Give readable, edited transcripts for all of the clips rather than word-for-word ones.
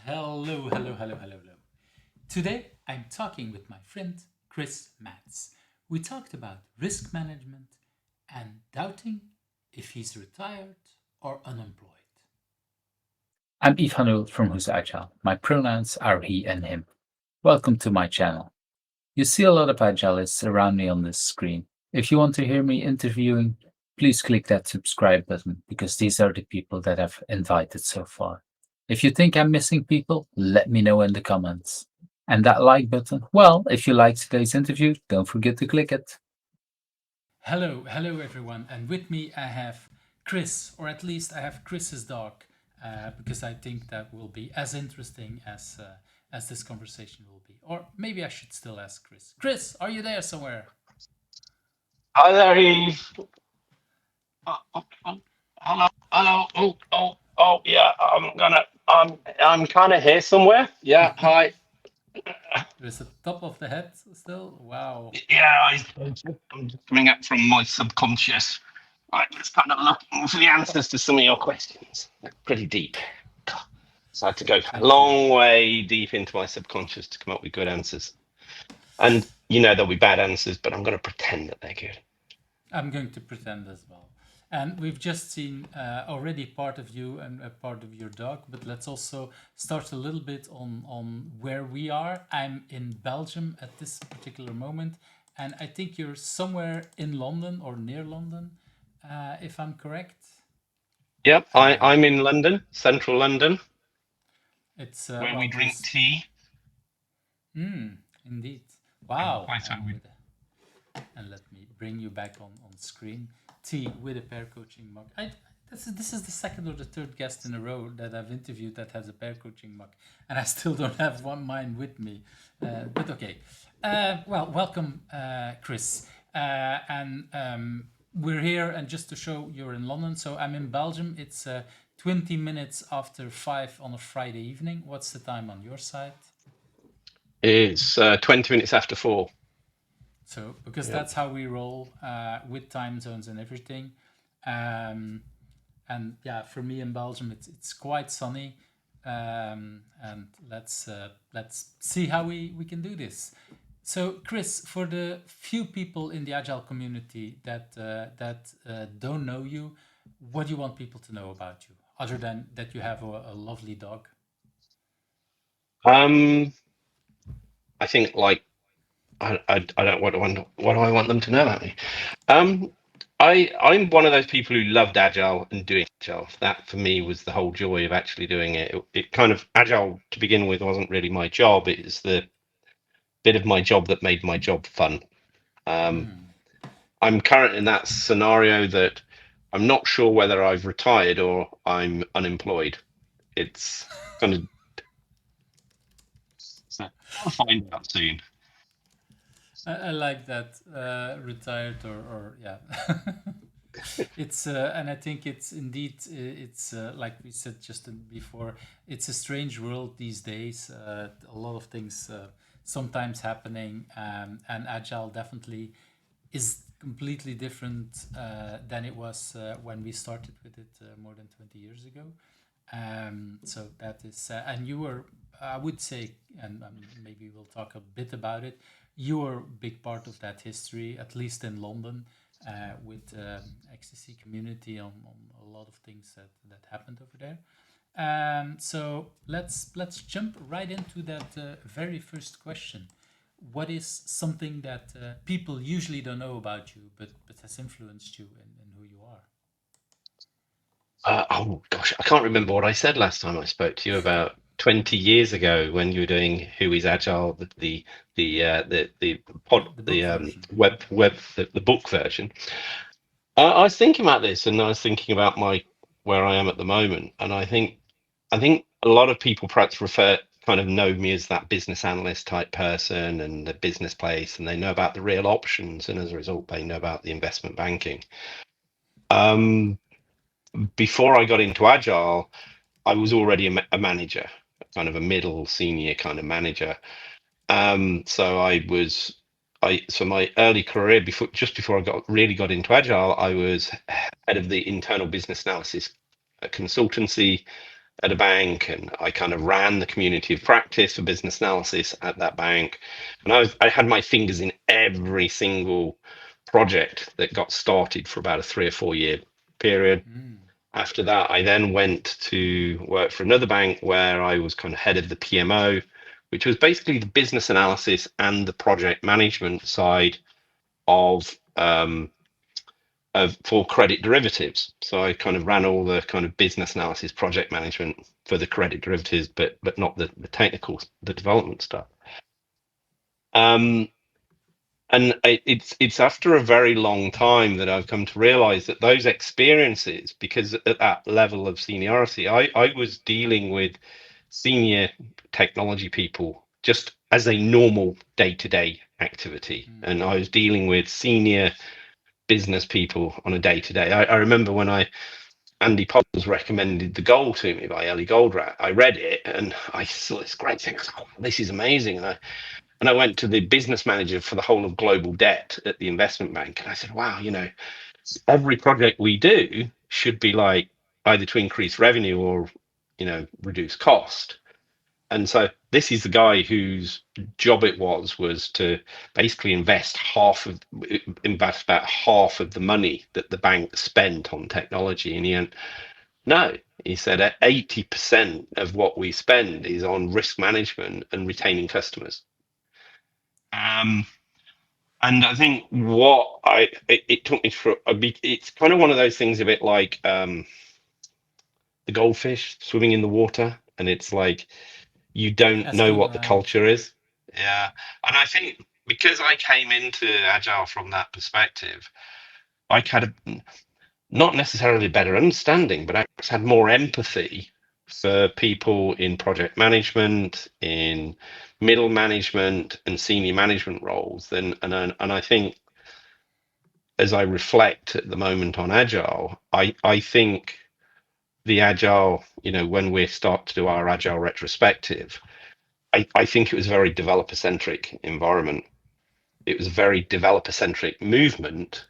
Hello, hello, hello, hello, hello. Today I'm talking with my friend Chris Matz. We talked about risk management and doubting if he's retired or unemployed. I'm Ivanul from Who's Agile. My pronouns are he and him. Welcome to my channel. You see a lot of agilists around me on this screen. If you want to hear me interviewing, please click that subscribe button because these are the people that I've invited so far. If you think I'm missing people, let me know in the comments. And that like button, well, if you like today's interview, don't forget to click it. Hello, hello everyone, and with me I have Chris, or at least I have Chris's dog, because I think that will be as interesting as this conversation will be. Or maybe I should still ask Chris. Chris, are you there somewhere? Hi there, Eve. Hello, hello. Yeah. I'm kind of here somewhere. Yeah. Hi. There's a top of the head still. Wow. Yeah. I'm just coming up from my subconscious. Right. Let's kind of looking for the answers to some of your questions. They're pretty deep. God. So I had to go a Thank you. long way deep into my subconscious to come up with good answers. And there'll be bad answers, but I'm going to pretend that they're good. I'm going to pretend as well. And we've just seen already part of you and a part of your dog, but let's also start a little bit on where we are. I'm in Belgium at this particular moment, and I think you're somewhere in London or near London, if I'm correct. Yep. I'm in London, central London, It's where we well, drink there's tea. indeed. Wow. Quite so And let me bring you back on screen. T with a pair coaching mug. This is the second or the third guest in a row that I've interviewed that has a pair coaching mug, and I still don't have one mine with me. But okay. Well, welcome, Chris. And we're here, and just to show you're in London, so I'm in Belgium. It's 20 minutes after 5 on a Friday evening. What's the time on your side? It's 20 minutes after 4. So because Yep. that's how we roll with time zones and everything. Um, and yeah, for me in Belgium, it's quite sunny. And let's see how we can do this. So Chris, for the few people in the agile community that don't know you, what do you want people to know about you, other than that you have a lovely dog? Um, I think I don't what do I want them to know about me? Um, I'm one of those people who loved agile and doing agile. That for me was the whole joy of actually doing it. It kind of agile to begin with wasn't really my job. It's the bit of my job that made my job fun. Um, I'm currently in that scenario that I'm not sure whether I've retired or I'm unemployed. It's kind of so I'll find out soon. I like that retired or yeah. It's and I think it's indeed it's like we said just before. It's a strange world these days. A lot of things sometimes happening, and agile definitely is completely different than it was when we started with it more than 20 years ago. So that is, and you were, I would say, and maybe we'll talk a bit about it. You were a big part of that history, at least in London, with ecstasy community on a lot of things that happened over there. So let's jump right into that very first question. What is something that people usually don't know about you, but has influenced you in who you are? Oh gosh, I can't remember what I said last time I spoke to you about 20 years ago when you were doing Who is Agile, the pod, The book the version. the book version. I was thinking about this, and I was thinking about my where I am at the moment, and I think a lot of people perhaps kind of know me as that business analyst type person and the business place, and they know about the real options, and as a result, they know about the investment banking. Um, Before I got into Agile, I was already a manager, kind of a middle senior kind of manager. So so my early career just before I got into Agile, I was head of the internal business analysis consultancy, at a bank, and I kind of ran the community of practice for business analysis at that bank. And I had my fingers in every single project that got started for about a 3 or 4 year period. After that, I then went to work for another bank where I was kind of head of the PMO, which was basically the business analysis and the project management side of for credit derivatives. So I kind of ran all the kind of business analysis, project management for the credit derivatives, but not the technical, the development stuff. And it's after a very long time that I've come to realize that those experiences, because at that level of seniority, I was dealing with senior technology people just as a normal day-to-day activity, and I was dealing with senior business people on a day-to-day. I remember when Andy Poll's recommended The Goal to me by Ellie Goldratt. I read it and I saw this great thing. I was like, oh, this is amazing. And I went to the business manager for the whole of global debt at the investment bank. And I said, wow, every project we do should be like either to increase revenue or, reduce cost. And so this is the guy whose job it was to basically invest about half of the money that the bank spent on technology. And he went, no, he said 80% of what we spend is on risk management and retaining customers. And I think it took me through. It's kind of one of those things, a bit like the goldfish swimming in the water, and it's like you don't know Asking what the around. culture is. Yeah, and I think because I came into agile from that perspective, I had not necessarily a better understanding, but I had more empathy for people in project management, in middle management, and senior management roles. And I think as I reflect at the moment on agile, I think the agile, when we start to do our agile retrospective, I think it was a very developer centric environment. It was a very developer centric movement.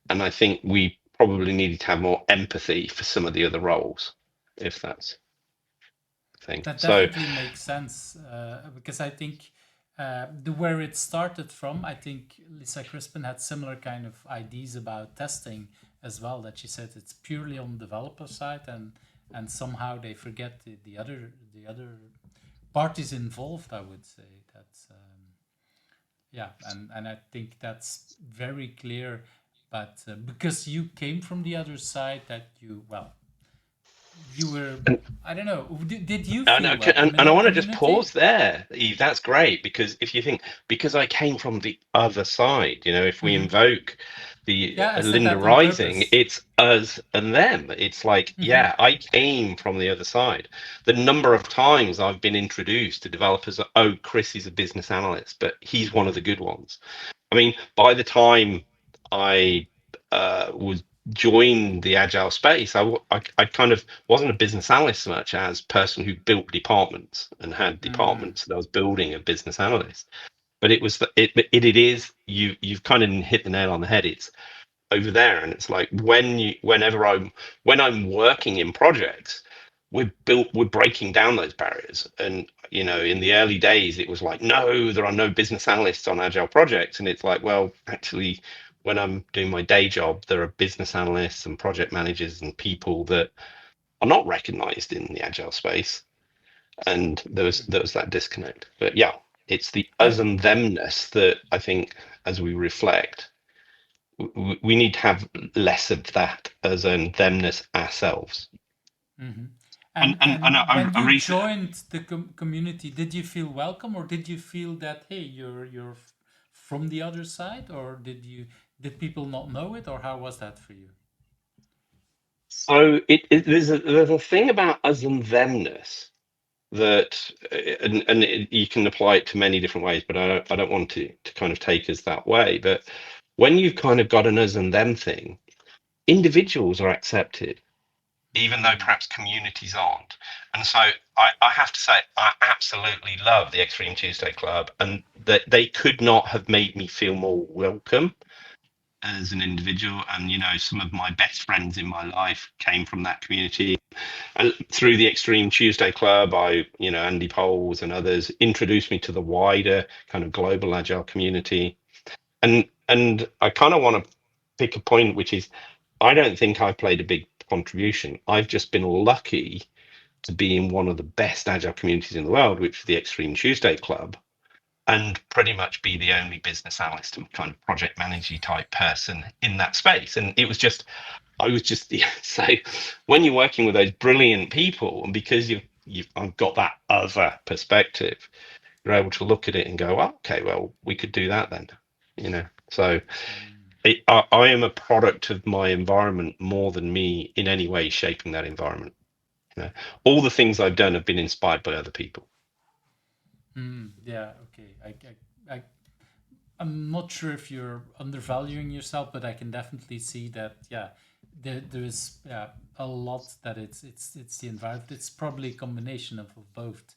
And I think we probably needed to have more empathy for some of the other roles, if that's the thing. That So, definitely makes sense because I think where it started from, I think Lisa Crispin had similar kind of ideas about testing as well. That she said it's purely on the developer side, and somehow they forget the other parties involved. I would say that's yeah, and I think that's very clear. But because you came from the other side, that you were, and I don't know, did you And, feel welcome in and I that want to just community? pause there, Eve. That's great because if you think, because I came from the other side, if we Hmm. invoke the Yeah, I said Linda that on Rising, purpose. it's us and them. It's like, Hmm. yeah, I came from the other side. The number of times I've been introduced to developers, oh, Chris is a business analyst, but he's one of the good ones. I mean, by the time I was joined the agile space, I kind of wasn't a business analyst so much as person who built departments and had Mm. departments that I was building a business analyst. But it was it is you've kind of hit the nail on the head. It's over there, and it's like when I'm working in projects, we're breaking down those barriers. And in the early days it was like, no, there are no business analysts on agile projects, and it's like, well, actually, when I'm doing my day job, there are business analysts and project managers and people that are not recognized in the agile space, and there was that disconnect. But yeah, it's the us And and themness that I think, as we reflect, we need to have less of that as an themness ourselves. mhm. And and and and and when I you recent joined the community, did you feel welcome, or did you feel that hey, you're from the other side, or did people not know it, or how was that for you? so there's a thing about us and themness that you can apply it to many different ways, but I don't want to kind of take us that way. But when you've kind of got an us and them thing, individuals are accepted, even though Mm. perhaps communities aren't. And so I have to say, I absolutely love the Extreme Tuesday Club, and that they could not have made me feel more welcome. as an individual. And, some of my best friends in my life came from that community. And through the Extreme Tuesday Club, Andy Poles and others introduced me to the wider kind of global agile community. And I kind of want to pick a point, which is, I don't think I played a big contribution. I've just been lucky to be in one of the best agile communities in the world, which is the Extreme Tuesday Club, and pretty much be the only business analyst and kind of project manager type person in that space. And I was just so when you're working with those brilliant people, and because you've got that other perspective, you're able to look at it and go, oh, okay, well, we could do that then, So I am a product of my environment more than me in any way shaping that environment. All the things I've done have been inspired by other people. Yeah, okay. I'm not sure if you're undervaluing yourself, but I can definitely see that. Yeah, there is a lot that it's the environment. It's probably a combination of both.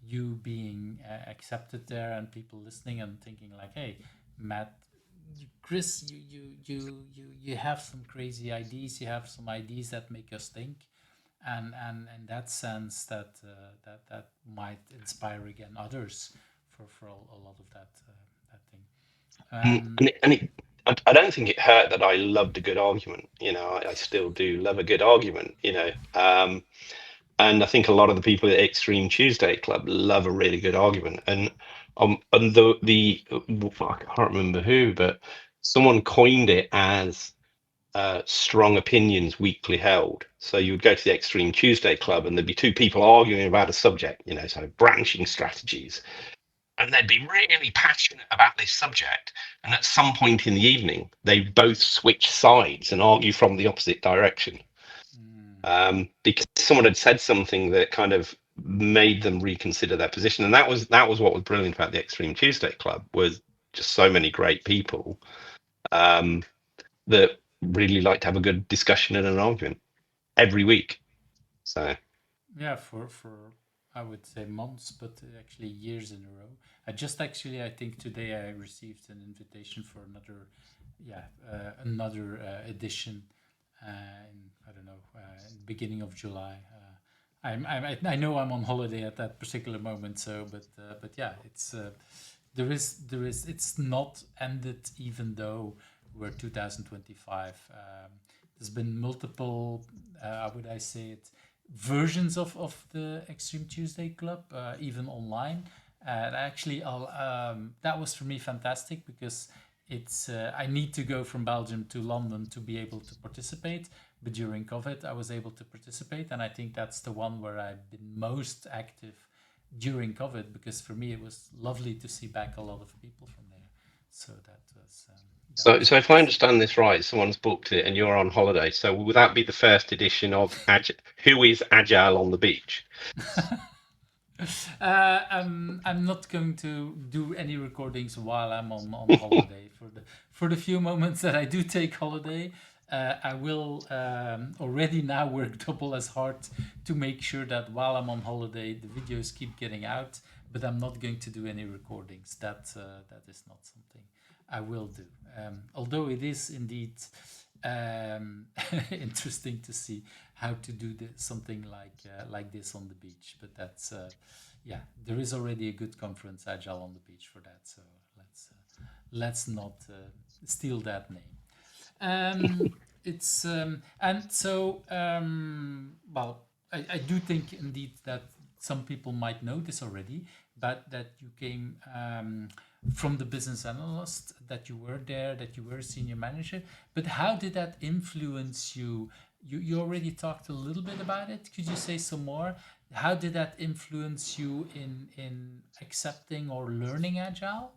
You being accepted there and people listening and thinking like, hey, Matt, Chris, you have some crazy ideas. You have some ideas that make us think, and in that sense, that might inspire again others for a lot of that thing. I don't think it hurt that I loved a good argument. I still do love a good argument. And I think a lot of the people at Extreme Tuesday Club love a really good argument. And the I can't remember who, but someone coined it as strong opinions weakly held. So you would go to the Extreme Tuesday Club, and there'd be two people arguing about a subject, so branching strategies, and they'd be really passionate about this subject. And at some point in the evening, they both switch sides and argue from the opposite direction. Because someone had said something that kind of made them reconsider their position. And that was what was brilliant about the Extreme Tuesday Club, was just so many great people that really like to have a good discussion and an argument every week. So yeah, for I would say months, but actually years in a row. I think today I received an invitation for another edition in, I don't know, in the beginning of July. I know I'm on holiday at that particular moment, so but yeah, it's it's not ended, even though we're 2025. There's been multiple, how would I say it, versions of the Extreme Tuesday Club, even online. And actually, that was for me fantastic, because it's I need to go from Belgium to London to be able to participate. But during COVID, I was able to participate, and I think that's the one where I've been most active during COVID, because for me it was lovely to see back a lot of people from there. So that was. So if I understand this right, someone's booked it and you're on holiday. So would that be the first edition of Who is Agile on the Beach? I'm not going to do any recordings while I'm on holiday. For the few moments that I do take holiday, I will already now work double as hard to make sure that while I'm on holiday, the videos keep getting out. But I'm not going to do any recordings. That is not something I will do. Although it is indeed interesting to see how to do something like this on the beach. But that's there is already a good conference, Agile on the Beach, for that. So let's not steal that name. It's and so well, I do think indeed that some people might know this already, but that you came from the business analyst, that you were there, that you were a senior manager. But how did that influence you? You already talked a little bit about it. Could you say some more? How did that influence you in accepting or learning Agile?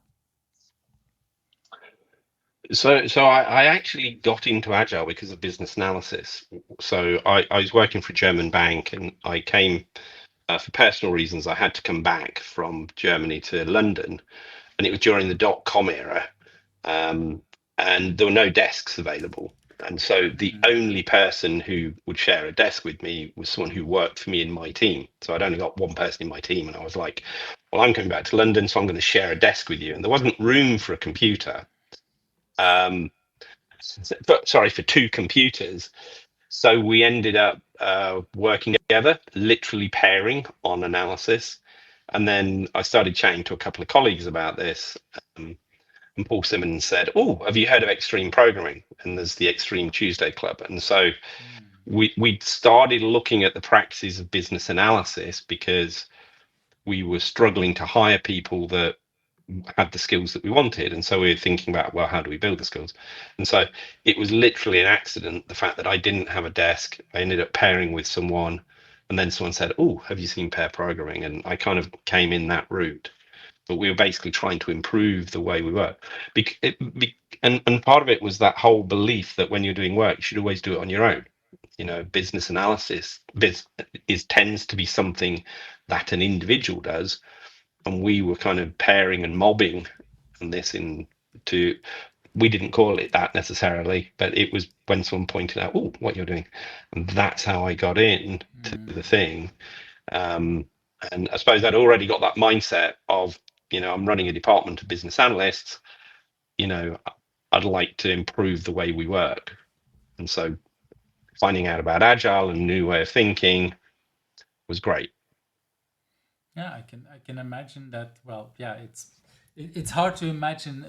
So I actually got into Agile because of business analysis. So I was working for a German bank, and I came for personal reasons. I had to come back from Germany to London, and it was during the .com era, and there were no desks available. And so the only person who would share a desk with me was someone who worked for me in my team. So I'd only got one person in my team, and I was like, well, I'm coming back to London, so I'm going to share a desk with you. And there wasn't room for a computer. for 2 computers. So we ended up working together, literally pairing on analysis. And then I started chatting to a couple of colleagues about this. And Paul Simmons said, "Oh, have you heard of extreme programming?" And there's the Extreme Tuesday Club. And so we started looking at the practices of business analysis because we were struggling to hire people that had the skills that we wanted. And so we were thinking about, well, how do we build the skills? And so it was literally an accident, the fact that I didn't have a desk. I ended up pairing with someone, and then someone said, "Oh, have you seen pair programming?" And I kind of came in that route. But we were basically trying to improve the way we work. And part of it was that whole belief that when you're doing work, you should always do it on your own. Business analysis tends to be something that an individual does, and we were kind of pairing and mobbing this into. We didn't call it that necessarily, but it was when someone pointed out, "Oh, what you're doing," and that's how I got in to the thing. And I suppose I'd already got that mindset of, I'm running a department of business analysts. I'd like to improve the way we work, and so finding out about agile and new way of thinking was great. Yeah, I can imagine that. Well, yeah, it's hard to imagine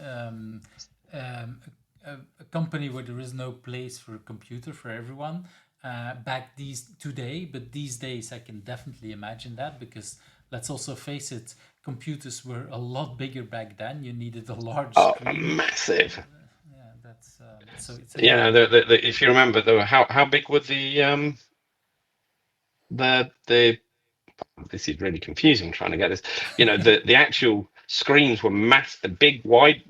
a company where there is no place for a computer for everyone back these today, but these days I can definitely imagine that, because let's also face it, computers were a lot bigger back then. You needed a large screen. Massive. Yeah, that's so Yeah, yeah. if you remember, how big were the this is really confusing trying to get this. The actual screens were big, wide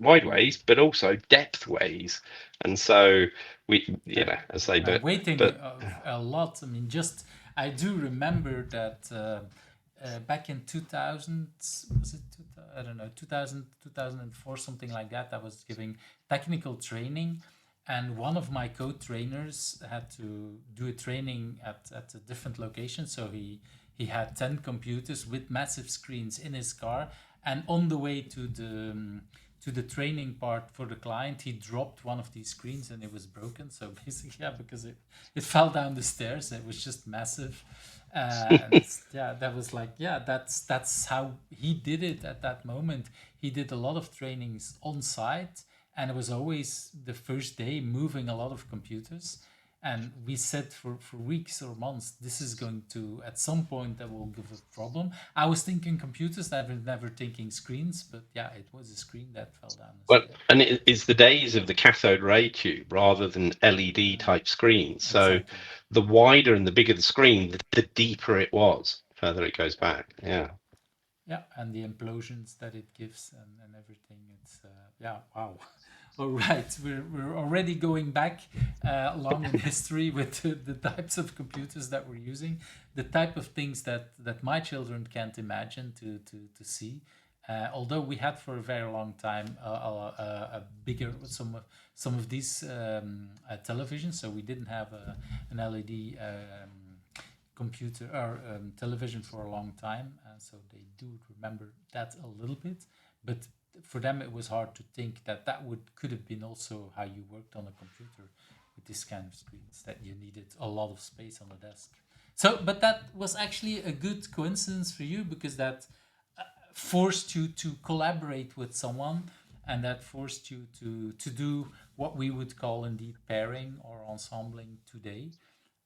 ways, but also depth ways. And so as they Waiting but a lot. I mean, just I do remember that back in 2000, was it I don't know, 2000, 2004, something like that. I was giving technical training, and one of my co-trainers had to do a training at a different location. So he had 10 computers with massive screens in his car, and on the way to the training part for the client, he dropped one of these screens and it was broken. So basically, yeah, because it fell down the stairs. It was just massive. And yeah, that was like, yeah, that's how he did it at that moment. He did a lot of trainings on site, and it was always the first day moving a lot of computers. And we said for weeks or months, this is going to, at some point, that will give a problem. I was thinking computers, never thinking screens, but yeah, it was a screen that fell down the well, stairs. and it's the days of the cathode ray tube rather than LED type screens. So Exactly. the wider and the bigger the screen, the deeper it was, further it goes back. Yeah. Yeah, and the implosions that it gives and everything. It's yeah, wow. All right, we're already going back long in history with the types of computers that we're using, the type of things that my children can't imagine to see. Although we had for a very long time a bigger some of these televisions, so we didn't have an LED computer or television for a long time, so they do remember that a little bit. But for them, it was hard to think that could have been also how you worked on a computer with this kind of screens, that you needed a lot of space on the desk. So, but that was actually a good coincidence for you, because that forced you to collaborate with someone, and that forced you to do what we would call indeed pairing or ensembling today.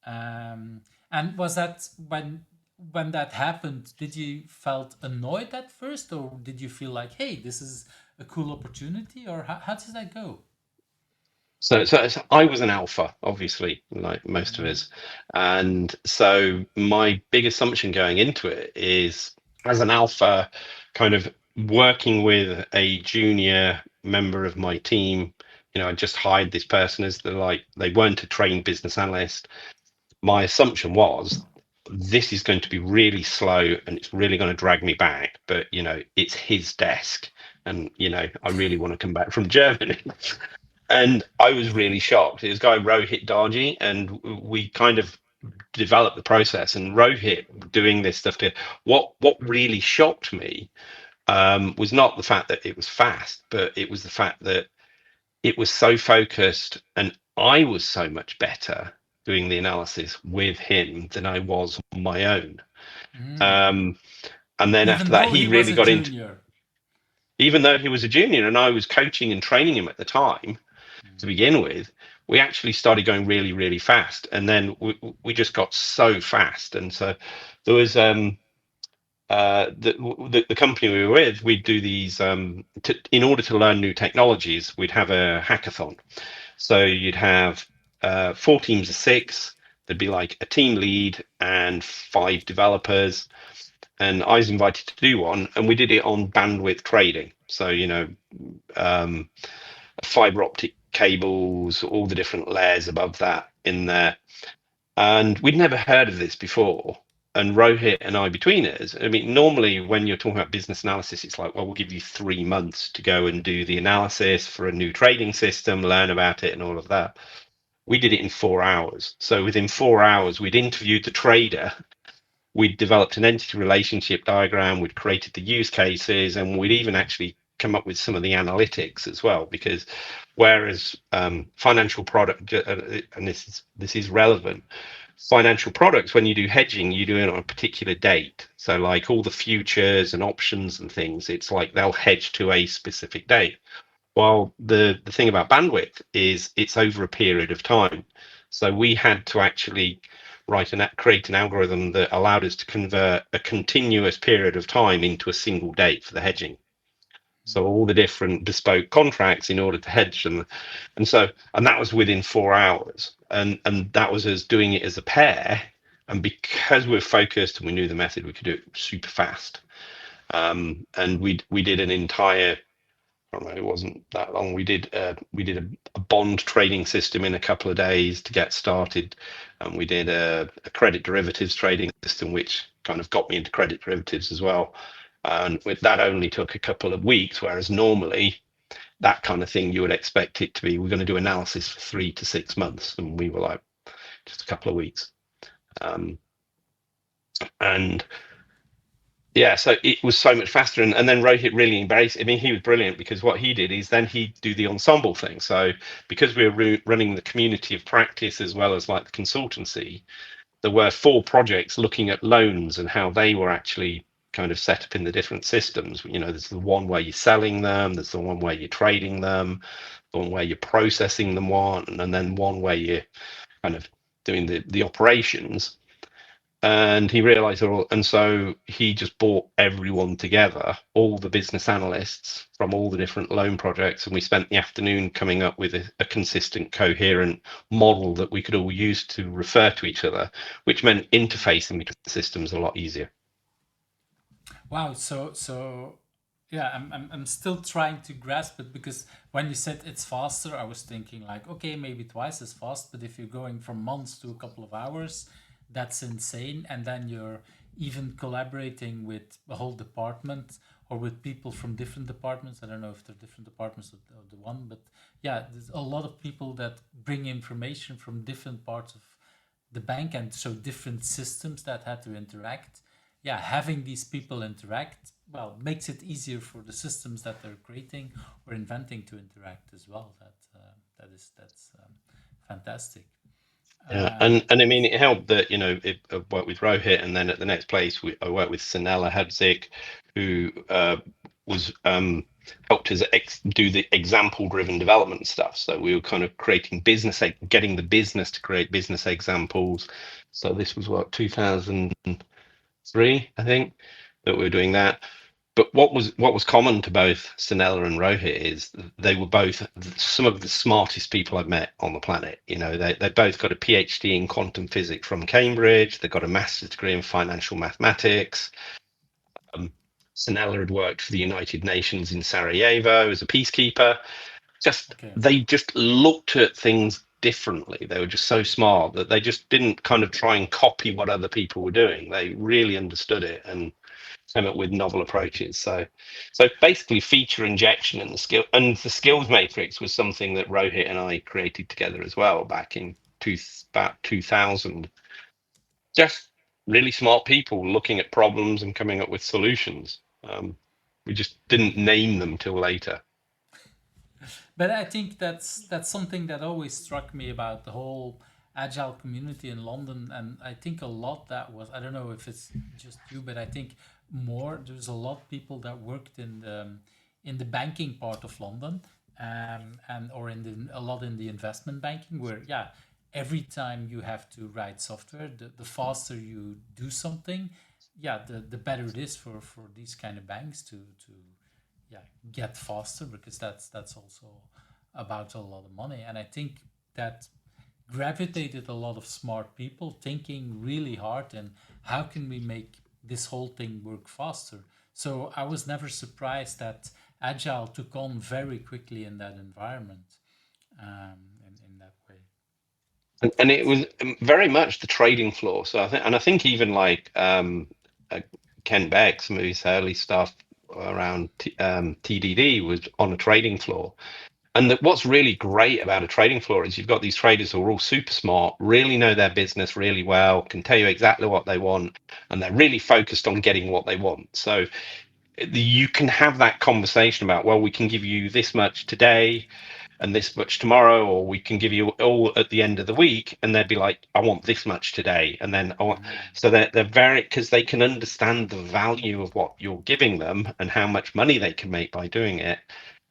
And was that when that happened, did you felt annoyed at first, or did you feel like, hey, this is a cool opportunity, or how does that go? So I was an alpha, obviously, like most of us. And so my big assumption going into it is, as an alpha, kind of working with a junior member of my team, I just hired this person as they weren't a trained business analyst. My assumption was this is going to be really slow and it's really going to drag me back, but it's his desk, and I really want to come back from Germany. And I was really shocked. It was guy Rohit Darji, and we kind of developed the process. And Rohit doing this stuff what really shocked me was not the fact that it was fast, but it was the fact that it was so focused, and I was so much better doing the analysis with him than I was on my own. And then after Even that, though he he was really a got into, junior. even though he was a junior and I was coaching and training him at the time to begin with, we actually started going really, really fast. And then we just got so fast. And so there was the company we were with, we'd do these in order to learn new technologies, we'd have a hackathon. So you'd have 4 teams of 6. There'd be like a team lead and 5 developers. And I was invited to do one, and we did it on bandwidth trading. So, fiber optic cables, all the different layers above that in there. And we'd never heard of this before. And Rohit and I, between us, I mean, normally when you're talking about business analysis, it's like, well, we'll give you 3 months to go and do the analysis for a new trading system, learn about it, and all of that. We did it in 4 hours. So within 4 hours, we'd interviewed the trader, we'd developed an entity relationship diagram, we'd created the use cases, and we'd even actually come up with some of the analytics as well. Because whereas financial product, and this is relevant, financial products, when you do hedging, you do it on a particular date. So like all the futures and options and things, it's like they'll hedge to a specific date. Well, the thing about bandwidth is it's over a period of time. So we had to actually create an algorithm that allowed us to convert a continuous period of time into a single date for the hedging. So all the different bespoke contracts in order to hedge them. And that was within 4 hours. And that was us doing it as a pair. And because we were focused and we knew the method, we could do it super fast. And we did an entire, I don't know, it wasn't that long. We did a bond trading system in a couple of days to get started, and we did a credit derivatives trading system, which kind of got me into credit derivatives as well. And with that only took a couple of weeks, whereas normally that kind of thing you would expect it to be. We're going to do analysis for 3 to 6 months, and we were like just a couple of weeks. And yeah, so it was so much faster. And then Rohit really embraced it. I mean, he was brilliant, because what he did is then he'd do the ensemble thing. So because we were running the community of practice as well as like the consultancy, there were 4 projects looking at loans and how they were actually kind of set up in the different systems. There's the one where you're selling them, there's the one where you're trading them, the one where you're processing them, and then one where you're kind of doing the operations. And he realized and so he just brought everyone together, all the business analysts from all the different loan projects, and we spent the afternoon coming up with a consistent, coherent model that we could all use to refer to each other, which meant interfacing between systems a lot easier. Wow. So yeah, I'm still trying to grasp it, because when you said it's faster, I was thinking like, okay, maybe twice as fast, but if you're going from months to a couple of hours, that's insane. And then you're even collaborating with the whole department or with people from different departments. I don't know if they're different departments of the one, but yeah, there's a lot of people that bring information from different parts of the bank, and so different systems that had to interact. Yeah, having these people interact, well, makes it easier for the systems that they're creating or inventing to interact as well. That's fantastic. Yeah, and I mean, it helped that I worked with Rohit, and then at the next place I worked with Sanela Hadzik, who was helped us do the example-driven development stuff. So we were kind of creating getting the business to create business examples. So this was what, 2003, I think, that we were doing that. But what was common to both Sanela and Rohit is they were both some of the smartest people I've met on the planet. They both got a PhD in quantum physics from Cambridge. They got a master's degree in financial mathematics. Sanela had worked for the United Nations in Sarajevo as a peacekeeper. Okay. They just looked at things differently. They were just so smart that they just didn't kind of try and copy what other people were doing. They really understood it and came up with novel approaches. So basically, feature injection and the skills matrix was something that Rohit and I created together as well back in about 2000. Just really smart people looking at problems and coming up with solutions. We just didn't name them till later. But I think that's something that always struck me about the whole agile community in London, and I think a lot that was, I don't know if it's just you, but I think more there's a lot of people that worked in the banking part of London, and or in a lot in the investment banking, where yeah, every time you have to write software, the faster you do something, yeah, the better it is for these kind of banks to yeah, get faster, because that's also about a lot of money. And I think that gravitated a lot of smart people thinking really hard and how can we make this whole thing work faster. So I was never surprised that agile took on very quickly in that environment, in that way. And it was very much the trading floor. So I think even like Ken Beck, some of his early stuff around TDD was on a trading floor. And what's really great about a trading floor is you've got these traders who are all super smart, really know their business really well, can tell you exactly what they want, and they're really focused on getting what they want. So you can have that conversation about, well, we can give you this much today and this much tomorrow, or we can give you all at the end of the week, and they'd be like, I want this much today, and then I want. So they're very, because they can understand the value of what you're giving them and how much money they can make by doing it.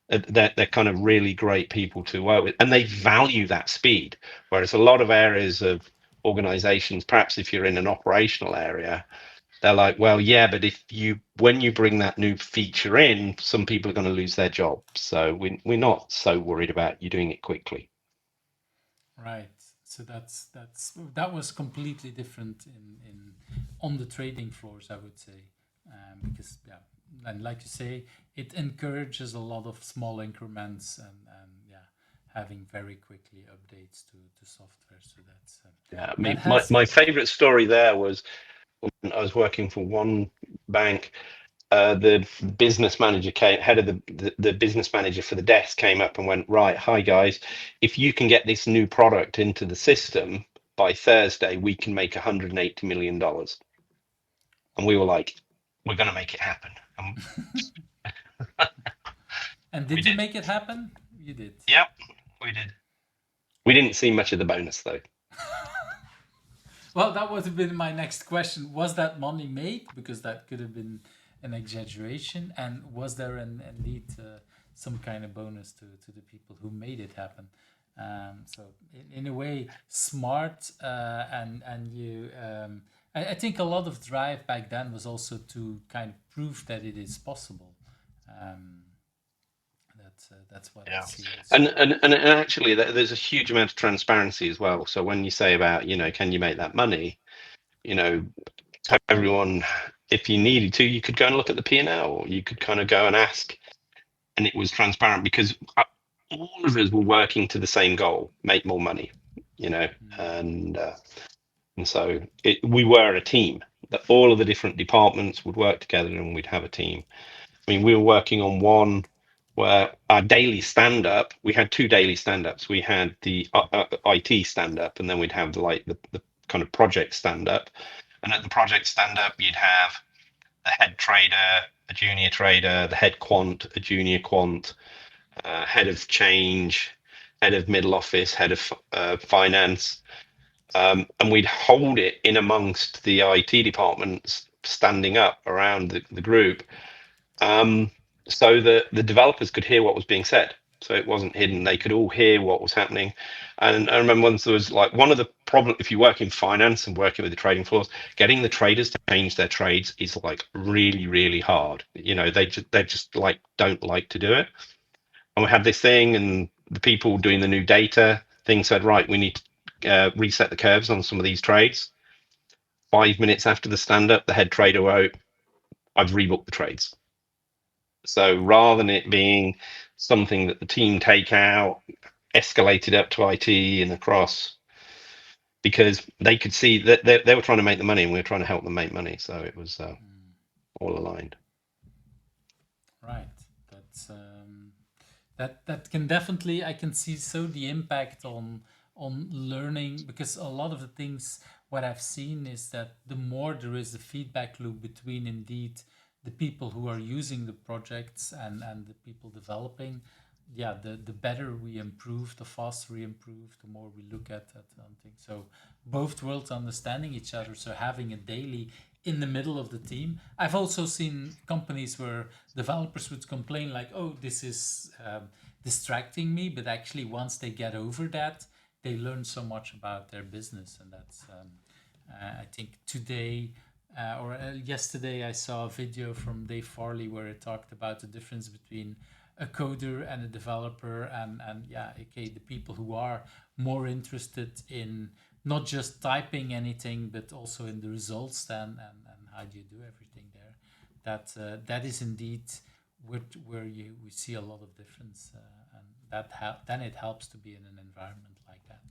They're kind of really great people to work with, and they value that speed. Whereas a lot of areas of organizations, perhaps if you're in an operational area, they're like, well, yeah, but when you bring that new feature in, some people are going to lose their jobs. So we're not so worried about you doing it quickly. Right. So that was completely different in on the trading floors, I would say, because yeah, and like you say, it encourages a lot of small increments and yeah, having very quickly updates to software. So Yeah, I that mean, has my favorite story there was when I was working for one bank. The business manager head of the business manager for the desk came up and went, right, hi guys, if you can get this new product into the system by Thursday, we can make $180 million. And we were like, we're going to make it happen. And and we did you did. make it happen? You did. Yep, we did. We didn't see much of the bonus though. Well, that would have been my next question. Was that money made? Because that could have been an exaggeration. And was there indeed some kind of bonus to the people who made it happen? So, in a way, smart, and you. I think a lot of drive back then was also to kind of prove that it is possible. Um, that's what I Yeah. see also. And actually, there's a huge amount of transparency as well. So when you say about, can you make that money? You know, everyone, if you needed to, you could go and look at the P&L, or you could kind of go and ask, and it was transparent because all of us were working to the same goal: make more money. You know, and so we were a team. That all of the different departments would work together, and we'd have a team. I mean, we were working on one where our daily stand up, we had two daily stand ups. We had the IT stand up, and then we'd have the kind of project stand up. And at the project stand up, you'd have the head trader, a junior trader, the head quant, a junior quant, head of change, head of middle office, head of finance. And we'd hold it in amongst the IT departments standing up around the group, um, so that the developers could hear what was being said. So it wasn't hidden; they could all hear what was happening. And I remember once there was like one of the problem if you work in finance and working with the trading floors, getting the traders to change their trades is like really, really hard. They just like don't like to do it. And we had this thing, and the people doing the new data thing said, right, we need to reset the curves on some of these trades. 5 minutes after the stand up, the head trader wrote, I've rebooked the trades. So rather than it being something that the team take out, escalated up to IT and across, because they could see that they were trying to make the money and we were trying to help them make money. So it was all aligned. Right. That's that can definitely, I can see so the impact on learning, because a lot of the things what I've seen is that the more there is a feedback loop between indeed the people who are using the projects and the people developing, the better we improve, the faster we improve, the more we look at something. So both worlds understanding each other. So having a daily in the middle of the team. I've also seen companies where developers would complain like, "Oh, this is distracting me," but actually once they get over that, they learn so much about their business, and that's I think today. Or yesterday, I saw a video from Dave Farley where it talked about the difference between a coder and a developer, and yeah, okay, the people who are more interested in not just typing anything but also in the results then, and how do you do everything there. That is indeed where we see a lot of difference, and then it helps to be in an environment like that.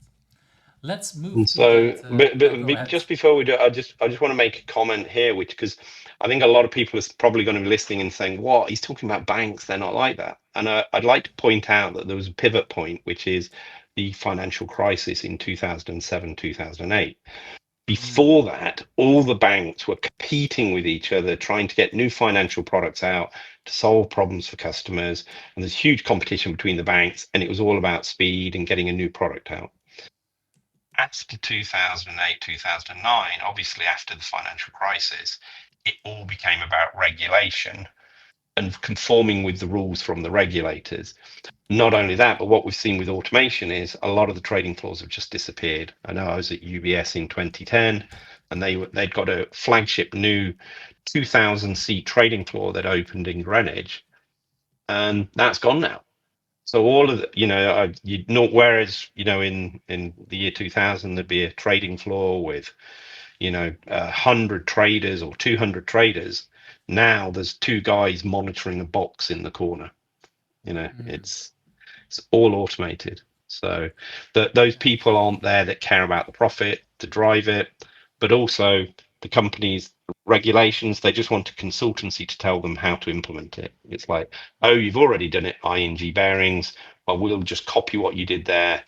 Let's move And to so, that. Go but ahead. just before we do, I just want to make a comment here, which because I think a lot of people are probably going to be listening and saying, "What? He's talking about banks? They're not like that." And I'd like to point out that there was a pivot point, which is the financial crisis in 2007, 2008. Before that, all the banks were competing with each other, trying to get new financial products out to solve problems for customers. And there's huge competition between the banks, and it was all about speed and getting a new product out. After 2008, 2009, obviously after the financial crisis, it all became about regulation and conforming with the rules from the regulators. Not only that, but what we've seen with automation is a lot of the trading floors have just disappeared. I know I was at UBS in 2010, and they'd got a flagship new 2,000 seat trading floor that opened in Greenwich, and that's gone now. So all of the, you know, whereas in the year 2000 there'd be a trading floor with 100 traders or 200 traders. Now there's two guys monitoring a box in the corner. It's all automated. So those people aren't there that care about the profit to drive it, but also the companies regulations. They just want a consultancy to tell them how to implement it. It's like, oh, you've already done it, ING bearings. Well, we'll just copy what you did there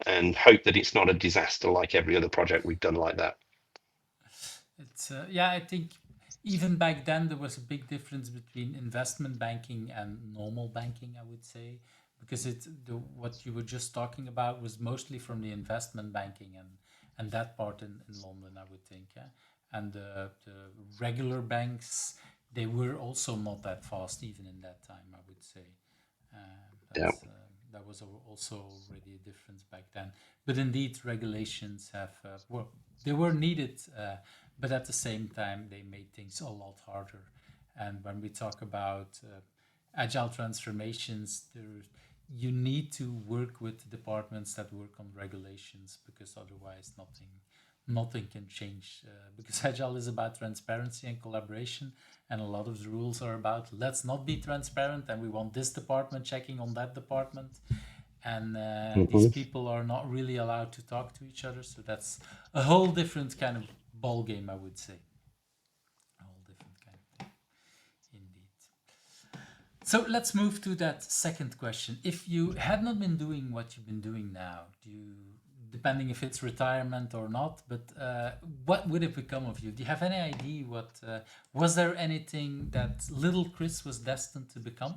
and hope that it's not a disaster like every other project we've done like that. It's I think even back then there was a big difference between investment banking and normal banking, I would say, because what you were just talking about was mostly from the investment banking and that part in London, I would think, yeah. And the regular banks, they were also not that fast even in that time, I would say. Yeah. That was also already a difference back then. But indeed, regulations they were needed, but at the same time, they made things a lot harder. And when we talk about agile transformations, you need to work with departments that work on regulations, because otherwise nothing can change, because agile is about transparency and collaboration, and a lot of the rules are about let's not be transparent, and we want this department checking on that department, and these people are not really allowed to talk to each other. So that's a whole different kind of ball game, I would say. A whole different kind of thing, indeed. So let's move to that second question. If you had not been doing what you've been doing now, depending if it's retirement or not, but what would have become of you? Do you have any idea was there anything that little Chris was destined to become?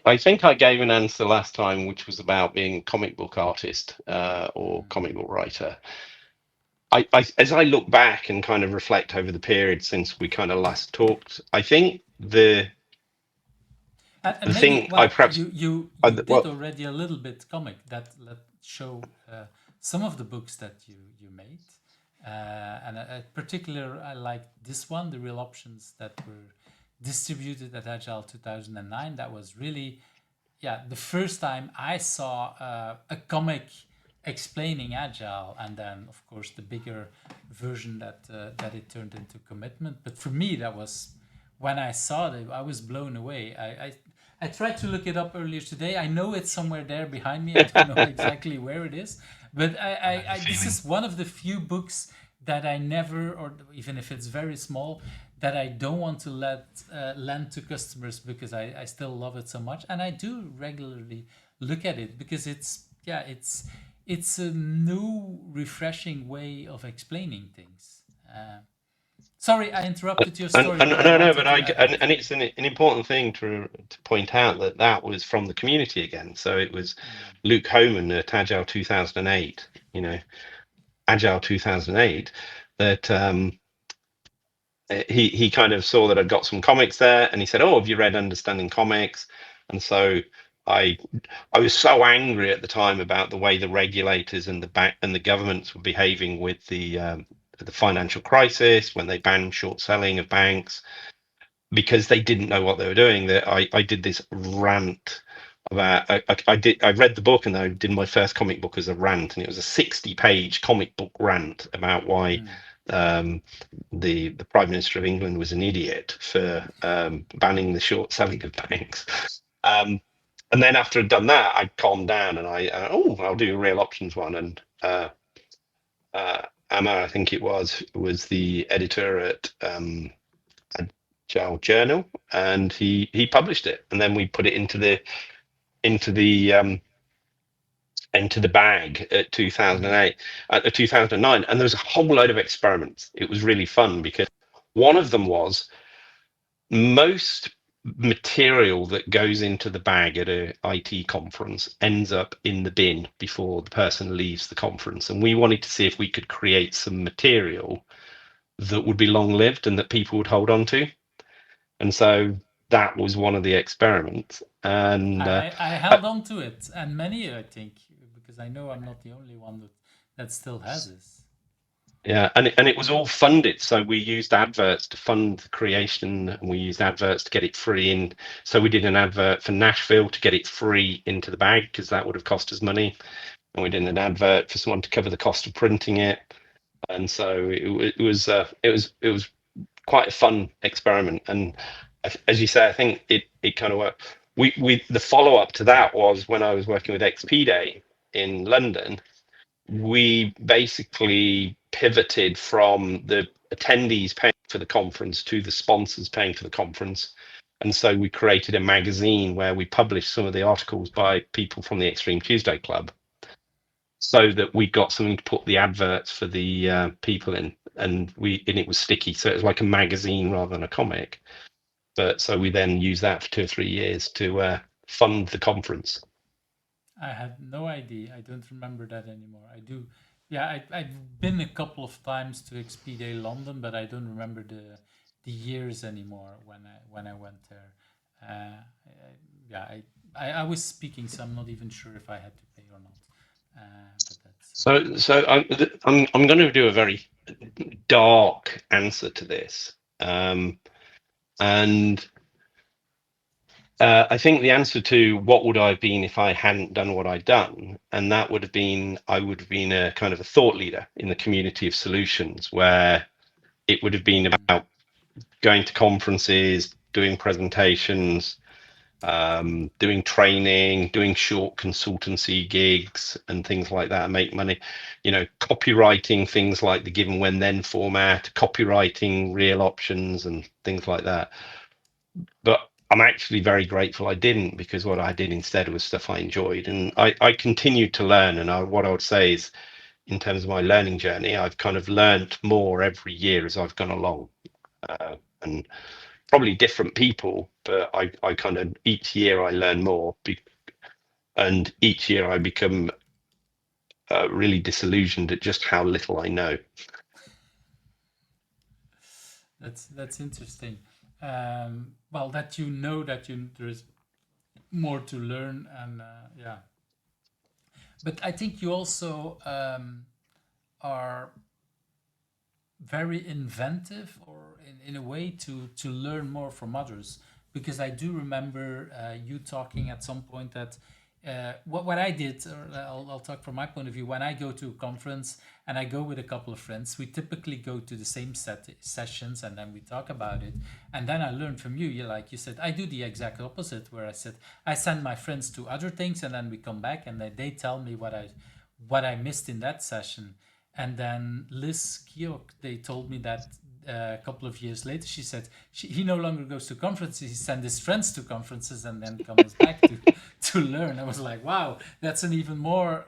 I think I gave an answer last time, which was about being a comic book artist or comic book writer. As I look back and kind of reflect over the period since we kind of last talked, I think the And maybe, thing I well, perhaps you did well, already a little bit comic that let show some of the books that you made, and particular I like this one, the real options that were distributed at Agile 2009. That was really, the first time I saw a comic explaining Agile, and then of course the bigger version that it turned into Commitment. But for me, that was when I saw it, I was blown away. I tried to look it up earlier today. I know it's somewhere there behind me. I don't know exactly where it is, but this is one of the few books that I never, or even if it's very small, that I don't want to lend to customers, because I still love it so much, and I do regularly look at it because it's a new, refreshing way of explaining things. Sorry, I interrupted your And, story, and but I no, no, wanted but to add that. and it's an important thing to point out that that was from the community again. So it was Mm. Luke Homan at Agile 2008, you know, Agile 2008, that he kind of saw that I'd got some comics there, and he said, "Oh, have you read Understanding Comics?" And so I I was so angry at the time about the way the regulators and the bank and the governments were behaving with the financial crisis when they banned short selling of banks because they didn't know what they were doing. That I did this rant about I read the book and I did my first comic book as a rant, and it was a 60-page comic book rant about why Mm. um, the Prime Minister of England was an idiot for banning the short selling of banks. And then after I'd done that, I calmed down and I'll do a real options one. And Amma, I think it was the editor at Agile Journal, and he published it, and then we put it into the into the bag at Mm. 2008, 2009, and there was a whole load of experiments. It was really fun because one of them was most material that goes into the bag at a IT conference ends up in the bin before the person leaves the conference, and we wanted to see if we could create some material that would be long lived and that people would hold on to. And so that was one of the experiments. And I held on to it, and many, I think, because I know I'm not the only one that still has this. yeah, and it was all funded. So we used adverts to fund the creation, and we used adverts to get it free in. So we did an advert for Nashville to get it free into the bag because that would have cost us money. And we did an advert for someone to cover the cost of printing it. And so it was quite a fun experiment. And as you say, I think it kind of worked. We the follow up to that was when I was working with XP Day in London. We basically pivoted from the attendees paying for the conference to the sponsors paying for the conference. And so we created a magazine where we published some of the articles by people from the Extreme Tuesday Club so that we got something to put the adverts for the people in. And it was sticky. So it was like a magazine rather than a comic. But so we then used that for 2 or 3 years to fund the conference. I had no idea. I don't remember that anymore. I do. Yeah, I've been a couple of times to XP Day London, but I don't remember the years anymore when I went there. Yeah, I was speaking, so I'm not even sure if I had to pay or not. But that's So I'm going to do a very dark answer to this, and I think the answer to what would I have been if I hadn't done what I'd done, and that would have been I would have been a kind of a thought leader in the community of solutions, where it would have been about going to conferences, doing presentations, doing training, doing short consultancy gigs and things like that, make money, copywriting things like the given when then format, copywriting real options and things like that. But I'm actually very grateful I didn't, because what I did instead was stuff I enjoyed, and I continued to learn. And what I would say is, in terms of my learning journey, I've kind of learned more every year as I've gone along, and probably different people, but I kind of each year I learn more, and each year I become really disillusioned at just how little I know. that's interesting. Well, that you know that there is more to learn, and yeah. But I think you also are very inventive, or in a way to learn more from others, because I do remember you talking at some point that what I did, or I'll talk from my point of view. When I go to a conference and I go with a couple of friends, we typically go to the same sessions, and then we talk about it. And then I learned from you. You, like you said, I do the exact opposite, where I said I send my friends to other things, and then we come back and they tell me what I missed in that session. And then Liz Keogh, they told me that a couple of years later, she said he no longer goes to conferences. He sends his friends to conferences and then comes back to learn. I was like, wow, that's an even more,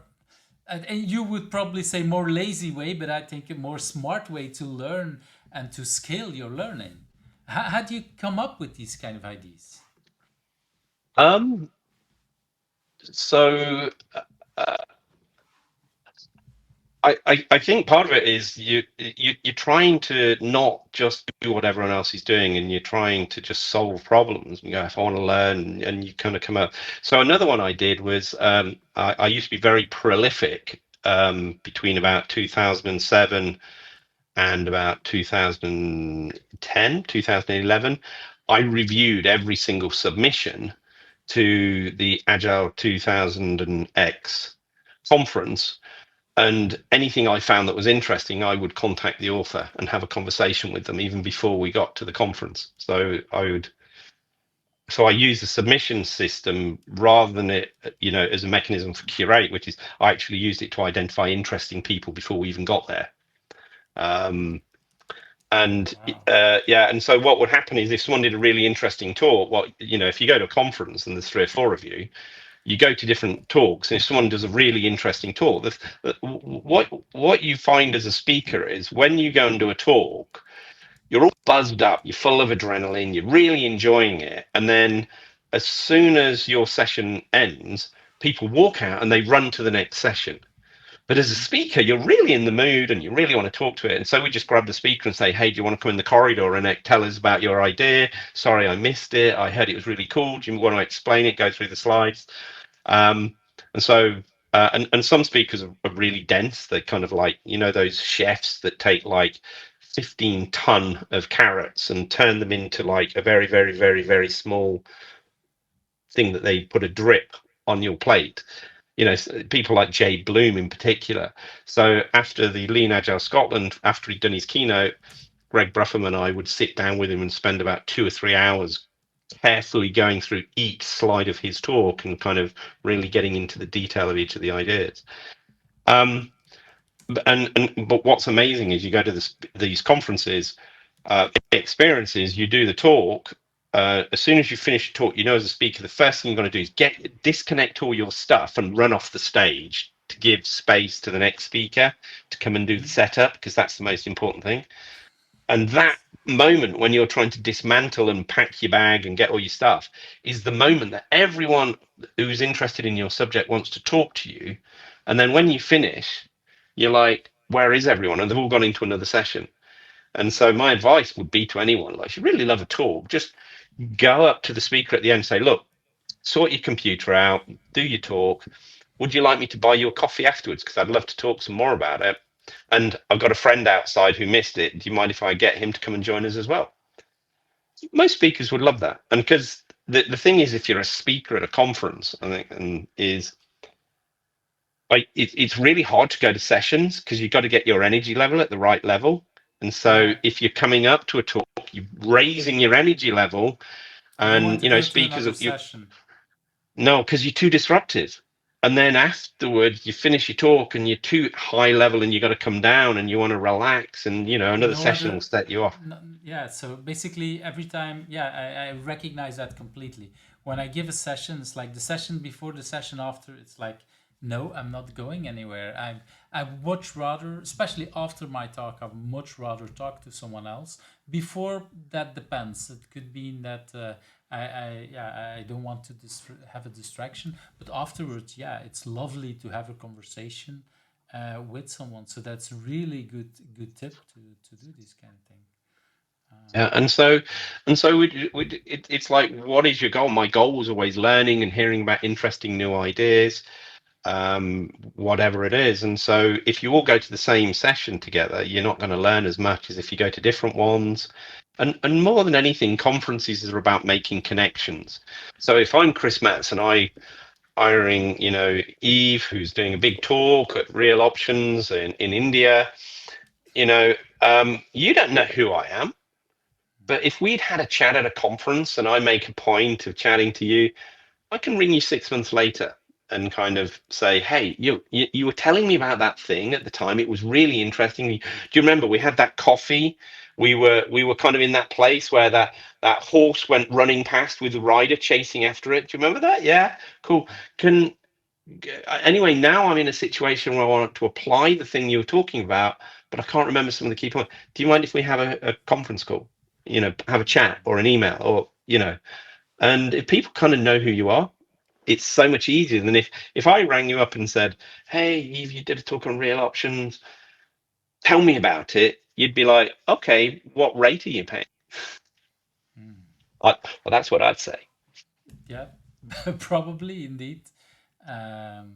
and you would probably say more lazy way, but I think a more smart way to learn and to scale your learning. How do you come up with these kind of ideas? Um, so uh, I think part of it is you're trying to not just do what everyone else is doing, and you're trying to just solve problems. You go, if I want to learn, and you kind of come up. So another one I did was I used to be very prolific between about 2007 and about 2010, 2011. I reviewed every single submission to the Agile 2000 and X conference, and anything I found that was interesting, I would contact the author and have a conversation with them even before we got to the conference. So I use the submission system rather than it, as a mechanism for curate, which is I actually used it to identify interesting people before we even got there. And Wow. yeah, and so what would happen is if someone did a really interesting talk, if you go to a conference and there's 3 or 4 of you, you go to different talks, and if someone does a really interesting talk, what you find as a speaker is when you go and do a talk, you're all buzzed up, you're full of adrenaline, you're really enjoying it, and then as soon as your session ends, people walk out and they run to the next session. But as a speaker, you're really in the mood and you really want to talk to it. And so we just grab the speaker and say, hey, do you want to come in the corridor and tell us about your idea? Sorry, I missed it. I heard it was really cool. Do you want to explain it? Go through the slides. And so, and some speakers are really dense. They're kind of like, those chefs that take like 15 ton of carrots and turn them into like a very, very, very, very small thing that they put a drip on your plate. People like Jay Bloom in particular. So after the Lean Agile Scotland, after he'd done his keynote, Greg Bruffham and I would sit down with him and spend about 2 or 3 hours carefully going through each slide of his talk and kind of really getting into the detail of each of the ideas. But what's amazing is you go to these conferences, experiences, you do the talk. As soon as you finish your talk, as a speaker, the first thing you're going to do is disconnect all your stuff and run off the stage to give space to the next speaker to come and do the setup, because that's the most important thing. And that moment when you're trying to dismantle and pack your bag and get all your stuff is the moment that everyone who's interested in your subject wants to talk to you. And then when you finish, you're like, where is everyone? And they've all gone into another session. And so my advice would be to anyone, like, if you really love a talk, just go up to the speaker at the end and say, look, sort your computer out, do your talk. Would you like me to buy you a coffee afterwards? Because I'd love to talk some more about it. And I've got a friend outside who missed it. Do you mind if I get him to come and join us as well? Most speakers would love that. And because the thing is, if you're a speaker at a conference, I think, it's really hard to go to sessions because you've got to get your energy level at the right level. And so if you're coming up to a talk, you're raising your energy level, You don't want and to go to speakers, another session. no, because you're too disruptive. And then afterwards, you finish your talk and you're too high level and you got to come down and you want to relax, and another No session will other. set you off. Yeah. So basically, every time, yeah, I recognize that completely. When I give a session, it's like the session before, the session after. It's like, no, I'm not going anywhere. I much rather, especially after my talk, I much rather talk to someone else. Before that depends. It could be that I don't want to have a distraction, but afterwards, yeah, it's lovely to have a conversation with someone. So that's really good tip to do this kind of thing. Yeah, it's like, what is your goal? My goal was always learning and hearing about interesting new ideas, whatever it is. And so if you all go to the same session together, you're not going to learn as much as if you go to different ones. And more than anything, conferences are about making connections. So if I'm Chris Metz and I hiring, Eve, who's doing a big talk at Real Options in India, you don't know who I am. But if we'd had a chat at a conference and I make a point of chatting to you, I can ring you 6 months later and kind of say, hey, you were telling me about that thing at the time. It was really interesting. Do you remember we had that coffee? We were kind of in that place where that horse went running past with the rider chasing after it. Do you remember that? Yeah, cool. Anyway, now I'm in a situation where I want to apply the thing you were talking about, but I can't remember some of the key points. Do you mind if we have a conference call? Have a chat or an email, or and if people kind of know who you are, it's so much easier than if I rang you up and said, "Hey, Eve, you did a talk on real options. Tell me about it." You'd be like, "Okay, what rate are you paying?" Well, that's what I'd say. Yeah, probably indeed. Um,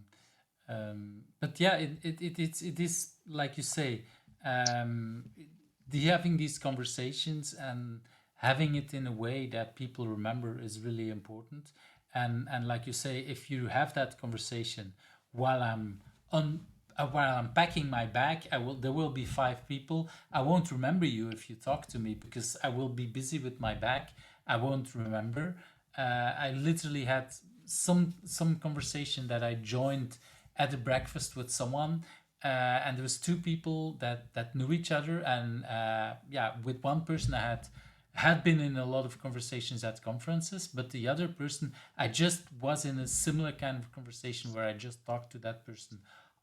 but yeah, it is like you say, um, having these conversations and having it in a way that people remember is really important. And like you say, if you have that conversation while I'm on while I'm packing my bag, there will be 5 people. I won't remember you if you talk to me because I will be busy with my bag. I won't remember. I literally had some conversation that I joined at a breakfast with someone, and there was 2 people that knew each other, and yeah, with one person I had been in a lot of conversations at conferences, but the other person I just was in a similar kind of conversation where I just talked to that person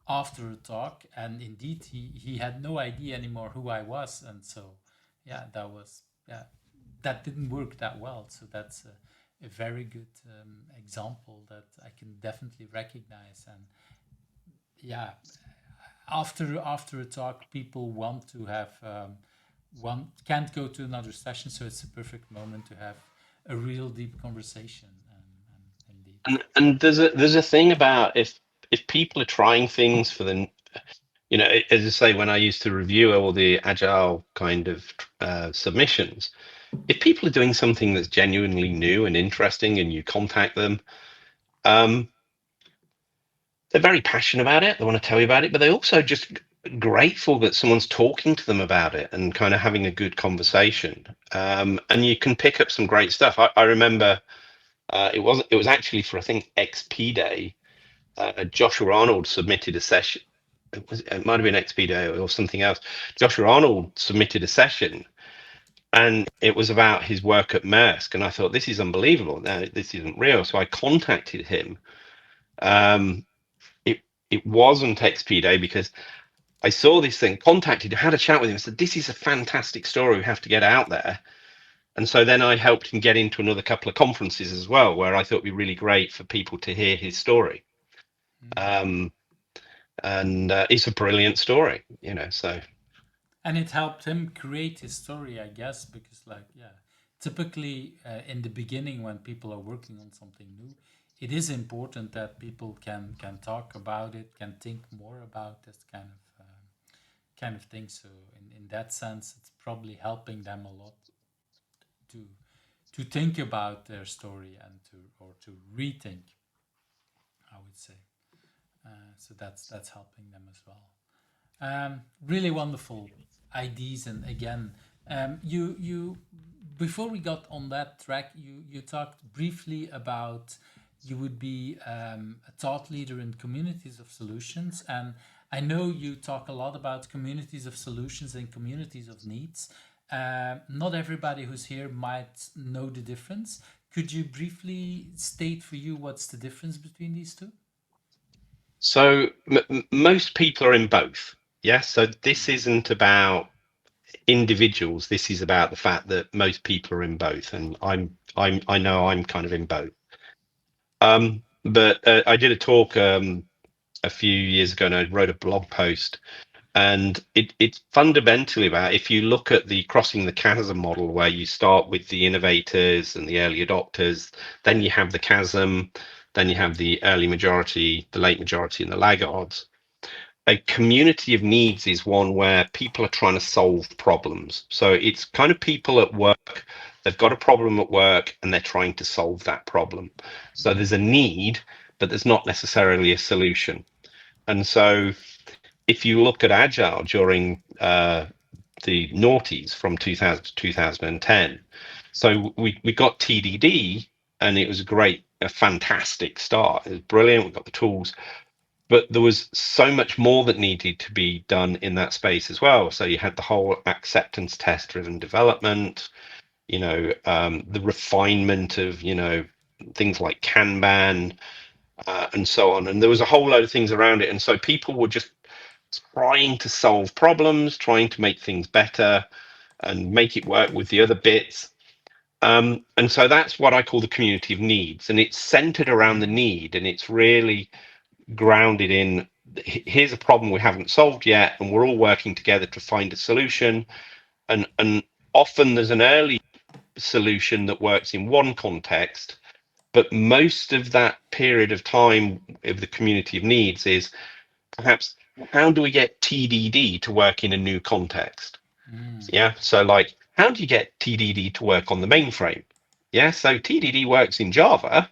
after a talk, and indeed he had no idea anymore who I was, and so yeah, that didn't work that well. So that's a very good example that I can definitely recognize. And yeah, after a talk, people want to have one can't go to another session, so it's a perfect moment to have a real deep conversation. And indeed, And there's a thing about if people are trying things for the as I say, when I used to review all the agile kind of submissions, if people are doing something that's genuinely new and interesting and you contact them, um, they're very passionate about it. They want to tell you about it, but they're also just grateful that someone's talking to them about it and kind of having a good conversation. And you can pick up some great stuff. I remember it was actually for, I think, XP Day. Joshua Arnold submitted a session. It might have been XP Day or something else. Joshua Arnold submitted a session, and it was about his work at Maersk. And I thought, this is unbelievable. No, this isn't real. So I contacted him. Um, it wasn't XP Day because I saw this thing, contacted, had a chat with him, and said, "This is a fantastic story. We have to get out there." And so then I helped him get into another couple of conferences as well, where I thought it'd be really great for people to hear his story. Um, and it's a brilliant story, so. and it helped him create his story, I guess, because like yeah, typically in the beginning when people are working on something new, it is important that people can talk about it, can think more about this kind of thing. So in that sense, it's probably helping them a lot to think about their story and to rethink, I would say. So that's helping them as well. Really wonderful ideas, and again, you before we got on that track, you talked briefly about you would be a thought leader in communities of solutions, and I know you talk a lot about communities of solutions and communities of needs. Not everybody who's here might know the difference. Could you briefly state for you what's the difference between these two? So most people are in both. Yes. So this isn't about individuals. This is about the fact that most people are in both, and I know I'm kind of in both. But I did a talk a few years ago, and I wrote a blog post, and it's fundamentally about, if you look at the crossing the chasm model, where you start with the innovators and the early adopters, then you have the chasm, then you have the early majority, the late majority, and the laggards. A community of needs is one where people are trying to solve problems. So it's kind of people at work, they've got a problem at work and they're trying to solve that problem. So there's a need, but there's not necessarily a solution. And so if you look at agile during the noughties from 2000 to 2010, so we got TDD, and it was a fantastic start. It was brilliant. We got the tools, but there was so much more that needed to be done in that space as well. So you had the whole acceptance test driven development, the refinement of things like Kanban, and so on. And there was a whole load of things around it. And so people were just trying to solve problems, trying to make things better and make it work with the other bits. And so that's what I call the community of needs. And it's centered around the need, and it's really grounded in here's a problem we haven't solved yet, and we're all working together to find a solution. And often there's an early solution that works in one context, but most of that period of time of the community of needs is perhaps how do we get TDD to work in a new context? Yeah. So like, how do you get TDD to work on the mainframe? Yeah. So TDD works in Java,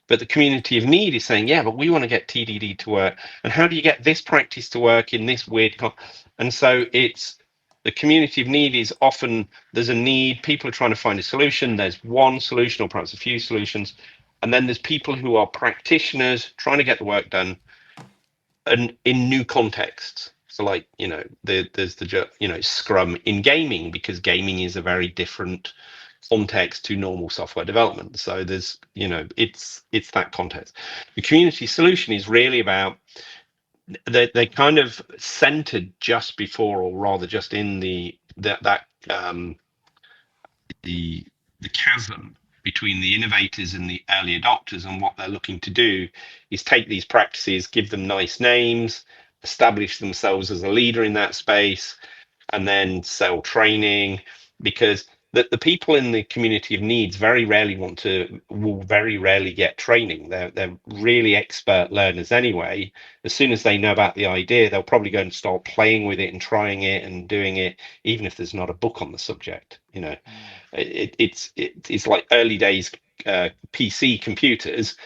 but the community of need is saying, yeah, but we want to get TDD to work. And how do you get this practice to work in this weird? And so it's the community of need is often there's a need. People are trying to find a solution. There's one solution or perhaps a few solutions. And then there's people who are practitioners trying to get the work done and in new contexts. So like, there's the Scrum in gaming, because gaming is a very different context to normal software development. So there's, it's that context. The community solution is really about they kind of centered just before, or rather just in the chasm between the innovators and the early adopters. And what they're looking to do is take these practices, give them nice names, establish themselves as a leader in that space, and then sell training, because the people in the community of needs will very rarely get training. They're really expert learners anyway. As soon as they know about the idea, they'll probably go and start playing with it and trying it and doing it, even if there's not a book on the subject. It's like early days PC computers.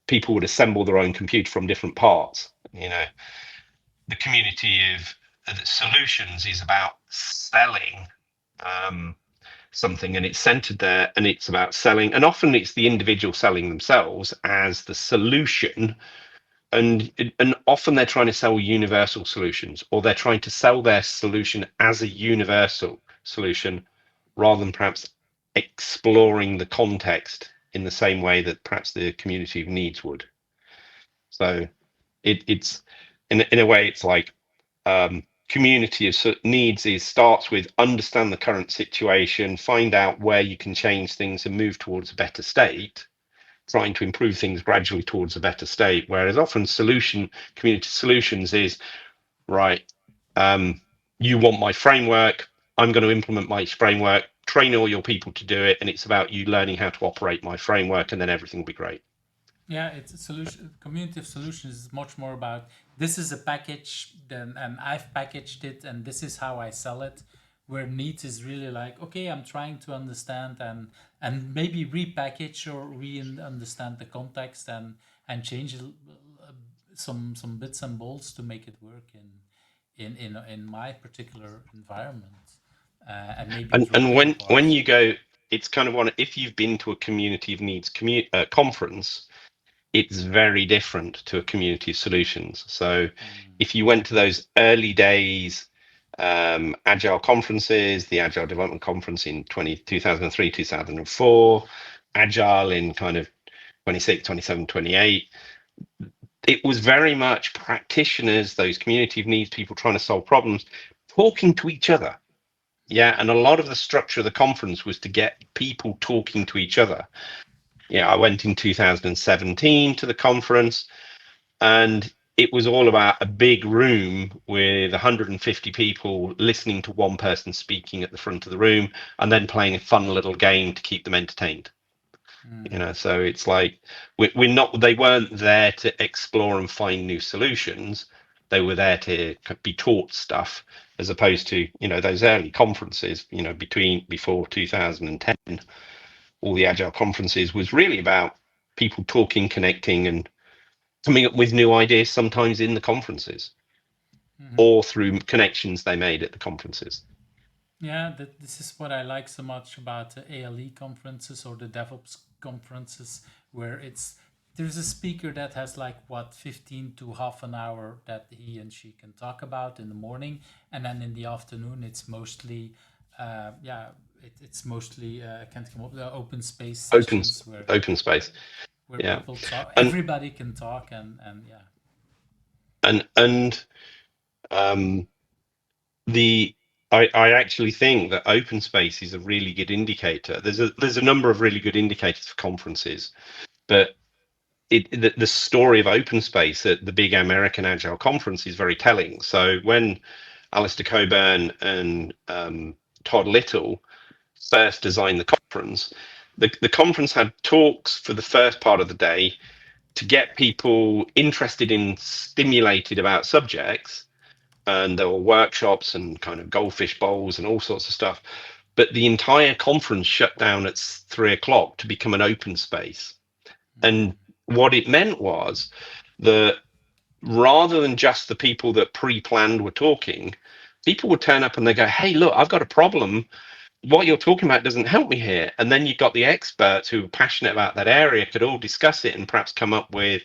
People would assemble their own computer from different parts. The community of solutions is about selling something, and it's centered there, and it's about selling, and often it's the individual selling themselves as the solution, and often they're trying to sell universal solutions, or they're trying to sell their solution as a universal solution rather than perhaps exploring the context in the same way that perhaps the community of needs would. So it's in a way, it's like community of needs starts with understand the current situation, find out where you can change things and move towards a better state, trying to improve things gradually towards a better state. Whereas often community solutions is right. You want my framework, I'm going to implement my framework, train all your people to do it, and it's about you learning how to operate my framework, and then everything will be great. Yeah, it's a solution. Community of solutions is much more about this is a package, and I've packaged it, and this is how I sell it. Where needs is really like, okay, I'm trying to understand and maybe repackage or understand the context and change some bits and bolts to make it work in my particular environment, and maybe And drop in when parts. you go, it's kind of one. If you've been to a community of needs conference, it's very different to a community of solutions. So if you went to those early days agile conferences, the Agile Development Conference in 2003, 2004, Agile in kind of 26, 27, 28, it was very much practitioners, those community of needs people trying to solve problems, talking to each other. Yeah, and a lot of the structure of the conference was to get people talking to each other. Yeah, I went in 2017 to the conference, and it was all about a big room with 150 people listening to one person speaking at the front of the room, and then playing a fun little game to keep them entertained. So it's like we're not. They weren't there to explore and find new solutions. They were there to be taught stuff, as opposed to those early conferences. Before 2010, all the agile conferences was really about people talking, connecting, and coming up with new ideas. Sometimes in the conferences, or through connections they made at the conferences. Yeah, this is what I like so much about the ALE conferences or the DevOps conferences, where there's a speaker that has like what 15 to half an hour that he and she can talk about in the morning, and then in the afternoon it's mostly, it's mostly I can't come up with open space sessions Open space. where Yeah, people talk, and everybody can talk, and yeah. and I actually think that open space is a really good indicator. There's a number of really good indicators for conferences, but the story of open space at the big American Agile conference is very telling. So when Alistair Coburn and Todd Little first designed the conference, the conference had talks for the first part of the day to get people interested in, stimulated about subjects, and there were workshops and kind of goldfish bowls and all sorts of stuff. But the entire conference shut down at 3 o'clock to become an open space. And what it meant was that rather than just the people that pre-planned were talking, people would turn up and they go, "Hey, look, I've got a problem. What you're talking about doesn't help me here." And then you've got the experts who were passionate about that area could all discuss it and perhaps come up with,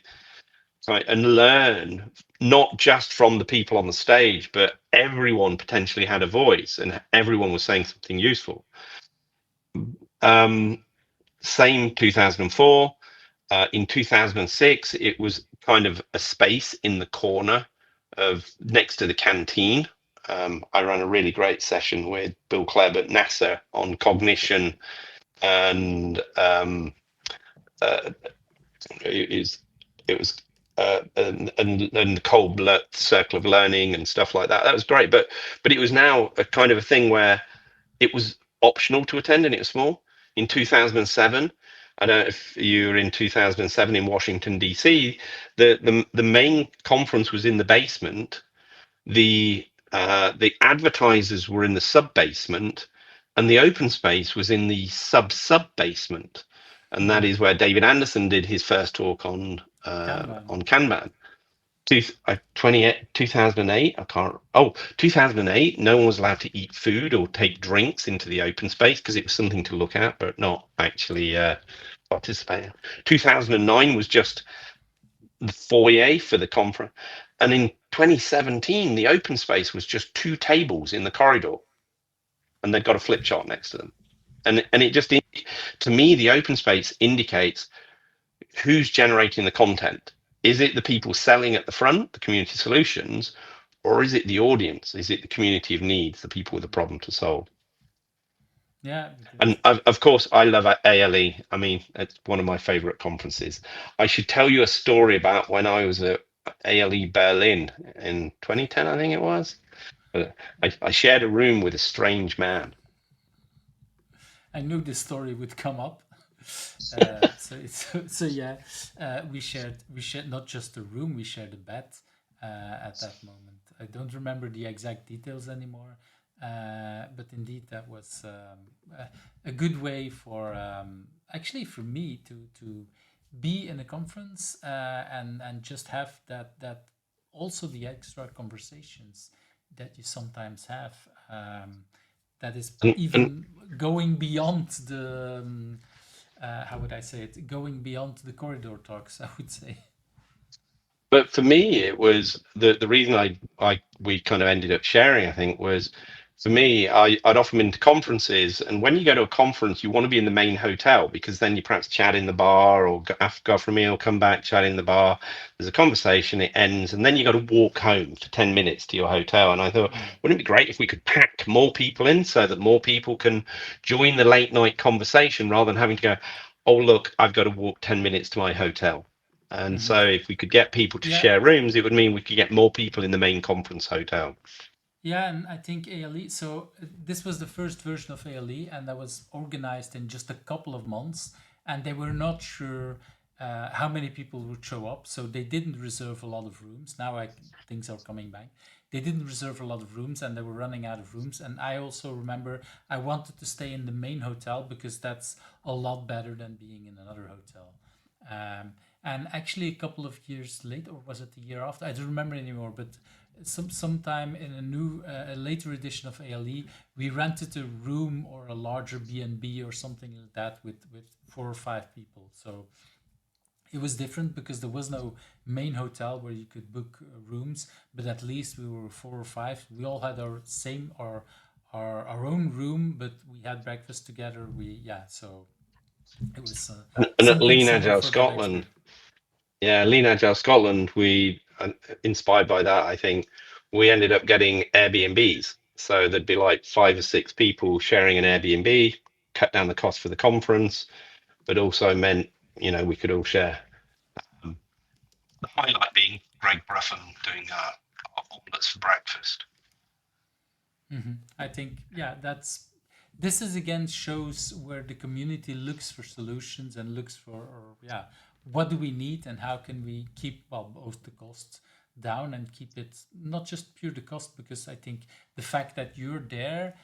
right, and learn not just from the people on the stage, but everyone potentially had a voice and everyone was saying something useful. Same 2004. In 2006, it was kind of a space in the corner of next to the canteen. I ran a really great session with Bill Klebb at NASA on cognition, and it was and the cold circle of learning and stuff like that. That was great, but it was now a kind of a thing where it was optional to attend, and it was small. In 2007, I don't know if you were in 2007 in Washington DC. The main conference was in the basement. The advertisers were in the sub basement, and the open space was in the sub basement, and that is where David Anderson did his first talk on Kanban. 2008, I can't. 2008, no one was allowed to eat food or take drinks into the open space because it was something to look at, but not actually participate. 2009 was just the foyer for the conference. And in 2017, the open space was just 2 tables in the corridor, and they've got a flip chart next to them. And it just, to me, the open space indicates who's generating the content. Is it the people selling at the front, the community solutions, or is it the audience? Is it the community of needs, the people with a problem to solve? Yeah. And of course, I love ALE. I mean, it's one of my favorite conferences. I should tell you a story about when I was at ALE Berlin in 2010, I think it was. I shared a room with a strange man. I knew this story would come up. So yeah, we shared not just a room, we shared a bed at that moment. I don't remember the exact details anymore, but indeed that was a good way for actually for me to be in a conference and just have that also the extra conversations that you sometimes have. That is even going beyond the how would I say it? Going beyond the corridor talks, I would say. But for me, it was the reason we kind of ended up sharing, I think, was, for me, I'd often been to conferences, and when you go to a conference, you want to be in the main hotel because then you perhaps chat in the bar or go for a meal, come back, chat in the bar. There's a conversation, it ends, and then you got to walk home for 10 minutes to your hotel. And I thought, wouldn't it be great if we could pack more people in so that more people can join the late night conversation rather than having to go, "Oh, look, I've got to walk 10 minutes to my hotel." And so if we could get people to share rooms, it would mean we could get more people in the main conference hotel. Yeah, and I think ALE, so this was the first version of ALE, and that was organized in just a couple of months, and they were not sure how many people would show up, so they didn't reserve a lot of rooms. Now things are coming back. They didn't reserve a lot of rooms, and they were running out of rooms. And I also remember I wanted to stay in the main hotel because that's a lot better than being in another hotel. And actually, a couple of years later, or was it the year after? I don't remember anymore. But sometime in a later edition of ALE, we rented a room or a larger B&B or something like that with 4 or 5 people. So it was different because there was no main hotel where you could book rooms, but at least we were 4 or 5. We all had our own room, but we had breakfast together. So it was and at Lean similar Agile for that Scotland, Lean Agile Scotland, we inspired by that, I think, we ended up getting Airbnbs. So there'd be like 5 or 6 people sharing an Airbnb, cut down the cost for the conference, but also meant, we could all share. The highlight being Greg Bruffin doing omelets for breakfast. I think, yeah, this is again shows where the community looks for solutions and looks for, or yeah, what do we need and how can we keep, well, both the costs down and keep it not just pure the cost, because I think the fact that you're there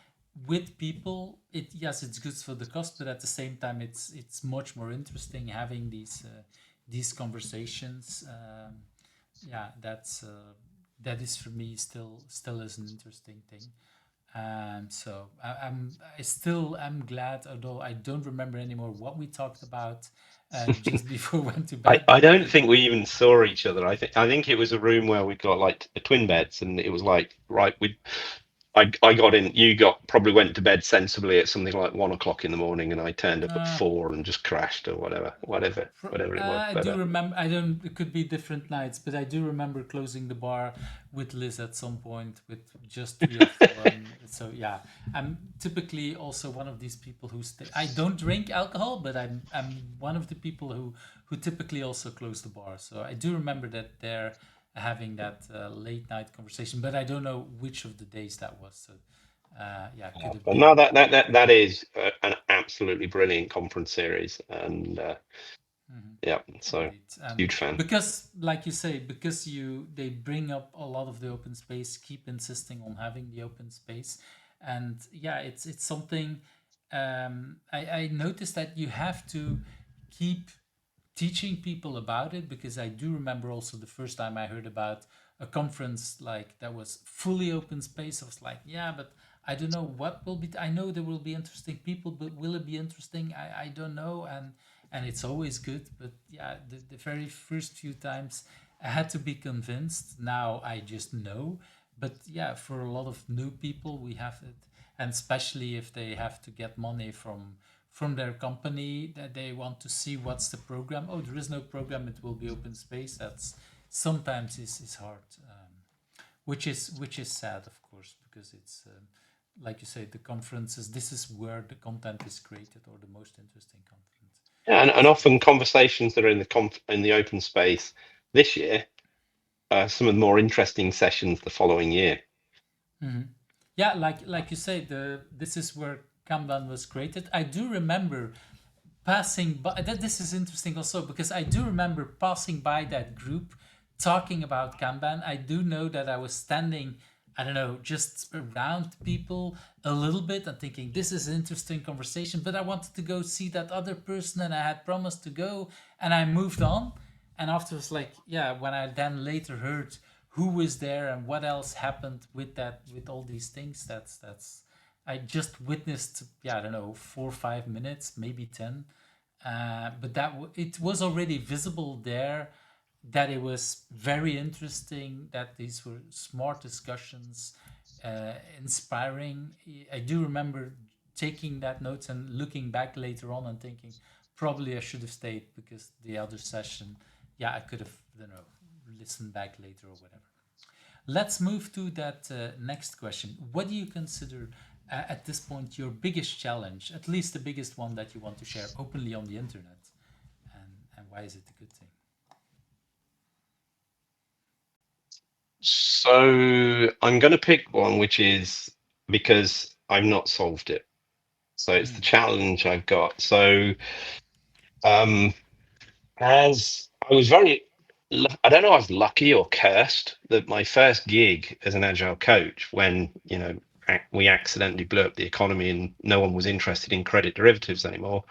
with people, yes, it's good for the cost, but at the same time it's much more interesting having these conversations. Yeah, that is for me still is an interesting thing. So I still am glad, although I don't remember anymore what we talked about just before we went to bed. I don't think we even saw each other. I think it was a room where we got like twin beds, and it was like, right, I got in. You probably went to bed sensibly at something like 1 o'clock in the morning, and I turned up at 4 and just crashed or whatever it was. I do remember. I don't. It could be different nights, but I do remember closing the bar with Liz at some point with just 3 or 4. So yeah, I'm typically also one of these people who stay. I don't drink alcohol, but I'm one of the people who typically also close the bar. So I do remember that they're having that late night conversation, but I don't know which of the days that was. So yeah, could have But been. no, that is an absolutely brilliant conference series, and yeah, so huge fan. Because, like you say, because they bring up a lot of the open space, keep insisting on having the open space, and yeah, it's something. I noticed that you have to keep teaching people about it, because I do remember also the first time I heard about a conference like that was fully open space. I was like, yeah, but I don't know what will be. I know there will be interesting people, but will it be interesting? I don't know, and it's always good. But yeah, the very first few times I had to be convinced. Now I just know. But yeah, for a lot of new people, we have it, and especially if they have to get money from their company, that they want to see what's the program. Oh, there is no program, it will be open space. That's sometimes is hard, which is sad, of course, because it's like you say, the conferences, this is where the content is created, or the most interesting content. Yeah, and often conversations that are in the open space this year are some of the more interesting sessions the following year. Yeah, like you say, this is where Kanban was created. I do remember passing by this is interesting also, because I do remember passing by that group talking about Kanban. I do know that I was standing, I don't know, just around people a little bit and thinking this is an interesting conversation, but I wanted to go see that other person and I had promised to go, and I moved on. And afterwards, like, yeah, when I then later heard who was there and what else happened with that, with all these things, that's I just witnessed, yeah, I don't know, 4 or 5 minutes, maybe 10. But it was already visible there that it was very interesting, that these were smart discussions, inspiring. I do remember taking that notes and looking back later on and thinking, probably I should have stayed, because the other session, yeah, I could have, I don't know, listened back later or whatever. Let's move to that next question. What do you consider at this point your biggest challenge, at least the biggest one that you want to share openly on the internet, and why is it a good thing? So I'm going to pick one which is because I've not solved it. So it's the challenge I've got. So as I was I don't know, I was lucky or cursed that my first gig as an agile coach, when we accidentally blew up the economy and no one was interested in credit derivatives anymore,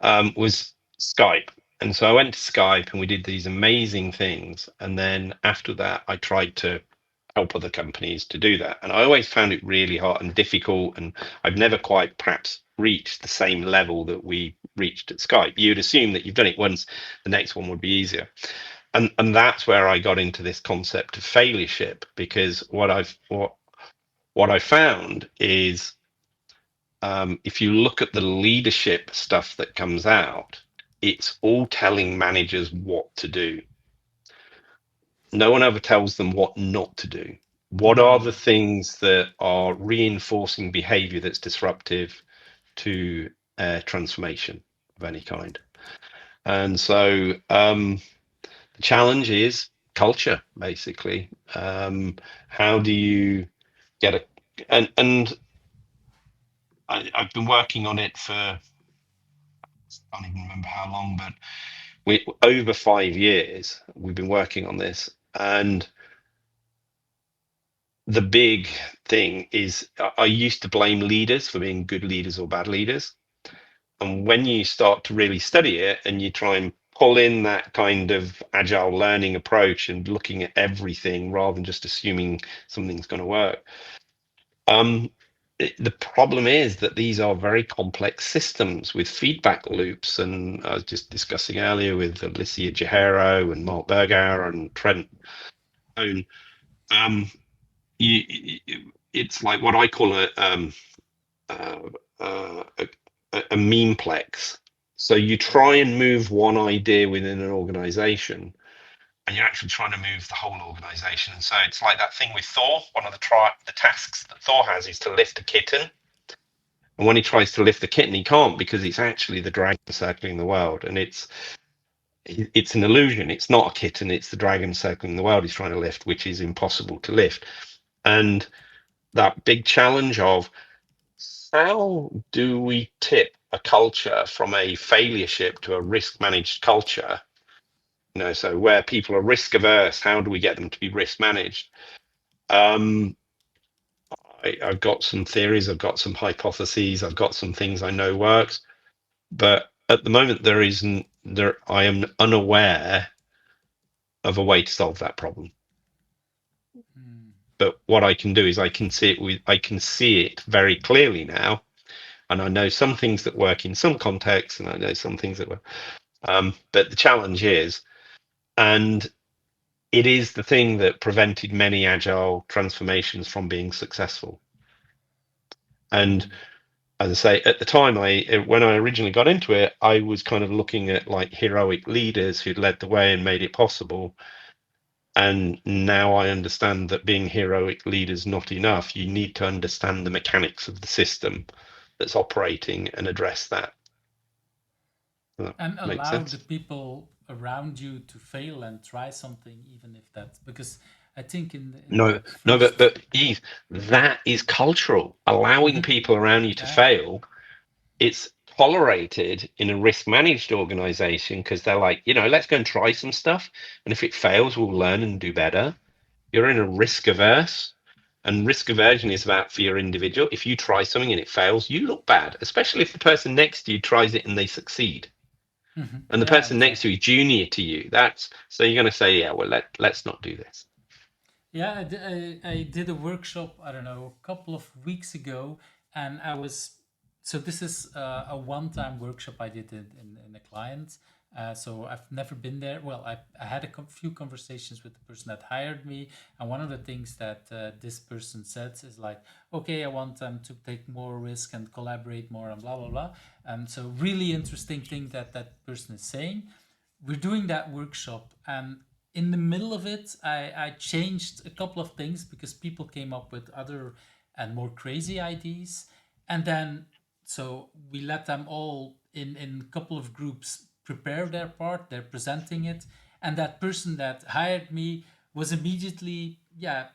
was Skype. And so I went to Skype and we did these amazing things. And then after that, I tried to help other companies to do that. And I always found it really hard and difficult. And I've never quite perhaps reached the same level that we reached at Skype. You'd assume that you've done it once, the next one would be easier. And that's where I got into this concept of failureship, because what I found is, if you look at the leadership stuff that comes out, it's all telling managers what to do. No one ever tells them what not to do. What are the things that are reinforcing behavior that's disruptive to transformation of any kind? And so the challenge is culture, basically. How do you get a and I've been working on it for, I can't even remember how long, but over 5 years we've been working on this. And the big thing is I used to blame leaders for being good leaders or bad leaders. And when you start to really study it and you try and pull in that kind of agile learning approach and looking at everything rather than just assuming something's going to work, the problem is that these are very complex systems with feedback loops. And I was just discussing earlier with Alicia Jahero and Mark Bergauer and Trent Owen. It's like what I call uh, a memeplex. So you try and move one idea within an organization, and you're actually trying to move the whole organization. And so it's like that thing with Thor. One of the tasks that Thor has is to lift a kitten. And when he tries to lift the kitten, he can't, because it's actually the dragon circling the world. And it's an illusion. It's not a kitten, it's the dragon circling the world he's trying to lift, which is impossible to lift. And that big challenge of how do we tip a culture from a failure ship to a risk managed culture? So where people are risk averse, how do we get them to be risk managed? I've got some theories, I've got some hypotheses, I've got some things I know works, but at the moment I am unaware of a way to solve that problem. But what I can do is I can see it very clearly now, and I know some things that work in some contexts, and I know some things that work. But the challenge is, and it is the thing that prevented many agile transformations from being successful. And as I say, at the time, when I originally got into it, I was kind of looking at like heroic leaders who'd led the way and made it possible. And now I understand that being heroic leaders not enough. You need to understand the mechanics of the system that's operating and address that. Does that And make allow sense? the people around you to fail and try something, even if that's because I think in No, that no, first. but Eve, that is cultural. Allowing people around you to Yeah. fail, it's tolerated in a risk managed organization because they're like, let's go and try some stuff. And if it fails, we'll learn and do better. You're in a risk averse, and risk aversion is about for your individual. If you try something and it fails, you look bad, especially if the person next to you tries it and they succeed. And the Yeah, person next to exactly. you is junior to you. So you're going to say, yeah, well, let's not do this. Yeah, I did a workshop, I don't know, a couple of weeks ago, and so this is a one-time workshop I did in a client. So I've never been there. Well, I had a few conversations with the person that hired me, and one of the things that this person said is like, okay, I want them to take more risk and collaborate more and blah, blah, blah. And so really interesting thing that that person is saying. We're doing that workshop, and in the middle of it, I changed a couple of things because people came up with other and more crazy ideas. And then, so we let them all in a couple of groups prepare their part, they're presenting it. And that person that hired me was immediately, yeah,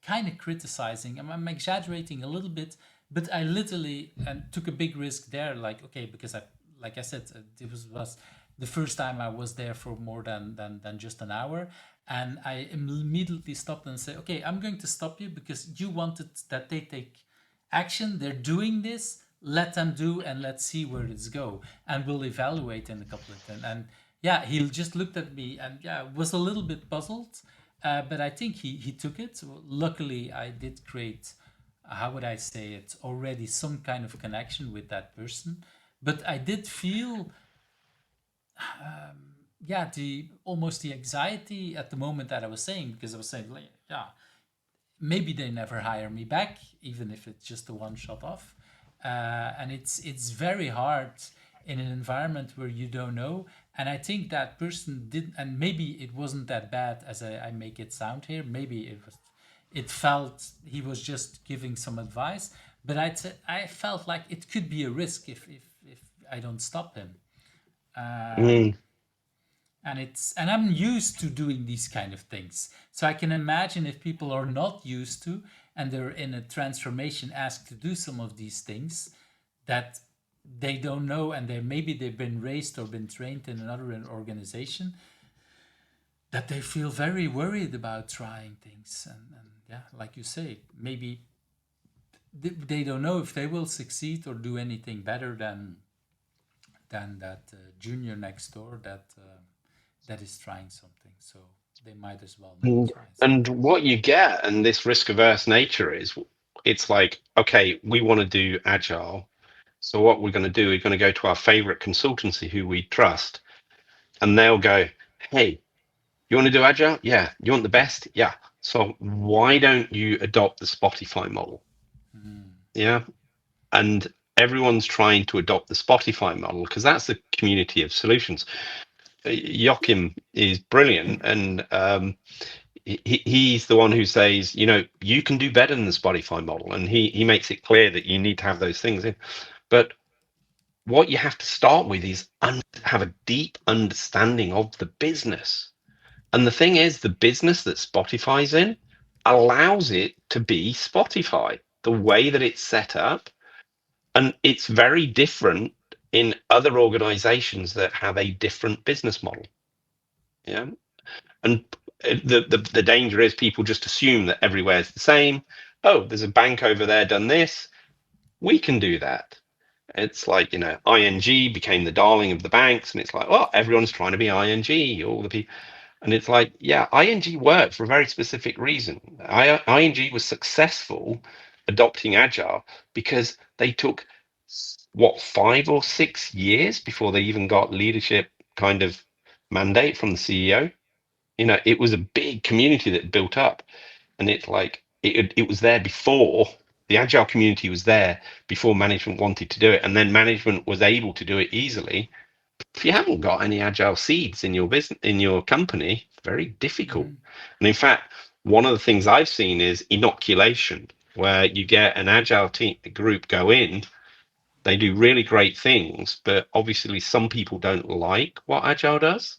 kind of criticizing. I'm exaggerating a little bit, but I literally and took a big risk there. Like, okay, because like I said, it was the first time I was there for more than just an hour. And I immediately stopped and said, okay, I'm going to stop you because you wanted that they take action. They're doing this. Let them do, and let's see where it's go. And we'll evaluate in a couple of them. And yeah, he just looked at me and yeah, was a little bit puzzled. But I think he took it. So luckily, I did create, how would I say it, already some kind of connection with that person. But I did feel, yeah, the almost the anxiety at the moment that I was saying, because I was saying, like, yeah, maybe they never hire me back, even if it's just a one shot off. And it's very hard in an environment where you don't know. And I think that person did, and maybe it wasn't that bad as I make it sound here. Maybe it was, it felt he was just giving some advice, but I felt like it could be a risk if I don't stop him. Mm. And I'm used to doing these kind of things, so I can imagine if people are not used to and they're in a transformation asked to do some of these things that they don't know, and maybe they've been raised or been trained in another organization, that they feel very worried about trying things. And yeah, like you say, maybe they don't know if they will succeed or do anything better than that junior next door that is trying something. So they might as well not try And something. what you get, and this risk averse nature is, it's like, okay, we want to do agile. So what we're going to do, we're going to go to our favorite consultancy who we trust, and they'll go, hey, you want to do agile? Yeah. You want the best? Yeah. So why don't you adopt the Spotify model? Yeah. And everyone's trying to adopt the Spotify model because that's the community of solutions. Joachim is brilliant, and he's the one who says, you can do better than the Spotify model, and he makes it clear that you need to have those things in. But what you have to start with is have a deep understanding of the business. And the thing is, the business that Spotify's in allows it to be Spotify, the way that it's set up. And it's very different in other organizations that have a different business model. Yeah. And the danger is people just assume that everywhere's the same. Oh, there's a bank over there done this. We can do that. It's like, ING became the darling of the banks, and it's like, well, everyone's trying to be ING, all the people. And it's like, yeah, ING worked for a very specific reason. ING was successful adopting Agile because they took, what, 5 or 6 years before they even got leadership kind of mandate from the CEO. It was a big community that built up. And it's like, it was there before the Agile community was there before management wanted to do it. And then management was able to do it easily. If you haven't got any agile seeds in your business, in your company, very difficult. And in fact, one of the things I've seen is inoculation, where you get an agile team group go in, they do really great things, but obviously some people don't like what agile does.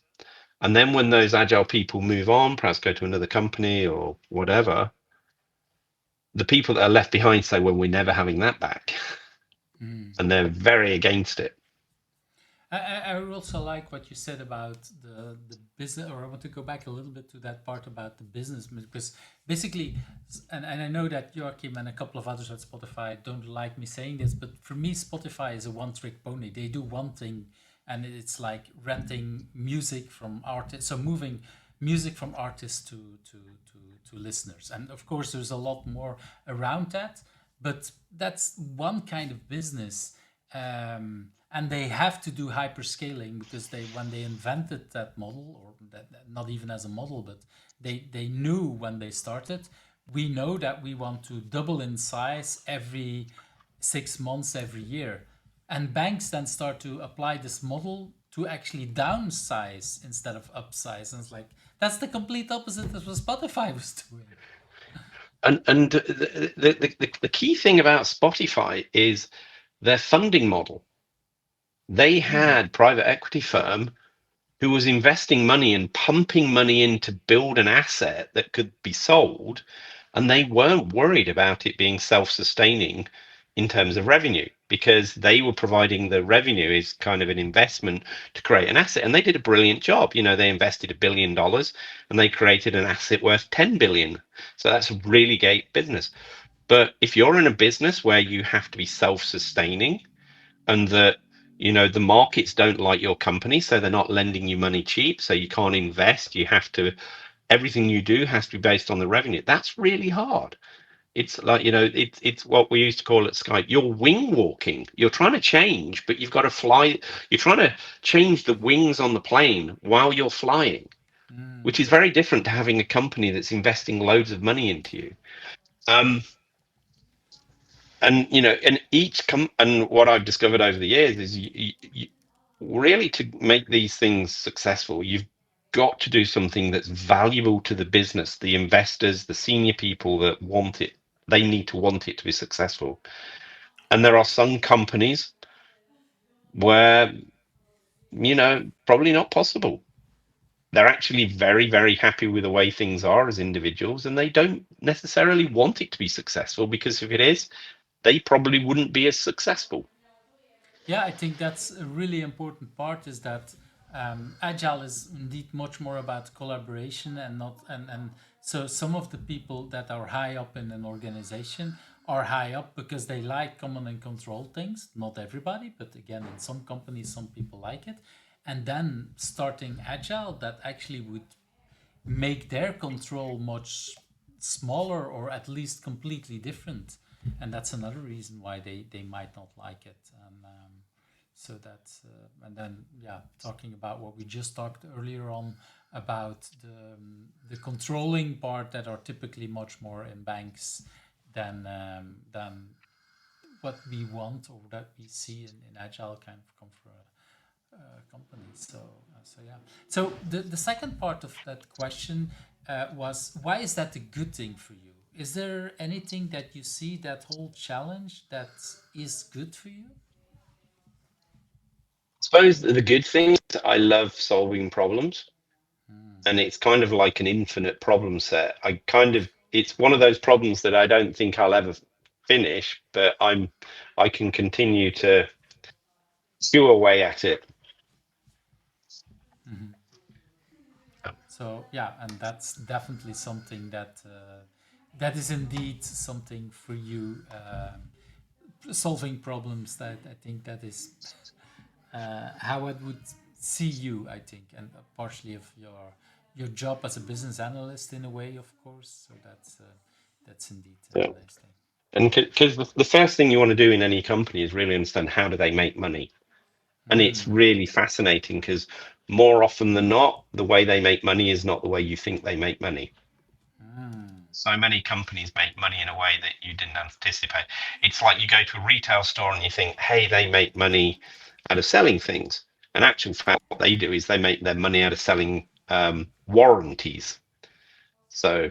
And then when those agile people move on, perhaps go to another company or whatever, the people that are left behind say, well, we're never having that back. And they're very against it. I also like what you said about the business, or I want to go back a little bit to that part about the business, because basically, and I know that Joachim and a couple of others at Spotify don't like me saying this, but for me, Spotify is a one-trick pony. They do one thing, and it's like renting music from artists, so moving music from artists to listeners. And of course, there's a lot more around that, but that's one kind of business. And they have to do hyperscaling because when they invented that model, or not even as a model, but they knew when they started, we know that we want to double in size every 6 months, every year. And banks then start to apply this model to actually downsize instead of upsize. And it's like, that's the complete opposite of what Spotify was doing. And the key thing about Spotify is their funding model. They had private equity firm who was investing money and pumping money in to build an asset that could be sold, and they weren't worried about it being self-sustaining in terms of revenue, because they were providing the revenue is kind of an investment to create an asset. And they did a brilliant job. They invested $1 billion and they created an asset worth 10 billion. So that's a really great business. But if you're in a business where you have to be self-sustaining, and that the markets don't like your company, so they're not lending you money cheap, so you can't invest, everything you do has to be based on the revenue. That's really hard. It's like, it's what we used to call at Skype, you're wing walking. You're trying to change, but you've got to fly. You're trying to change the wings on the plane while you're flying, which is very different to having a company that's investing loads of money into you. And and what I've discovered over the years is, you really, to make these things successful, got to do something that's valuable to the business, the investors, the senior people that want it. They need to want it to be successful. And there are some companies where, probably not possible. They're actually very, very happy with the way things are as individuals, and they don't necessarily want it to be successful, because if it is, they probably wouldn't be as successful. Yeah, I think that's a really important part, is that agile is indeed much more about collaboration and not and so some of the people that are high up in an organization are high up because they like command and control things. Not everybody, but again, in some companies, some people like it. And then starting agile, that actually would make their control much smaller, or at least completely different. And that's another reason why they might not like it. And so that's and then, yeah, talking about what we just talked earlier on about the controlling part that are typically much more in banks than what we want or that we see in agile kind of companies. So yeah. So the second part of that question was, why is that a good thing for you? Is there anything that you see that whole challenge that is good for you? I suppose the good thing is I love solving problems, and it's kind of like an infinite problem set. It's one of those problems that I don't think I'll ever finish, but I can continue to chew away at it. So yeah, and that's definitely something that is indeed something for you. Solving problems, that I think that is how I would see you, I think, and partially of your job as a business analyst in a way, of course. So that's indeed Yeah. a nice thing. And because the first thing you want to do in any company is really understand, how do they make money? And it's really fascinating, because more often than not, the way they make money is not the way you think they make money. So many companies make money in a way that you didn't anticipate. It's like you go to a retail store and you think, hey, they make money out of selling things. In actual fact, what they do is they make their money out of selling warranties. So,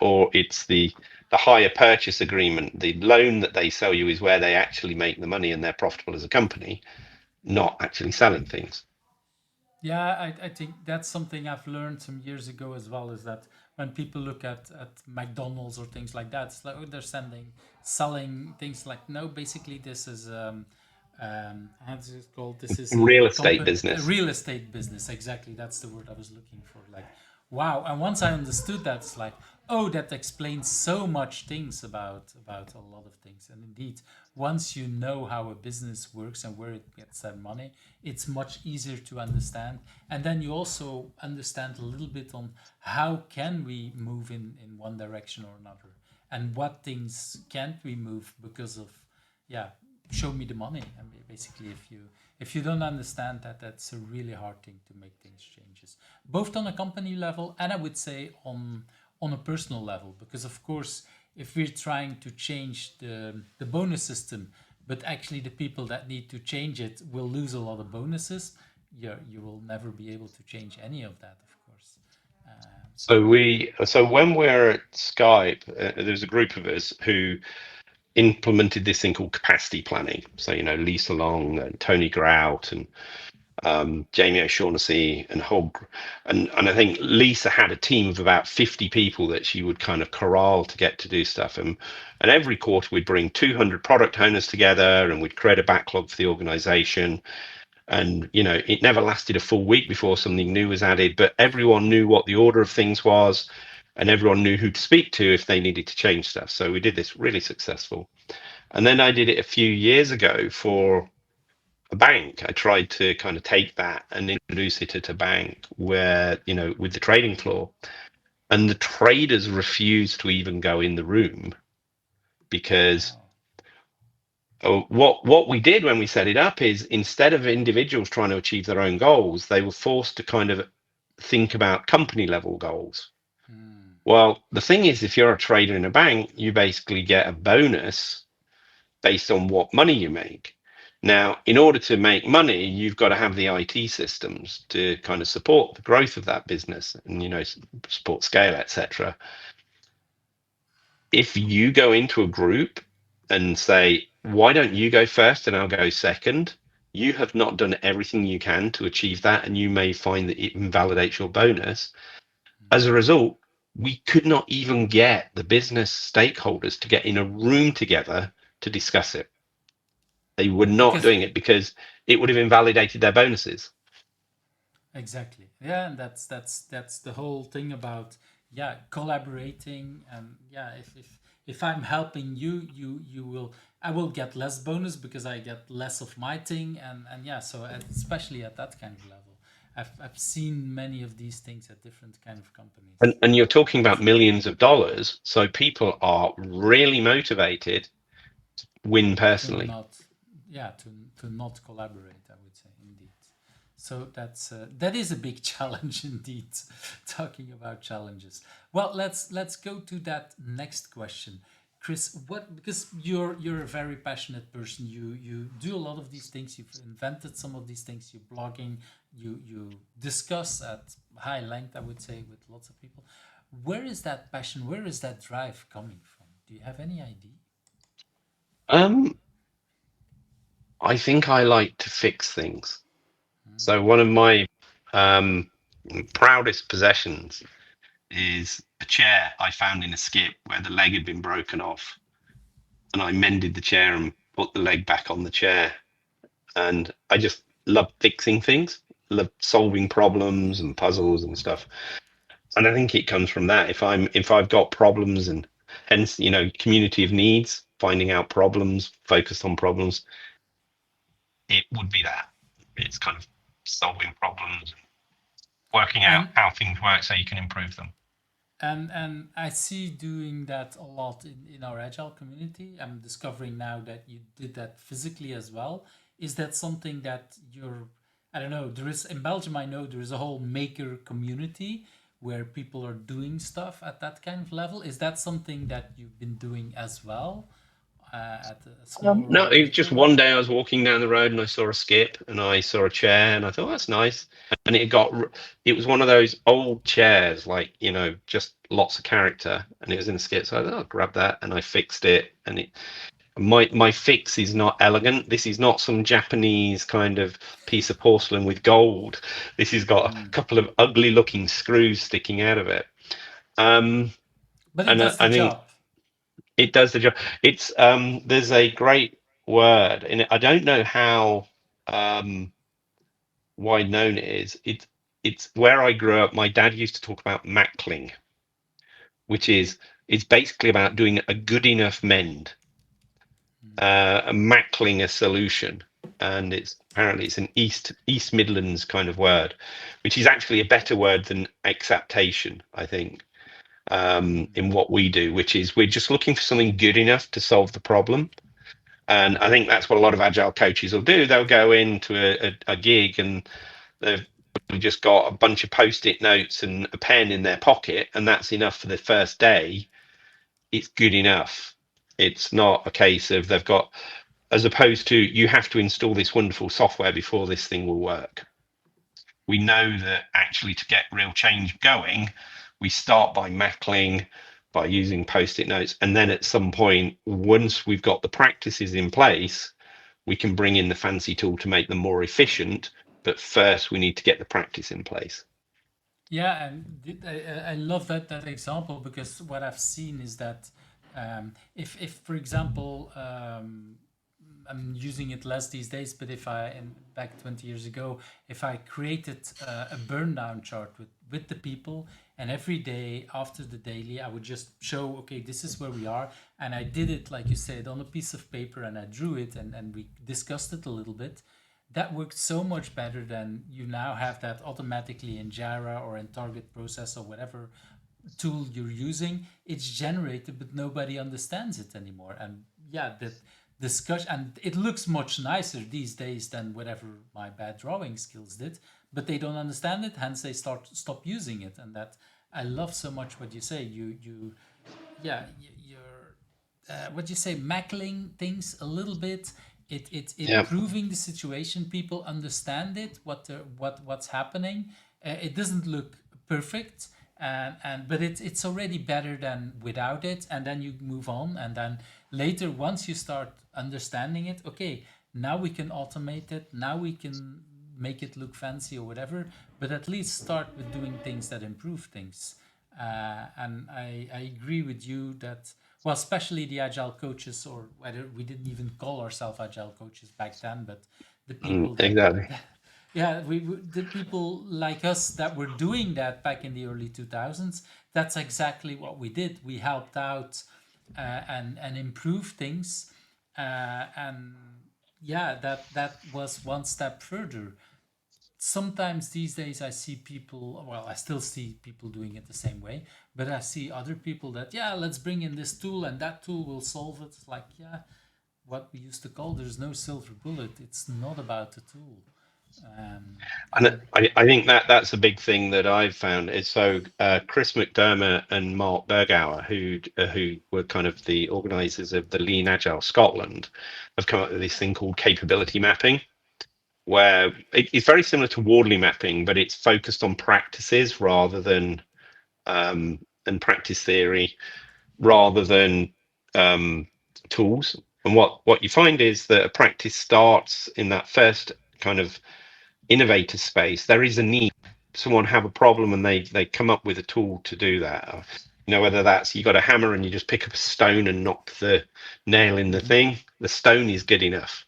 or it's the hire purchase agreement, the loan that they sell you is where they actually make the money, and they're profitable as a company, not actually selling things. Yeah, I think that's something I've learned some years ago as well, is that when people look at McDonald's or things like that, it's like, oh, they're selling things. Like, no, basically this is how's it called? This is Real a estate company, a business. real estate business. Exactly, that's the word I was looking for. Like, wow. And once I understood that, it's like, oh, that explains so much things about a lot of things. And indeed, once you know how a business works and where it gets that money, it's much easier to understand. And then you also understand a little bit on how can we move in one direction or another, and what things can't we move because of, yeah, show me the money. I mean, basically, if you don't understand that, that's a really hard thing to make things changes, both on a company level and I would say on a personal level. Because of course, if we're trying to change the bonus system, but actually the people that need to change it will lose a lot of bonuses, you will never be able to change any of that, of course. So when we're at Skype, there's a group of us who implemented this thing called capacity planning. So, Lisa Long and Tony Grout and Jamie O'Shaughnessy and Hogg. And I think Lisa had a team of about 50 people that she would kind of corral to get to do stuff. And every quarter we'd bring 200 product owners together, and we'd create a backlog for the organization. And, it never lasted a full week before something new was added, but everyone knew what the order of things was, and everyone knew who to speak to if they needed to change stuff. So we did this really successful. And then I did it a few years ago for a bank. I tried to kind of take that and introduce it at a bank where, with the trading floor, and the traders refused to even go in the room, because what we did when we set it up is, instead of individuals trying to achieve their own goals, they were forced to kind of think about company level goals. Well, the thing is, if you're a trader in a bank, you basically get a bonus based on what money you make. Now, in order to make money, you've got to have the IT systems to kind of support the growth of that business and, support scale, etc. If you go into a group and say, why don't you go first and I'll go second? You have not done everything you can to achieve that, and you may find that it invalidates your bonus. As a result, we could not even get the business stakeholders to get in a room together to discuss it. They were not Because doing it because it would have invalidated their bonuses. exactly, yeah, and that's the whole thing about, yeah, collaborating. And yeah, if I'm helping you, you will, I will get less bonus because I get less of my thing. And yeah, so especially at that kind of level, I've seen many of these things at different kind of companies. And you're talking about That's millions of dollars, so people are really motivated to win to personally. not, yeah, to not collaborate, I would say, indeed. So that is a big challenge indeed. Talking about challenges, well, let's go to that next question, Chris. What, because you're a very passionate person, you do a lot of these things, you've invented some of these things, you're blogging, you discuss at high length, I would say, with lots of people. Where is that passion, where is that drive coming from? Do you have any idea? Um, I think I like to fix things. So one of my um, proudest possessions is a chair I found in a skip where the leg had been broken off, and I mended the chair and put the leg back on the chair. And I just love fixing things, love solving problems and puzzles and stuff. And I think it comes from that. If I've got problems, and hence, community of needs, finding out problems, focused on problems, it would be that. It's kind of solving problems, working out and how things work so you can improve them. and I see doing that a lot in our agile community. I'm discovering now that you did that physically as well. Is that something that you're, I don't know, there is in Belgium, I know there is a whole maker community where people are doing stuff at that kind of level. Is that something that you've been doing as well, at a smaller No, or it was bigger just one level? day I was walking down the road and I saw a skip and I saw a chair and I thought, that's nice. And it was one of those old chairs, like, just lots of character, and it was in the skip. So I thought, I'll grab that, and I fixed it. And my fix is not elegant. This is not some Japanese kind of piece of porcelain with gold. This has got a Mm. couple of ugly looking screws sticking out of it. Um, But it and does the I think job. it does the job. It's there's a great word in it. I don't know how um wide known it is. It's where I grew up. My dad used to talk about mackling, which is it's basically about doing a good enough mend, a mackling a solution. And it's an East Midlands kind of word, which is actually a better word than acceptation, I think, in what we do, which is we're just looking for something good enough to solve the problem. And I think that's what a lot of agile coaches will do. They'll go into a gig and they've just got a bunch of post-it notes and a pen in their pocket, and that's enough for the first day. It's good enough. It's not a case of they've got, as opposed to you have to install this wonderful software before this thing will work. We know that actually to get real change going, we start by mackling, by using post-it notes, and then at some point, once we've got the practices in place, we can bring in the fancy tool to make them more efficient. But first, we need to get the practice in place. Yeah, and I love that example, because what I've seen is that, if for example, I'm using it less these days, but if I, in back 20 years ago, if I created a burn down chart with the people, and every day after the daily, I would just show, okay, this is where we are, and I did it like you said on a piece of paper, and I drew it, and we discussed it a little bit. That worked so much better than you now have that automatically in Jira or in Target Process or whatever tool you're using. It's generated, but nobody understands it anymore. And yeah, that discussion, and it looks much nicer these days than whatever my bad drawing skills did, but they don't understand it, hence they stop using it. And that, I love so much what you say. You yeah, you're what do you say, mackling things a little bit. It's Yeah. improving the situation. People understand it, what's happening. It doesn't look perfect, and but it's already better than without it. And then you move on, and then later, once you start understanding it, okay, now we can automate it. Now we can make it look fancy or whatever. But at least start with doing things that improve things. And I agree with you that, well, especially the agile coaches, or whether we didn't even call ourselves agile coaches back then, but the people that, Exactly. yeah, the people like us that were doing that back in the early 2000s, that's exactly what we did. We helped out and improved things. And yeah, that was one step further. Sometimes these days I see people, well, I still see people doing it the same way, but I see other people that, yeah, let's bring in this tool and that tool will solve it. It's like, yeah, what we used to call, there's no silver bullet. It's not about the tool. And And I think that's a big thing that I've found is so Chris McDermott and Mark Bergauer, who were kind of the organisers of the Lean Agile Scotland, have come up with this thing called capability mapping, where it's very similar to Wardley mapping, but it's focused on practices rather than and practice theory rather than tools. And what you find is that a practice starts in that first kind of innovator space. There is a need. Someone have a problem and they come up with a tool to do that. Whether that's you got a hammer and you just pick up a stone and knock the nail in the mhm, thing, the stone is good enough.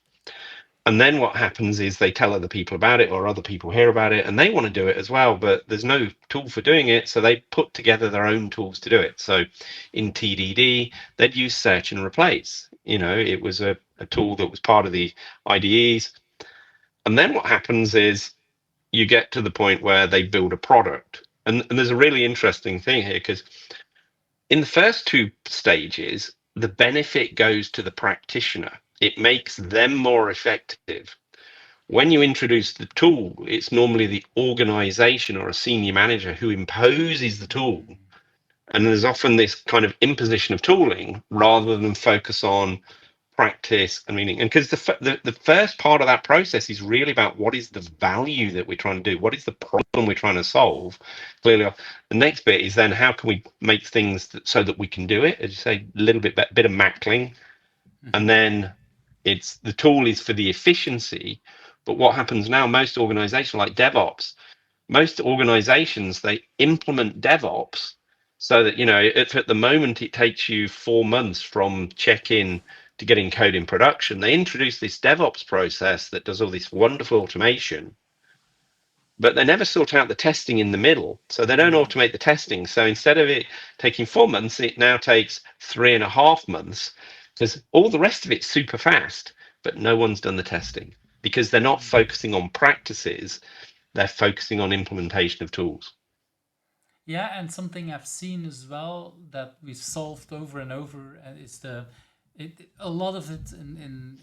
And then what happens is they tell other people about it, or other people hear about it and they want to do it as well, but there's no tool for doing it, so they put together their own tools to do it. So in TDD they'd use search and replace. It was a tool that was part of the IDEs. And then what happens is you get to the point where they build a product. And there's a really interesting thing here, because in the first two stages, the benefit goes to the practitioner. It makes them more effective. When you introduce the tool, it's normally the organization or a senior manager who imposes the tool. And there's often this kind of imposition of tooling rather than focus on practice and meaning. And because the first part of that process is really about what is the value that we're trying to do, what is the problem we're trying to solve. Clearly the next bit is then how can we make things so that we can do it, as you say, a little bit of mackling. And mhm, then it's the tool is for the efficiency. But what happens now, most organizations like DevOps, most organizations, they implement DevOps so that, if at the moment it takes you 4 months from check-in to getting code in production, they introduce this DevOps process that does all this wonderful automation, but they never sort out the testing in the middle. So they don't mhm. automate the testing. So instead of it taking 4 months, it now takes 3.5 months, because all the rest of it's super fast, but no one's done the testing because they're not focusing on practices, they're focusing on implementation of tools. Yeah, and something I've seen as well that we've solved over and over is a lot of it in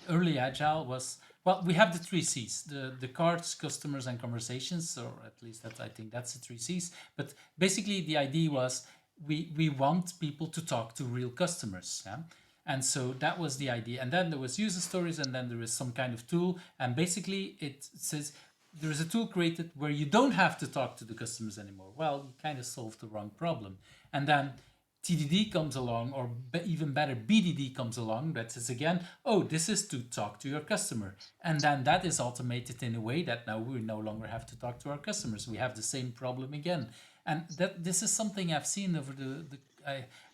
early agile was, well, we have the three C's, the cards, customers, and conversations, or at least that I think that's the three C's. But basically the idea was we want people to talk to real customers. Yeah? And so that was the idea. And then there was user stories, and then there is some kind of tool. And basically it says there is a tool created where you don't have to talk to the customers anymore. Well, you kind of solved the wrong problem. And then TDD comes along, or even better, BDD comes along that says again, oh, this is to talk to your customer. And then that is automated in a way that now we no longer have to talk to our customers. We have the same problem again. And that this is something I've seen over the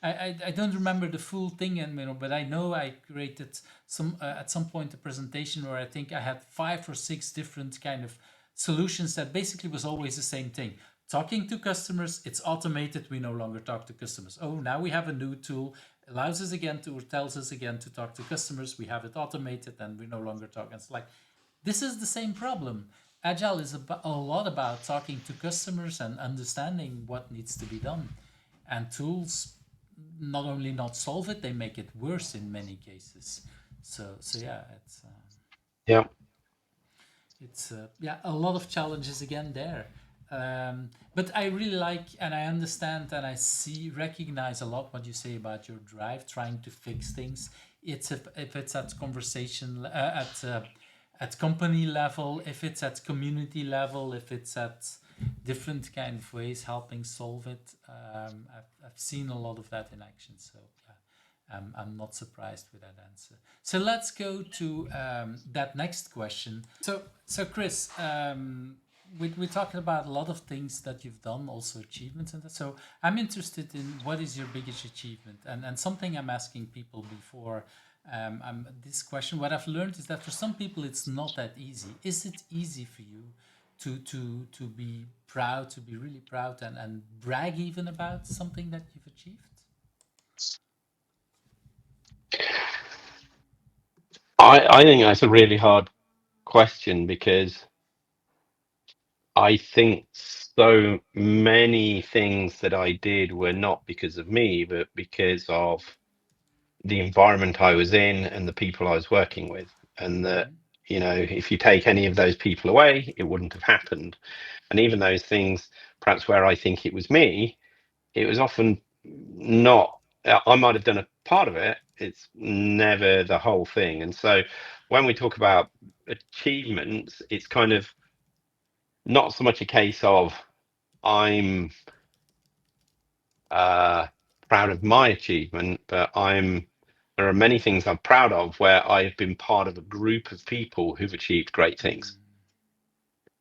I don't remember the full thing, and but I know I created some at some point a presentation where I think I had 5 or 6 different kind of solutions that basically was always the same thing. Talking to customers, it's automated. We no longer talk to customers. Oh, now we have a new tool, allows us again to, or tells us again to talk to customers. We have it automated, and we no longer talk. And it's like this is the same problem. Agile is a lot about talking to customers and understanding what needs to be done. And tools not only not solve it, they make it worse in many cases. So yeah, Yeah. it's yeah, a lot of challenges again there. But I really like, and I understand and I recognize a lot what you say about your drive, trying to fix things, if it's at conversation at company level, if it's at community level, if it's at different kind of ways helping solve it. I've seen a lot of that in action. So yeah, I'm not surprised with that answer. So let's go to that next question. So Chris, we're talking about a lot of things that you've done, also achievements and that. So I'm interested in what is your biggest achievement, and something I'm asking people before. This question, what I've learned is that for some people it's not that easy. Is it easy for you to be proud, to be really proud, and brag even about something that you've achieved? I think that's a really hard question, because I think so many things that I did were not because of me, but because of the environment I was in and the people I was working with. And that, Mm-hmm. if you take any of those people away, it wouldn't have happened. And even those things, perhaps where I think it was me, it was often not. I might have done a part of it. It's never the whole thing. And so when we talk about achievements, it's kind of not so much a case of I'm proud of my achievement, but there are many things I'm proud of where I've been part of a group of people who've achieved great things,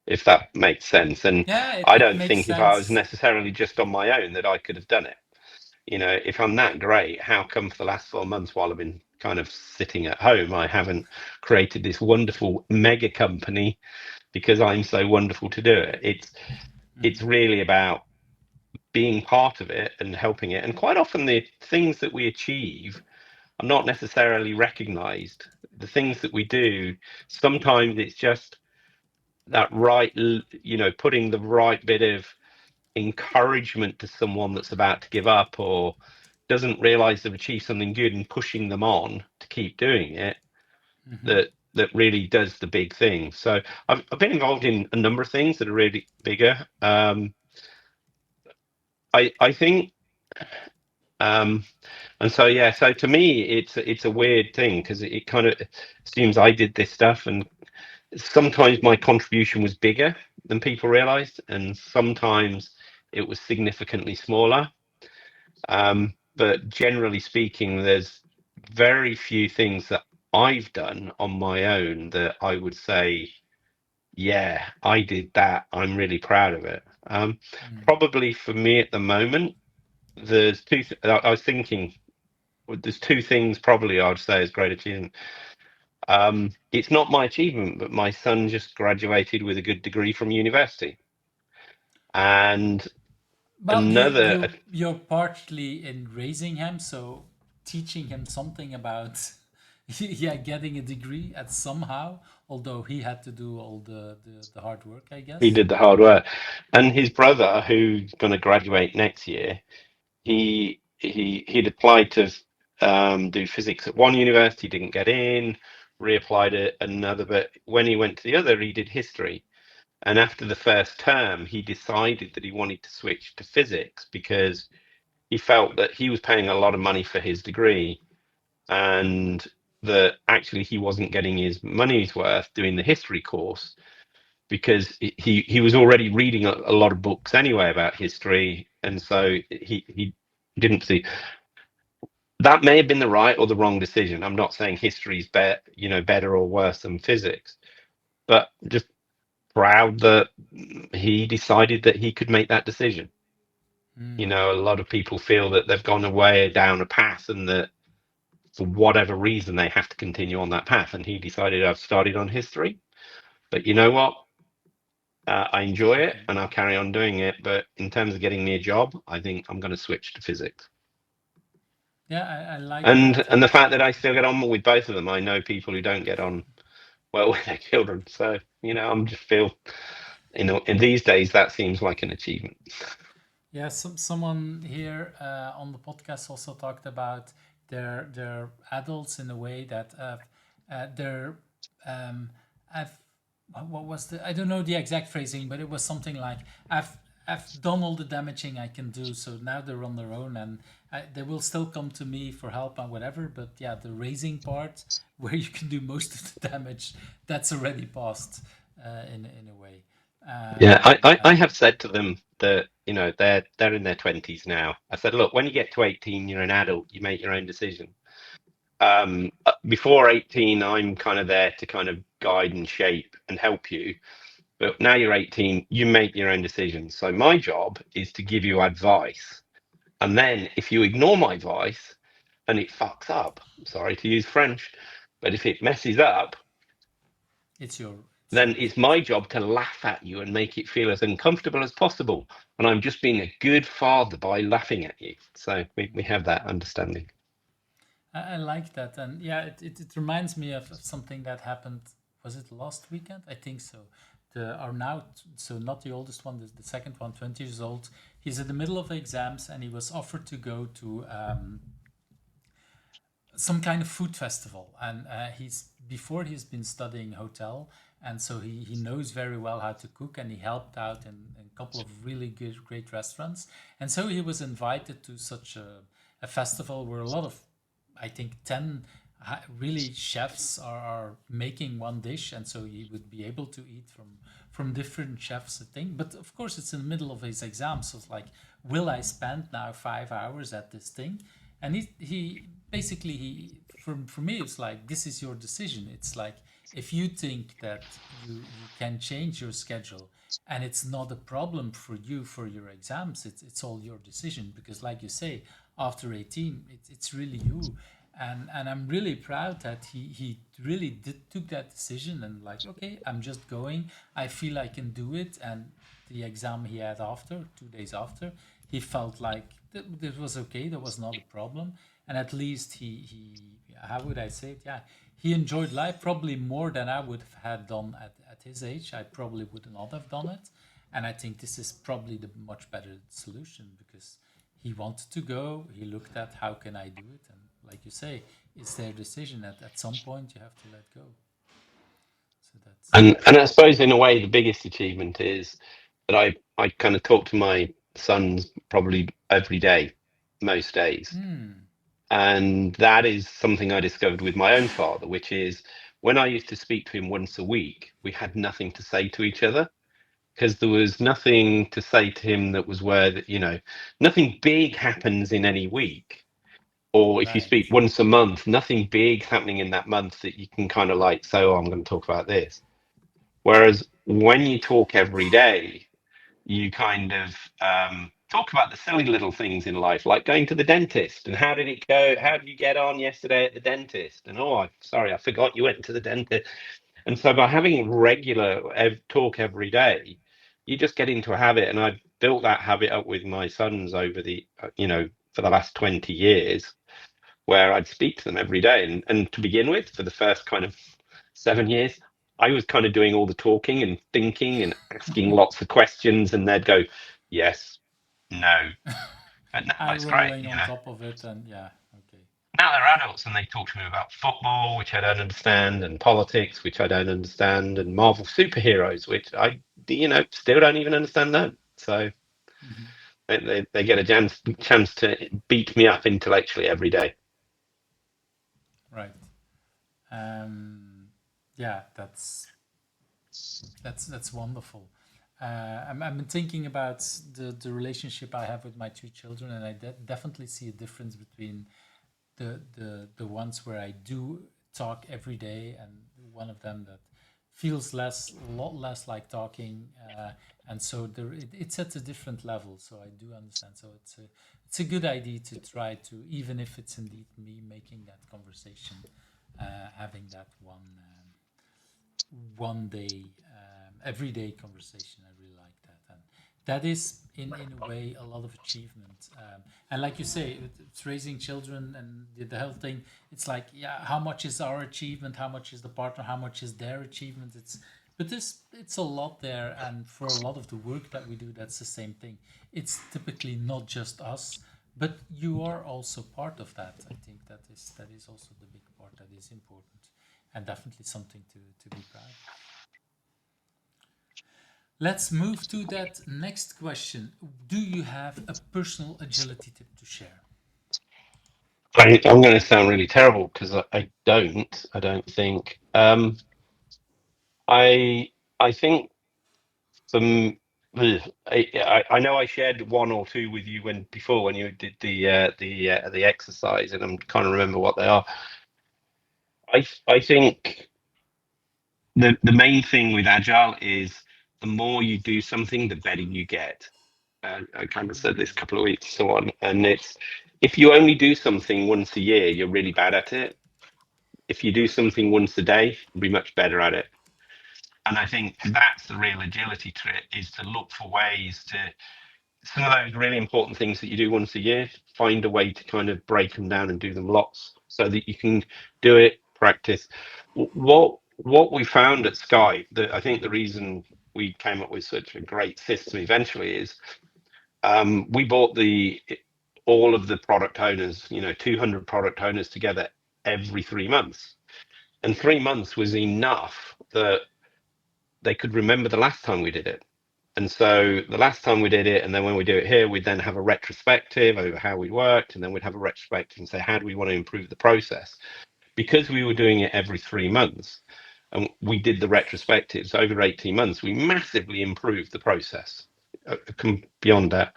if that makes sense. And Yeah, I it don't makes think if I was sense. necessarily just on my own that I could have done it. If I'm that great, how come for the last 4 months while I've been kind of sitting at home, I haven't created this wonderful mega company because I'm so wonderful to do it? It's Mm-hmm. really about being part of it and helping it. And quite often the things that we achieve are not necessarily recognized. The things that we do, sometimes it's just that right, putting the right bit of encouragement to someone that's about to give up or doesn't realize they've achieved something good, and pushing them on to keep doing it, Mm-hmm. that really does the big thing. So I've been involved in a number of things that are really bigger. I think, and so yeah, so to me it's a weird thing, because it kind of assumes I did this stuff, and sometimes my contribution was bigger than people realized, and sometimes it was significantly smaller. But generally speaking, there's very few things that I've done on my own that I would say, yeah, I did that, I'm really proud of it. Probably for me at the moment, there's I was thinking, there's two things probably I'd say is great achievement. It's not my achievement, but my son just graduated with a good degree from university. And Well, another, you're partly in raising him, so teaching him something about yeah, getting a degree at somehow, although he had to do all the hard work, I he guess. did the hard work. And his brother, who's going to graduate next year, he'd applied to do physics at one university, didn't get in, reapplied at another, but when he went to the other, he did history. And after the first term, he decided that he wanted to switch to physics, because he felt that he was paying a lot of money for his degree, and that actually he wasn't getting his money's worth doing the history course, because he was already reading a lot of books anyway about history, and so he didn't see. That may have been the right or the wrong decision. I'm not saying history's better or worse than physics, but just proud that he decided that he could make that decision. A lot of people feel that they've gone away down a path, and that for whatever reason they have to continue on that path. And he decided, I've started on history, but you know what? I enjoy it Okay. and I'll carry on doing it. But in terms of getting me a job, I think I'm going to switch to physics. Yeah, I like And that. and the fact that I still get on with both of them, I know people who don't get on well with their children. So I'm just feel in these days that seems like an achievement. Yeah, someone here on the podcast also talked about their adults in a way that they're I've what was the I don't know the exact phrasing, but it was something like I've I've done all the damaging I can do, so now they're on their own, and they will still come to me for help and whatever. But yeah, the raising part, where you can do most of the damage, that's already passed in a way. Yeah, I And have said to them that, they're in their 20s now. I said, look, when you get to 18, you're an adult, you make your own decision. Before 18, I'm kind of there to kind of guide and shape and help you. But now you're 18, you make your own decisions. So my job is to give you advice. And then if you ignore my advice and it fucks up, sorry to use French, but if it messes up, it's your then it's my responsibility. job to laugh at you and make it feel as uncomfortable as possible. And I'm just being a good father by laughing at you. So we have that understanding. I like that, and yeah, it reminds me of something that happened. Was it last weekend? I think so. The are now so not the oldest one, the second one, 20 years old. He's in the middle of exams, and he was offered to go to some kind of food festival, and he's been studying hotel, and so he knows very well how to cook, and he helped out in a couple of really good great restaurants, and so he was invited to such a festival where a lot of, I think, 10 really chefs are making one dish, and so he would be able to eat from different chefs, I think. But of course it's in the middle of his exam, so it's like, will I spend now 5 hours at this thing? And he basically, for me it's like, this is your decision. It's like, if you think that you can change your schedule and it's not a problem for you for your exams, it's all your decision, because like you say, after 18 it's really you. And I'm really proud that he really took that decision, and like, okay, I'm just going, I feel I can do it. And the exam he had after, 2 days after, he felt like this was okay, there was not a problem. And at least he how would I say it, yeah, he enjoyed life probably more than I would have had done at his age. I probably would not have done it. And I think this is probably the much better solution, because he wanted to go, he looked at how can I do it, and like you say, it's their decision. At some point you have to let go. So that's And I suppose in a way the biggest achievement is that I kind of talk to my sons probably every day, most days. And that is something I discovered with my own father, which is when I used to speak to him once a week, we had nothing to say to each other because there was nothing to say to him that was where that, nothing big happens in any week. Or if you right. speak once a month, nothing big happening in that month that you can kind of like say, oh, I'm going to talk about this. Whereas when you talk every day, you kind of talk about the silly little things in life, like going to the dentist and how did it go? How did you get on yesterday at the dentist? And oh, sorry, I forgot you went to the dentist. And so by having regular talk every day, you just get into a habit. And I've built that habit up with my sons over for the last 20 years, where I'd speak to them every day. And to begin with, for the first kind of 7 years, I was kind of doing all the talking and thinking and asking lots of questions, and they'd go, yes, no. And now I it's great, rolling on top of it, and yeah, okay. Now they're adults and they talk to me about football, which I don't understand, and politics, which I don't understand, and Marvel superheroes, which still don't even understand them. So Mhm. they get a chance to beat me up intellectually every day. Right. Yeah, that's wonderful. I'm thinking about the relationship I have with my two children, and I definitely see a difference between the ones where I do talk every day, and one of them that feels a lot less like talking, and so it's at a different level. So I do understand. So it's a good idea to try to, even if it's indeed me making that conversation, having that one day, everyday conversation. I really like that, and that is in a way a lot of achievement. And like you say, it's raising children and the health thing. It's like, yeah, how much is our achievement? How much is the partner? How much is their achievement? It's a lot there, and for a lot of the work that we do, that's the same thing. It's typically not just us, but you are also part of that. I think that is also the big part that is important, and definitely something to be proud of. Let's move to that next question. Do you have a personal agility tip to share? I'm going to sound really terrible because I don't. I don't think. I I think some. I know I shared one or two with you when you did the exercise, and I'm trying to remember what they are. I think the main thing with agile is the more you do something, the better you get. I kind of said this a couple of weeks so on, and it's if you only do something once a year, you're really bad at it. If you do something once a day, you'll be much better at it. And I think that's the real agility trick is to look for ways to some of those really important things that you do once a year, find a way to kind of break them down and do them lots so that you can do it, practice. What we found at Sky, that I think the reason we came up with such a great system eventually is we bought the all of the product owners, 200 product owners together every 3 months. And 3 months was enough that they could remember the last time we did it. And so the last time we did it, and then when we do it here, we'd then have a retrospective over how we worked, and then we'd have a retrospective and say, how do we want to improve the process? Because we were doing it every 3 months, and we did the retrospectives over 18 months, we massively improved the process beyond that.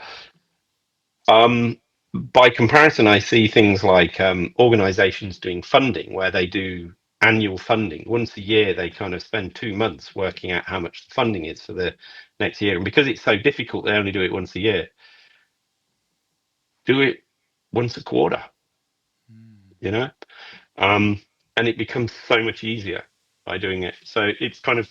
By comparison, I see things like organizations doing funding where they do annual funding. Once a year, they kind of spend 2 months working out how much the funding is for the next year. And because it's so difficult, they only do it once a year. Do it once a quarter, you know? And it becomes so much easier by doing it. So it's kind of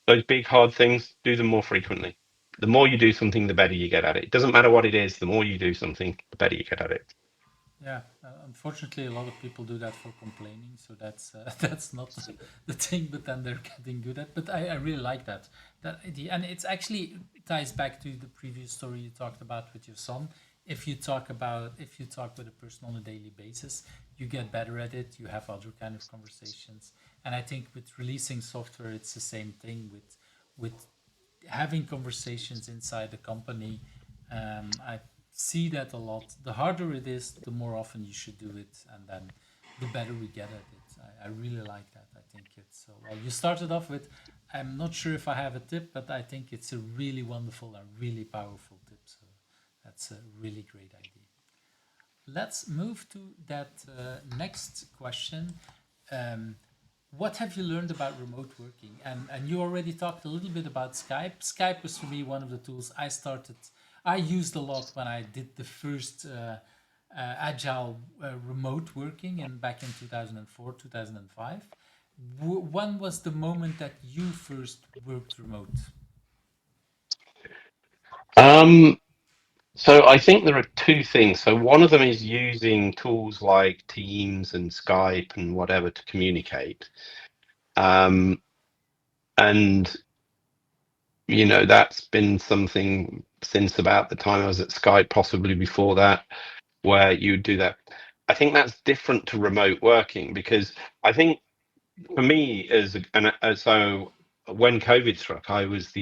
those big, hard things, do them more frequently. The more you do something, the better you get at it. It doesn't matter what it is, the more you do something, the better you get at it. Yeah, unfortunately, a lot of people do that for complaining, so that's that's not the thing. But then they're getting good at. But I really like that idea, and it's actually ties back to the previous story you talked about with your son. If you talk with a person on a daily basis, you get better at it. You have other kind of conversations, and I think with releasing software, it's the same thing with having conversations inside the company. I see that a lot. The harder it is, the more often you should do it, and then the better we get at it. I really like that. I think it's well. You started off with, I'm not sure if I have a tip, but I think it's a really wonderful and really powerful tip. So that's a really great idea. Let's move to that next question. Um, what have you learned about remote working? And you already talked a little bit about Skype. Skype was for me one of the tools I used a lot when I did the first agile remote working and back in 2004, 2005. When was the moment that you first worked remote? Um, so I think there are two things. So one of them is using tools like Teams and Skype and whatever to communicate. Um, and that's been something since about the time I was at Skype, possibly before that, where you do that. I think that's different to remote working because I think for me so when COVID struck, I was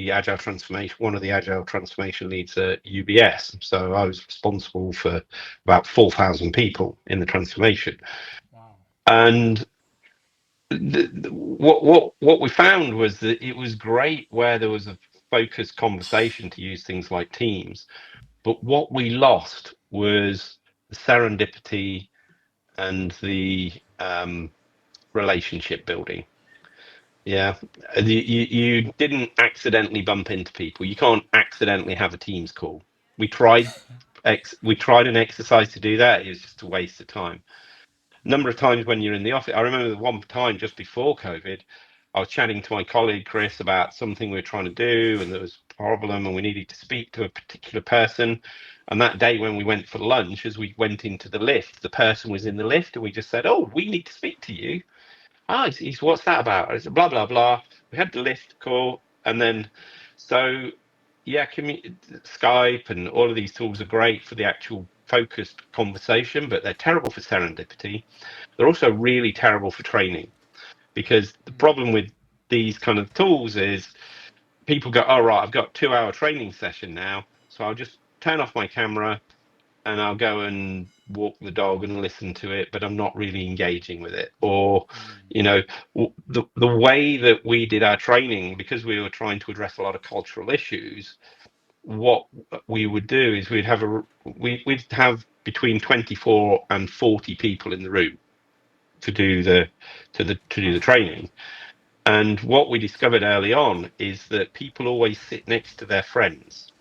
one of the agile transformation leads at UBS. So I was responsible for about 4,000 people in the transformation. Wow. And what we found was that it was great where there was a focused conversation to use things like Teams, but what we lost was the serendipity and the relationship building. Yeah, you didn't accidentally bump into people. You can't accidentally have a Teams call. We tried we tried an exercise to do that. It was just a waste of time. Number of times when you're in the office, I remember the one time just before COVID, I was chatting to my colleague Chris about something we were trying to do, and there was a problem, and we needed to speak to a particular person. And that day when we went for lunch, as we went into the lift, the person was in the lift, and we just said, "Oh, we need to speak to you." Ah, what's that about? I said, blah, blah, blah. We had the lift call. And then, so yeah, Skype and all of these tools are great for the actual focused conversation, but they're terrible for serendipity. They're also really terrible for training because the problem with these kind of tools is people go, "Oh right, I've got 2 hour training session now, so I'll just turn off my camera and I'll go and walk the dog and listen to it, but I'm not really engaging with it." Or, you know, the way that we did our training, because we were trying to address a lot of cultural issues, what we would do is we'd have between 24 and 40 people in the room to do the training. And what we discovered early on is that people always sit next to their friends.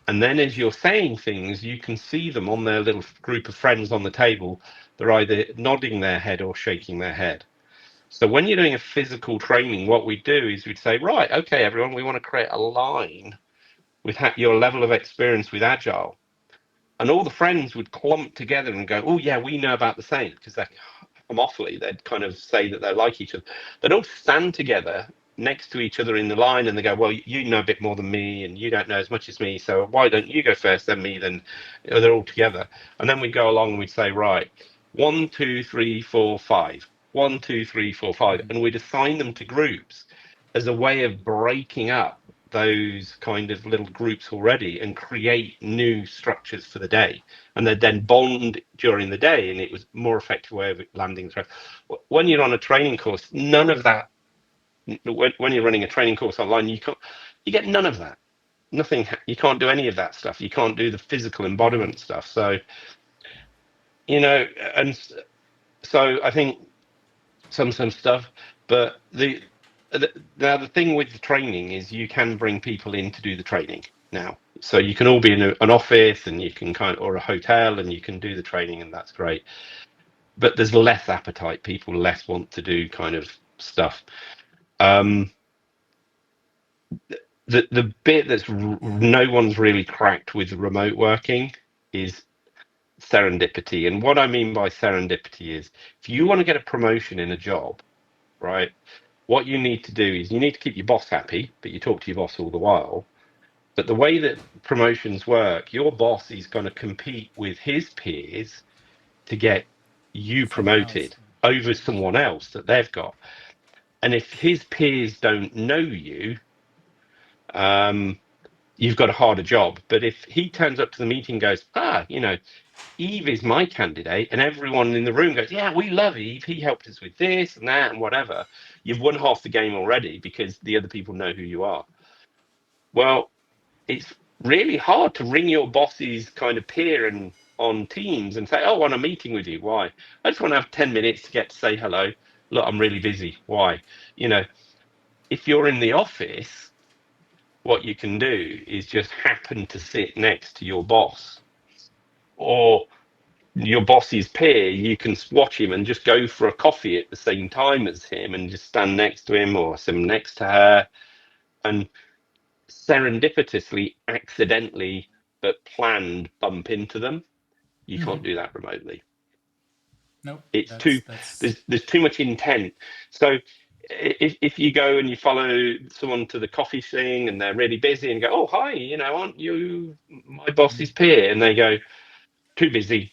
And then as you're saying things, you can see them on their little group of friends on the table. They're either nodding their head or shaking their head. So when you're doing a physical training, what we do is we'd say, right, okay, everyone, we want to create a line with your level of experience with agile. And all the friends would clump together and go, oh yeah, we know about the same, because they're homophily, they'd kind of say that they like each other. They'd all stand together next to each other in the line, and they go, well, you know a bit more than me, and you don't know as much as me, so why don't you go first, then me, then they're all together. And then we'd go along and we'd say, right, 1, 2, 3, 4, 5. 1, 2, 3, 4, 5, and we'd assign them to groups as a way of breaking up those kind of little groups already and create new structures for the day, and they'd then bond during the day, and it was a more effective way of landing threat. When you're on a training course, none of that. When you're running a training course online, you get none of that. Nothing. You can't do any of that stuff. You can't do the physical embodiment stuff. So, and so I think some stuff, but now the thing with the training is you can bring people in to do the training now. So you can all be in an office, and you can or a hotel, and you can do the training, and that's great. But there's less appetite. People less want to do kind of stuff. The bit that's no one's really cracked with remote working is serendipity. And what I mean by serendipity is, if you want to get a promotion in a job, right, what you need to do is you need to keep your boss happy, but you talk to your boss all the while. But the way that promotions work, your boss is going to compete with his peers to get you promoted over someone else that they've got. And if his peers don't know you, you've got a harder job. But if he turns up to the meeting and goes, Eve is my candidate, and everyone in the room goes, yeah, we love Eve, he helped us with this and that and whatever, you've won half the game already, because the other people know who you are. Well, it's really hard to ring your boss's kind of peer and on Teams and say, oh, I want a meeting with you. Why? I just want to have 10 minutes to get to say hello. Look, I'm really busy. Why? If you're in the office, what you can do is just happen to sit next to your boss or your boss's peer. You can watch him and just go for a coffee at the same time as him and just stand next to him or sit next to her, and serendipitously, accidentally, but planned bump into them. You can't do that remotely. Nope. It's there's too much intent. So if you go and you follow someone to the coffee thing and they're really busy and go, oh hi, aren't you my boss's peer? And they go, too busy.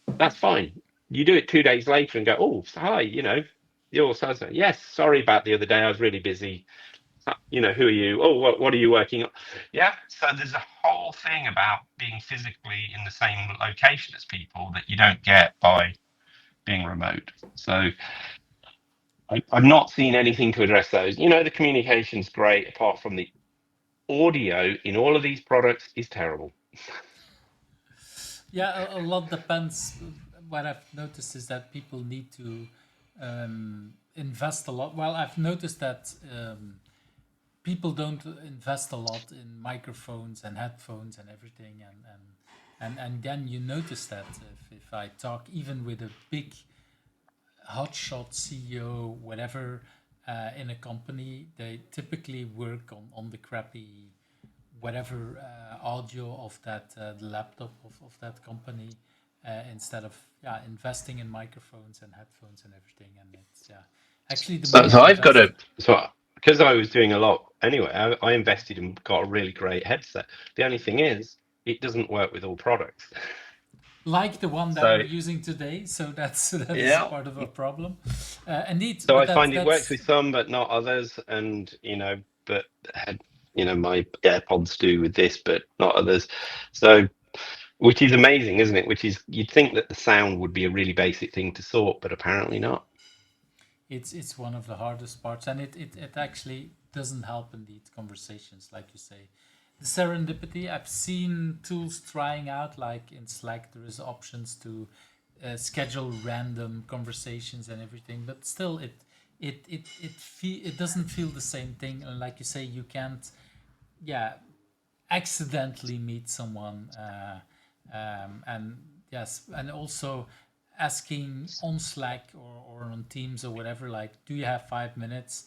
That's fine. You do it 2 days later and go, oh hi, you're so. Yes, sorry about the other day, I was really busy. Who are you? Oh, what are you working on? Yeah. So there's a whole thing about being physically in the same location as people that you don't get by being remote. So I've not seen anything to address those. The communication's great, apart from the audio in all of these products is terrible. Yeah, a lot depends. What I've noticed is that people need to invest a lot. Well, I've noticed that people don't invest a lot in microphones and headphones and everything, and then you notice that if I talk even with a big hotshot CEO, whatever, in a company, they typically work on the crappy whatever audio of that the laptop of that company, instead of investing in microphones and headphones and everything. And it's actually the more So I I've got invest, because I was doing a lot anyway. I invested and got a really great headset. The only thing is, it doesn't work with all products. like the one that So we're using today. So that's yeah. part of a problem. Indeed. So But I find it works that's with some, but not others. And but had, my AirPods do with this, but not others. So, which is amazing, isn't it? Which is, you'd think that the sound would be a really basic thing to sort, but apparently not. It's one of the hardest parts, and it actually doesn't help in these conversations, like you say. The serendipity, I've seen tools trying out, like in Slack, there is options to schedule random conversations and everything, but still, it doesn't feel the same thing. And like you say, you can't, yeah, accidentally meet someone, and yes, and also asking on Slack or on Teams or whatever, like, do you have 5 minutes?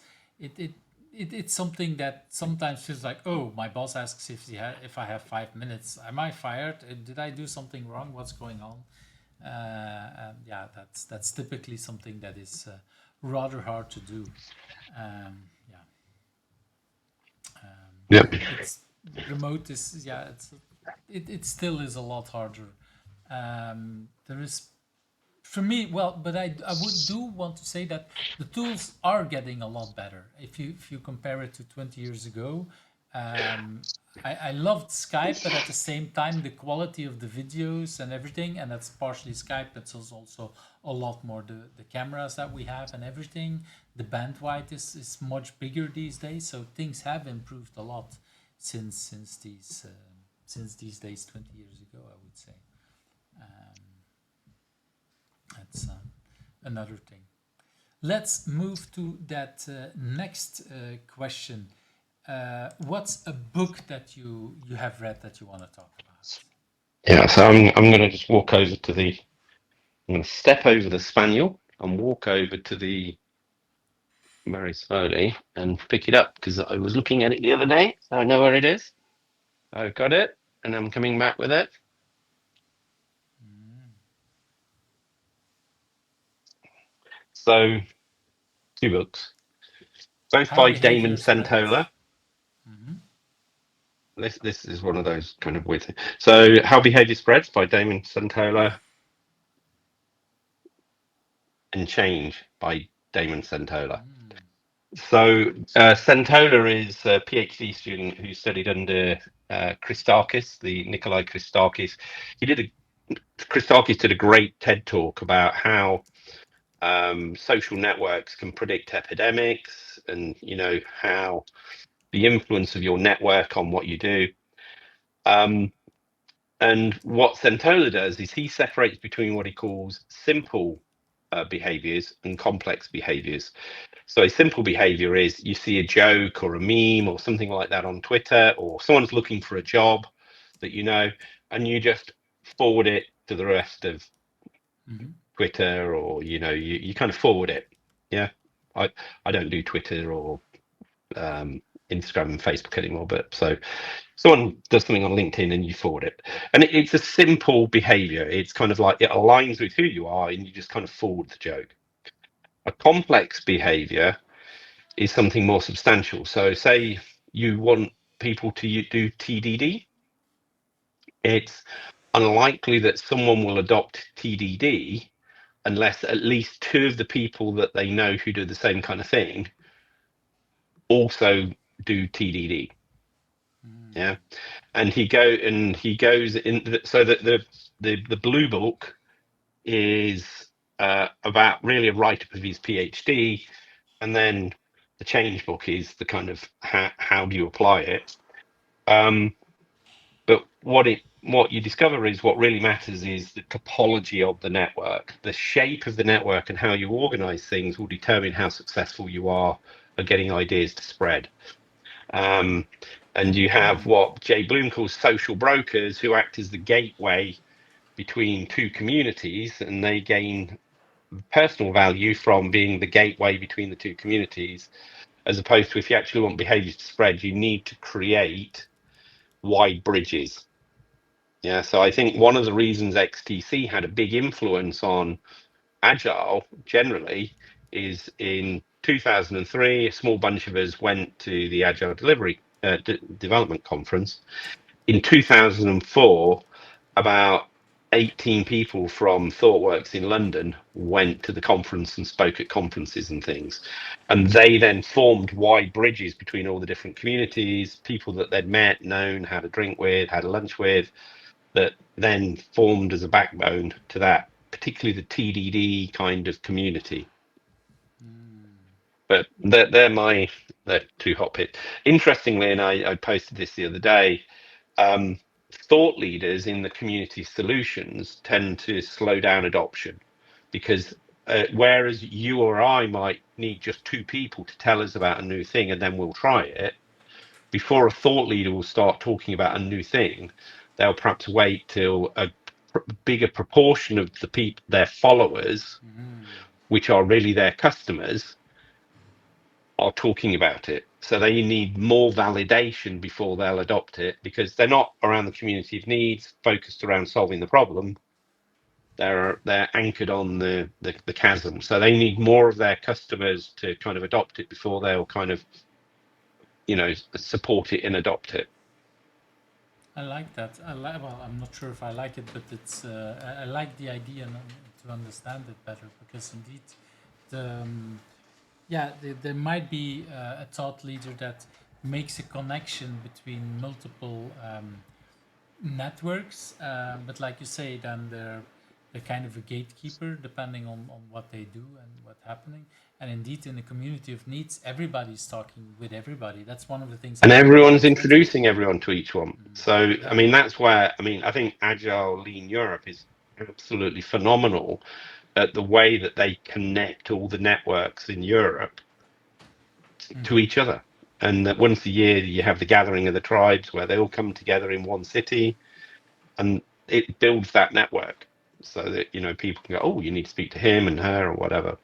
It's something that sometimes feels like, oh, my boss asks if I have 5 minutes. Am I fired? Did I do something wrong? What's going on? And yeah, that's typically something that is rather hard to do. Yeah. Yep. It's remote is, yeah, it still is a lot harder. There is, for me, well, but I would do want to say that the tools are getting a lot better. If you compare it to 20 years ago, I loved Skype, but at the same time, the quality of the videos and everything, and that's partially Skype, but it's also a lot more the cameras that we have and everything. The bandwidth is much bigger these days, so things have improved a lot since these days 20 years ago, I would say. That's another thing. Let's move to that next question. What's a book that you have read that you want to talk about? Yeah, so I'm going to just walk over to I'm going to step over the spaniel and walk over to the very slowly and pick it up, because I was looking at it the other day, so I know where it is. I've got it, and I'm coming back with it. So, 2 books, both How by Damon Behavior Spreads. Santola. This is one of those kind of weird things. So, How Behavior Spreads by Damon Santola, and Change by Damon Santola. So, Santola is a PhD student who studied under Christakis, the Nikolai Christakis. Christakis did a great TED talk about how social networks can predict epidemics, and how the influence of your network on what you do. And what Santola does is he separates between what he calls simple behaviors and complex behaviors. So a simple behavior is you see a joke or a meme or something like that on Twitter, or someone's looking for a job that and you just forward it to the rest of Twitter, or you kind of forward it. Yeah, I don't do Twitter or Instagram and Facebook anymore, but so someone does something on LinkedIn and you forward it, and it's a simple behavior. It's kind of like it aligns with who you are, and you just kind of forward the joke. A complex behavior is something more substantial. So say you want people to do TDD, it's unlikely that someone will adopt TDD unless at least 2 of the people that they know who do the same kind of thing also do TDD. Yeah, and he goes in. So that the blue book is about really a write-up of his PhD, and then the change book is the kind of how do you apply it. But what you discover is what really matters is the topology of the network. The shape of the network and how you organize things will determine how successful you are at getting ideas to spread. And you have what Jay Bloom calls social brokers, who act as the gateway between 2 communities, and they gain personal value from being the gateway between the 2 communities, as opposed to, if you actually want behaviors to spread, you need to create wide bridges. Yeah, so I think one of the reasons XTC had a big influence on agile generally is in 2003, a small bunch of us went to the Agile Development Conference. In 2004, about 18 people from ThoughtWorks in London went to the conference and spoke at conferences and things. And they then formed wide bridges between all the different communities, people that they'd met, known, had a drink with, had a lunch with, that then formed as a backbone to that, particularly the TDD kind of community. But they're two hot pits. Interestingly, and I posted this the other day, thought leaders in the community solutions tend to slow down adoption, because whereas you or I might need just two people to tell us about a new thing and then we'll try it, before a thought leader will start talking about a new thing, they'll perhaps wait till a bigger proportion of the people, their followers, which are really their customers, are talking about it. So they need more validation before they'll adopt it, because they're not around the community of needs, focused around solving the problem. They're anchored on the chasm. So they need more of their customers to kind of adopt it before they'll kind of, support it and adopt it. I like that. Well, I'm not sure if I like it, but it's. I like the idea to understand it better, because indeed, there might be a thought leader that makes a connection between multiple networks, but like you say, then they're kind of a gatekeeper depending on what they do and what's happening. And indeed, in the community of needs, everybody's talking with everybody. That's one of the things. And everyone's introducing everyone to each one. So, Yeah. I mean, that's where, I think Agile Lean Europe is absolutely phenomenal at the way that they connect all the networks in Europe to each other. And that once a year you have the gathering of the tribes where they all come together in one city, and it builds that network so that, people can go, oh, you need to speak to him and her or whatever.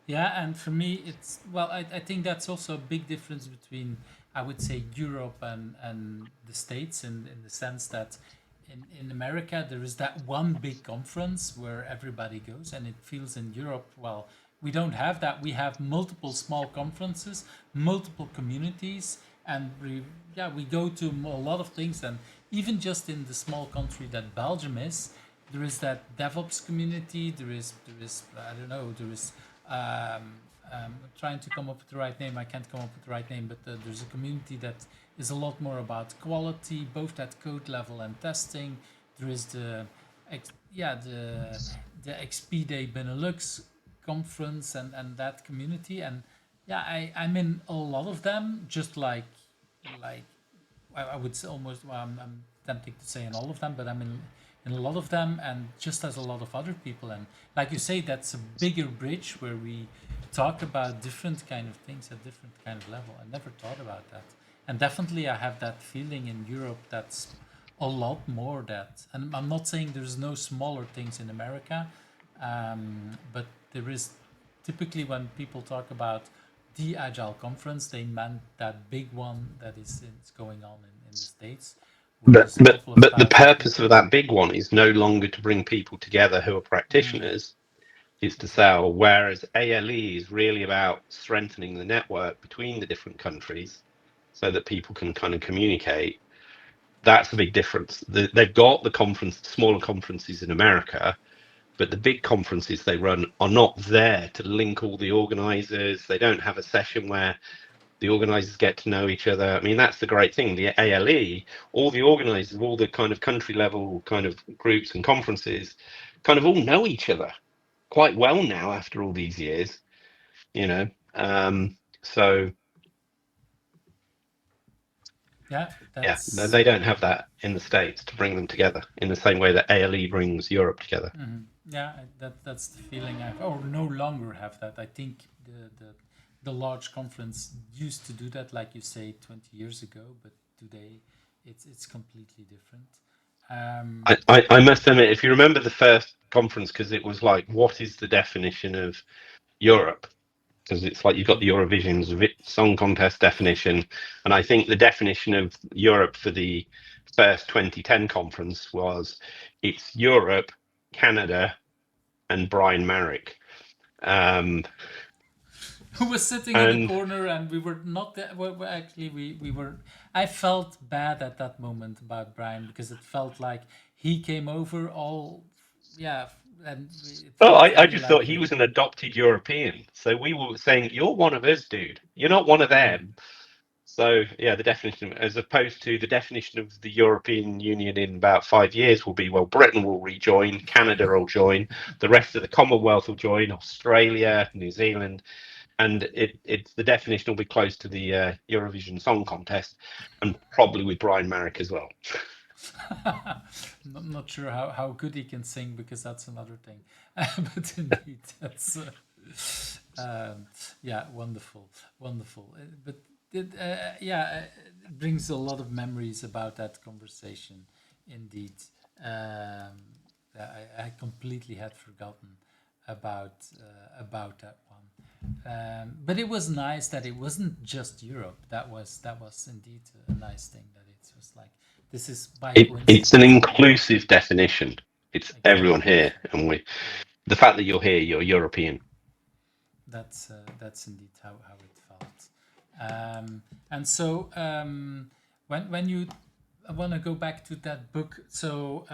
Yeah, and for me, it's well, I think that's also a big difference between, I would say, Europe and the States, in the sense that in America there is that one big conference where everybody goes, and it feels in Europe, well, we don't have that. We have multiple small conferences, multiple communities, and we go to a lot of things, and even just in the small country that Belgium is, there is that DevOps community. There is I don't know. There is trying to come up with the right name. I can't come up with the right name, but there's a community that is a lot more about quality, both at code level and testing. There is the XP Day Benelux conference and that community, and I'm in a lot of them, just like I would say almost, well, I'm tempted to say in all of them, but I'm in a lot of them, and just as a lot of other people. And like you say, that's a bigger bridge where we talk about different kind of things at different kind of level. I never thought about that. And definitely I have that feeling in Europe that's a lot more that. And I'm not saying there's no smaller things in America, but there is typically, when people talk about the Agile conference, they meant that big one that is going on in the States. But the purpose of that big one is no longer to bring people together who are practitioners. It's to sell. Whereas ALE is really about strengthening the network between the different countries so that people can kind of communicate. That's a big difference. They've got the smaller conferences in America, but the big conferences they run are not there to link all the organizers. They don't have a session where the organizers get to know each other. I mean, that's the great thing. The ALE, all the organizers, all the kind of country level kind of groups and conferences kind of all know each other quite well now after all these years, so they don't have that in the States to bring them together in the same way that ALE brings Europe together. That's the feeling or no longer have that. I think the large conference used to do that, like you say, 20 years ago, but today it's completely different. I must admit, if you remember the first conference, because it was like, what is the definition of Europe? Because it's like you've got the Eurovision's song contest definition, and I think the definition of Europe for the first 2010 conference was it's Europe, Canada, and Brian Marrick. Who was sitting in the corner, and we were not there. Well, actually, we were. I felt bad at that moment about Brian, because it felt like he came over all, yeah, and it Oh, felt I really just like thought he was an adopted European. So we were saying, you're one of us, dude. You're not one of them. So yeah, the definition, as opposed to the definition of the European Union in about 5 years, will be, well, Britain will rejoin, Canada will join, the rest of the Commonwealth will join, Australia, New Zealand, and it's the definition will be close to the Eurovision Song Contest, and probably with Brian Marek as well. Not sure how good he can sing, because that's another thing. But indeed, that's yeah, wonderful. But it brings a lot of memories about that conversation. Indeed, I completely had forgotten about that one. But it was nice that it wasn't just Europe. That was indeed a nice thing. That it was like, this is by coincidence. It's an inclusive definition. It's Exactly. everyone here, and the fact that you're here, you're European. That's indeed how it felt. And so when you, I want to go back to that book. So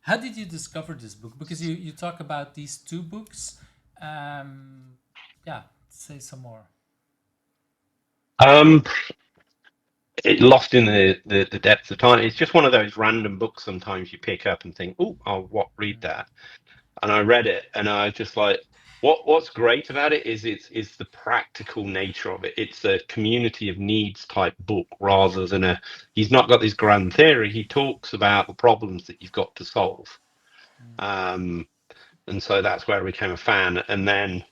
how did you discover this book? Because you talk about these two books. Yeah, say some more. It lost in the depths of time. It's just one of those random books sometimes you pick up and think, oh, I'll read that. And I read it, and I just like, what's great about it is it's the practical nature of it. It's a community of needs type book, rather than he's not got this grand theory. He talks about the problems that you've got to solve. And so that's where I became a fan. And then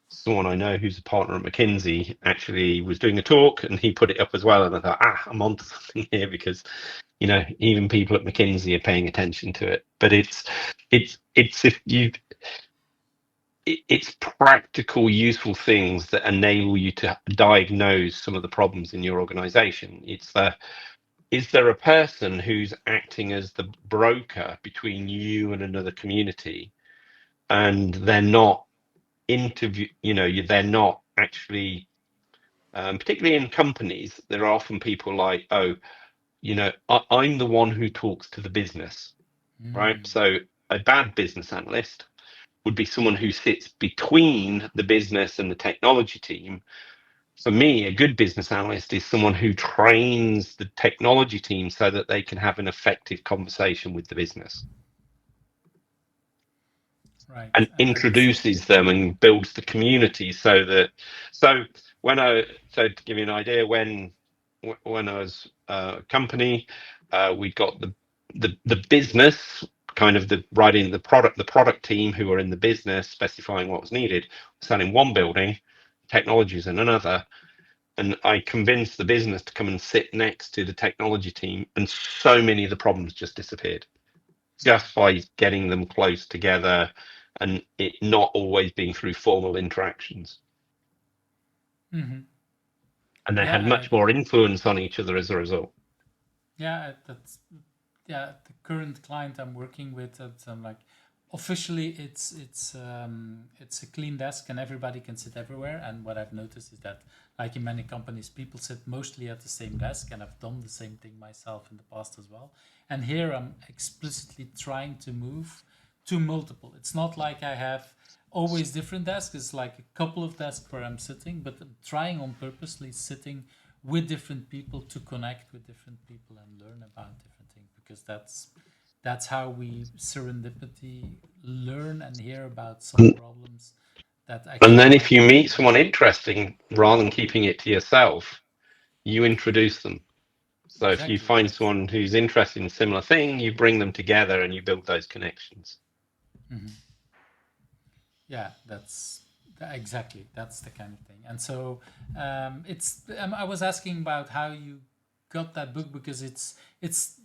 someone I know who's a partner at McKinsey actually was doing a talk, and he put it up as well, and I thought, I'm onto something here, because even people at McKinsey are paying attention to it. But it's practical, useful things that enable you to diagnose some of the problems in your organization. Is there a person who's acting as the broker between you and another community, and they're not they're not actually, particularly in companies, there are often people like, I'm the one who talks to the business, right? So a bad business analyst would be someone who sits between the business and the technology team. For me, a good business analyst is someone who trains the technology team so that they can have an effective conversation with the business. Right. And introduces them and builds the community to give you an idea, when I was a company, we got the business, kind of writing the product team who were in the business specifying what was needed, sat in one building, technologies in another, and I convinced the business to come and sit next to the technology team, and so many of the problems just disappeared, just by getting them close together, and it not always being through formal interactions. And they had much more influence on each other as a result. Yeah, the current client I'm working with, I'm like, officially it's a clean desk and everybody can sit everywhere. And what I've noticed is that, like in many companies, people sit mostly at the same desk, and I've done the same thing myself in the past as well. And here I'm explicitly trying to move to multiple. It's not like I have always different desks. It's like a couple of desks where I'm sitting, but I'm trying on purposely sitting with different people to connect with different people and learn about different things, because that's how we serendipity learn and hear about some problems that actually. And then if you meet someone interesting, rather than keeping it to yourself, you introduce them. So exactly. If you find someone who's interested in a similar thing, you bring them together and you build those connections. Yeah, that's exactly, that's the kind of thing. And so I was asking about how you got that book, because it's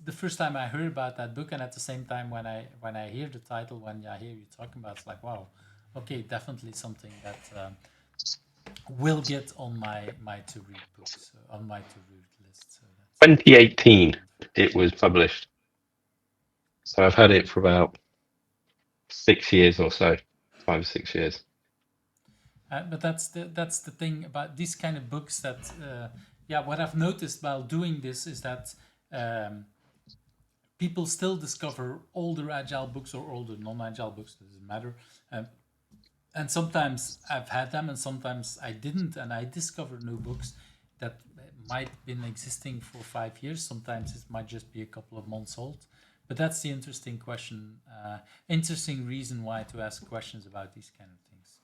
the first time I heard about that book, and at the same time when I hear the title, when I hear you talking about it, it's like, wow, okay, definitely something that will get on my to read books, on my to read list. So 2018 it was published, so I've had it for about 6 years or so, 5 or 6 years. But that's the thing about these kind of books that what I've noticed while doing this is that people still discover older agile books or older non-agile books, doesn't matter. And sometimes I've had them and sometimes I didn't, and I discover new books that might have been existing for 5 years. Sometimes it might just be a couple of months old. But that's the interesting question, interesting reason why to ask questions about these kind of things.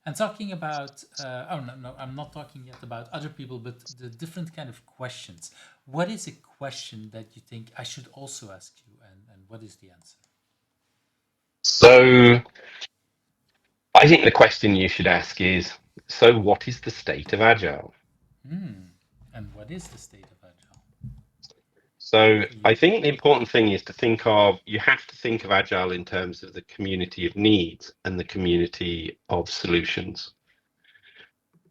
And talking about, no, I'm not talking yet about other people, but the different kind of questions. What is a question that you think I should also ask you, and what is the answer? So I think the question you should ask is, so what is the state of agile? And what is the state of agile? So For I you? think the important thing is you have to think of agile in terms of the community of needs and the community of solutions.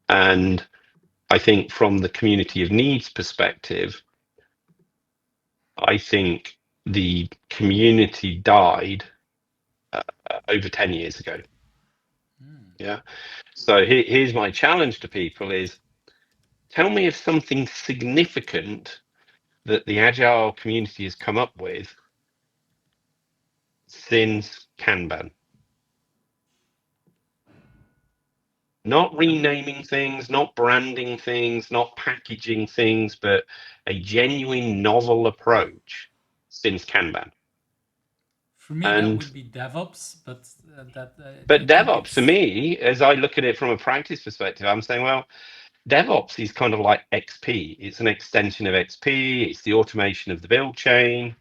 And I think from the community of needs perspective, I think the community died over 10 years ago. Yeah. So here's my challenge to people is, tell me of something significant that the agile community has come up with since Kanban. Not renaming things, not branding things, not packaging things, but a genuine novel approach since Kanban. For me, that And would be DevOps, but I but think DevOps, to it's. me, as I look at it from a practice perspective, I'm saying, well, DevOps is kind of like XP. It's an extension of XP. It's the automation of the build chain.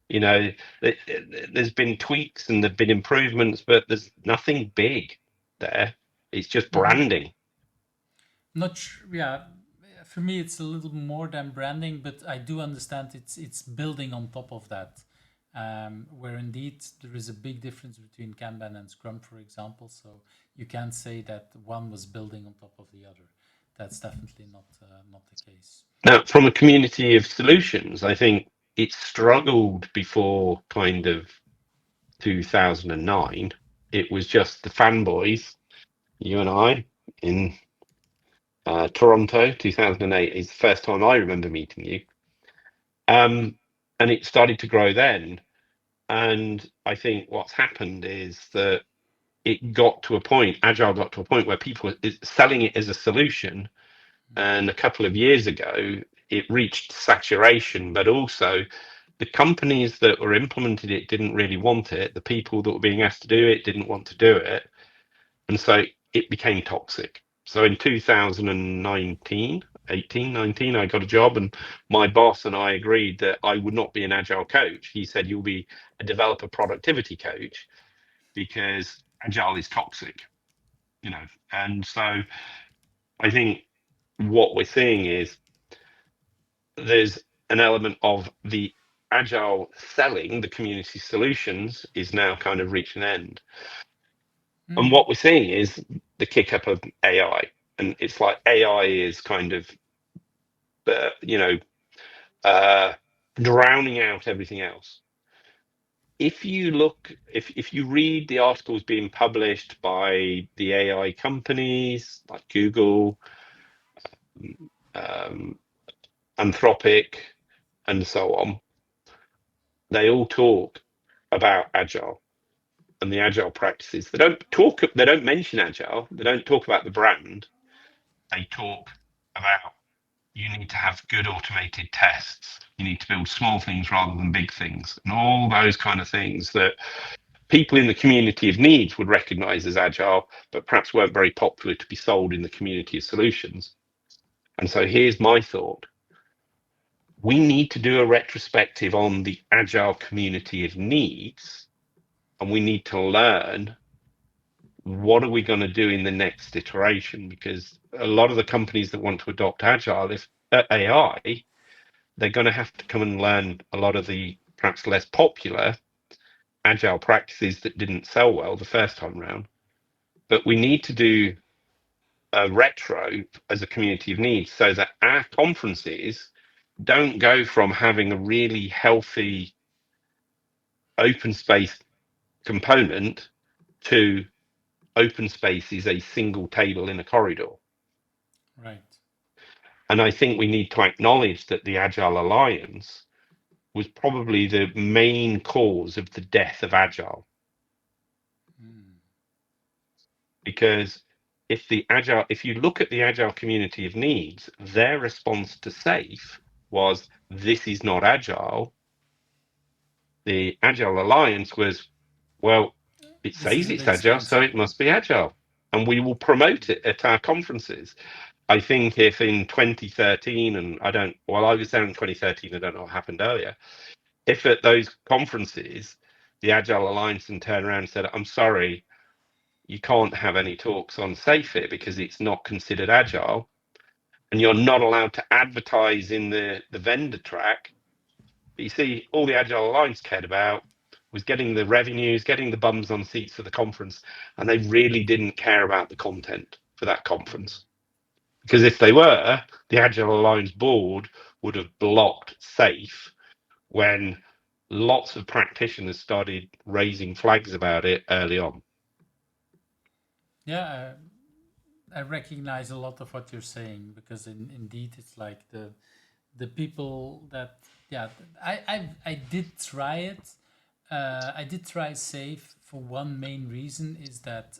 You know, there's been tweaks and there've been improvements, but there's nothing big there. It's just branding. Not sure, yeah. For me, it's a little more than branding, but I do understand it's building on top of that. Where indeed there is a big difference between Kanban and Scrum, for example. So you can't say that one was building on top of the other. That's definitely not the case. Now, from a community of solutions, I think it struggled before kind of 2009. It was just the fanboys, you and I, in Toronto, 2008 is the first time I remember meeting you. And it started to grow then. And I think what's happened is that it got to a point, Agile got to a point where people are selling it as a solution. And a couple of years ago, it reached saturation, but also the companies that were implemented it didn't really want it. The people that were being asked to do it didn't want to do it. And so it became toxic. So in 2019, 18, 19, I got a job and my boss and I agreed that I would not be an agile coach. He said, you'll be a developer productivity coach because agile is toxic, you know. And so I think what we're seeing is there's an element of the agile selling, the community solutions is now kind of reaching an end. And what we're seeing is the kick up of AI. And it's like AI is kind of, drowning out everything else. If you look, if you read the articles being published by the AI companies like Google, Anthropic, and so on, they all talk about agile and the agile practices. They don't mention agile. They don't talk about the brand. They talk about you need to have good automated tests. You need to build small things rather than big things, and all those kind of things that people in the community of needs would recognize as agile, but perhaps weren't very popular to be sold in the community of solutions. And so here's my thought. We need to do a retrospective on the agile community of needs, and we need to learn what are we going to do in the next iteration, because a lot of the companies that want to adopt agile, if AI, they're going to have to come and learn a lot of the perhaps less popular agile practices that didn't sell well the first time around. But we need to do a retro as a community of needs so that our conferences don't go from having a really healthy open space component to open space is a single table in a corridor. Right. And I think we need to acknowledge that the Agile Alliance was probably the main cause of the death of Agile. Mm. Because if you look at the Agile community of needs, their response to SAFe was, this is not Agile. The Agile Alliance was, well, it This says is a it's bit Agile, so strange. it must be Agile. And we will promote it at our conferences. I think if in 2013, and I was there in 2013, I don't know what happened earlier. If at those conferences, the Agile Alliance and turned around and said, I'm sorry, you can't have any talks on SafeIt because it's not considered Agile, and you're not allowed to advertise in the vendor track. But you see, all the Agile Alliance cared about was getting the revenues, getting the bums on seats for the conference, and they really didn't care about the content for that conference. Because if they were, the Agile Alliance board would have blocked SAFe when lots of practitioners started raising flags about it early on. Yeah, I recognize a lot of what you're saying, because indeed it's like the people that, yeah, I did try it. I did try Safe for one main reason, is that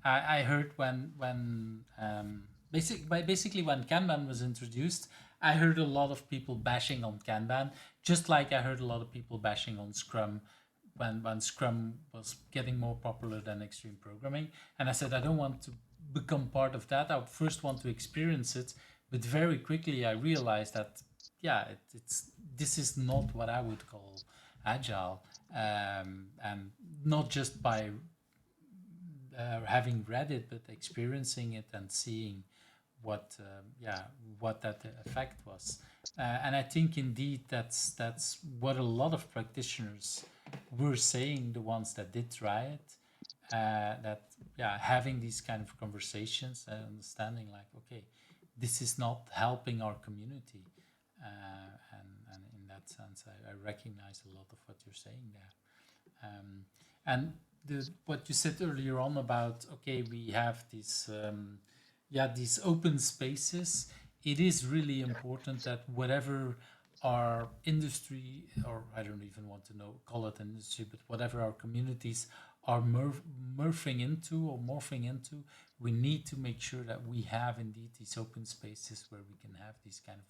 I heard basically when Kanban was introduced, I heard a lot of people bashing on Kanban, just like I heard a lot of people bashing on Scrum when Scrum was getting more popular than extreme programming. And I said, I don't want to become part of that. I first want to experience it. But very quickly I realized that, yeah, it's this is not what I would call agile. And not just by having read it, but experiencing it and seeing what what that effect was. And I think indeed that's what a lot of practitioners were saying, the ones that did try it. That, yeah, having these kind of conversations and understanding, like, okay, this is not helping our community. And in that sense, I recognize a lot of what you're saying there. And what you said earlier on about, okay, we have these these open spaces. It is really important that whatever our industry, or I don't even want to call it industry, but whatever our communities are morphing into, we need to make sure that we have indeed these open spaces where we can have these kind of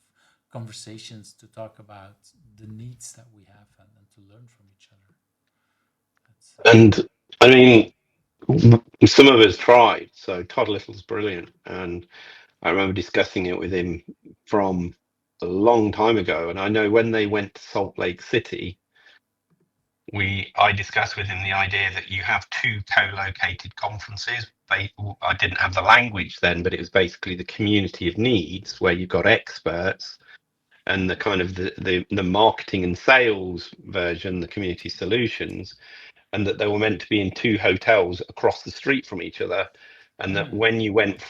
conversations to talk about the needs that we have, and to learn from each other. That's And I mean, some of us tried. So Todd Little's brilliant, and I remember discussing it with him from a long time ago. And I know when they went to Salt Lake City, I discussed with him the idea that you have two co-located conferences. I didn't have the language then, but it was basically the community of needs, where you've got experts, and the kind of the marketing and sales version, the community solutions, and that they were meant to be in two hotels across the street from each other. And that when you went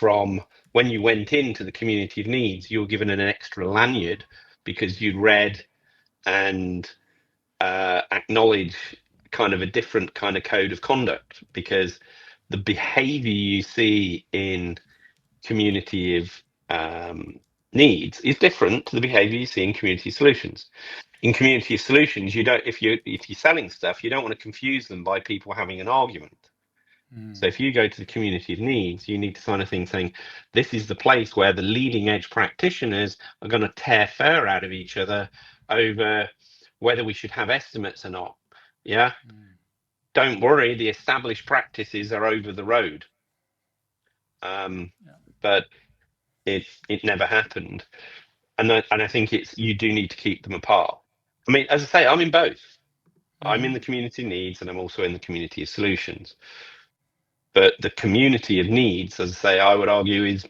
into the community of needs, you were given an extra lanyard because you'd read and acknowledge kind of a different kind of code of conduct, because the behavior you see in community of needs is different to the behavior you see in community solutions. In community solutions, you don't, if you're selling stuff, you don't want to confuse them by people having an argument. So if you go to the community of needs, you need to sign a thing saying, this is the place where the leading edge practitioners are going to tear fur out of each other over whether we should have estimates or not. Yeah. Don't worry, the established practices are over the road. But it never happened. And I think you do need to keep them apart. I mean, as I say, I'm in both. I'm in the community needs, and I'm also in the community of solutions. But the community of needs, as I say, I would argue is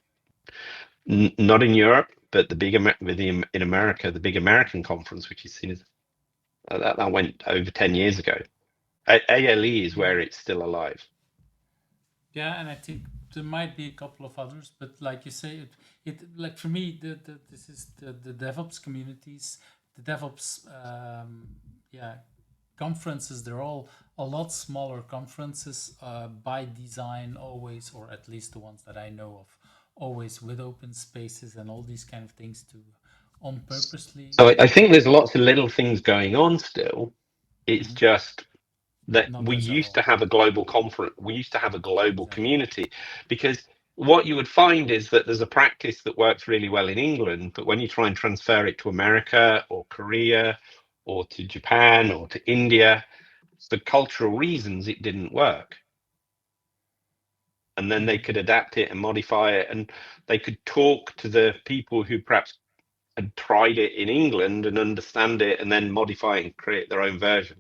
not in Europe, but in America, the big American conference, which is seen as that went over 10 years ago. ALE is where it's still alive. Yeah, and I think there might be a couple of others, but like you say, it like for me, this is the DevOps communities, the DevOps, conferences, they're all a lot smaller conferences by design, always, or at least the ones that I know of, always with open spaces and all these kind of things to on purposely. So I think there's lots of little things going on still. It's Mhm. just that Not we as a used whole. to have a global conference, we used to have a global Exactly. community, because what you would find is that there's a practice that works really well in England, but when you try and transfer it to America or Korea or to Japan or to India, for cultural reasons, it didn't work. And then they could adapt it and modify it, and they could talk to the people who perhaps had tried it in England and understand it and then modify it and create their own version.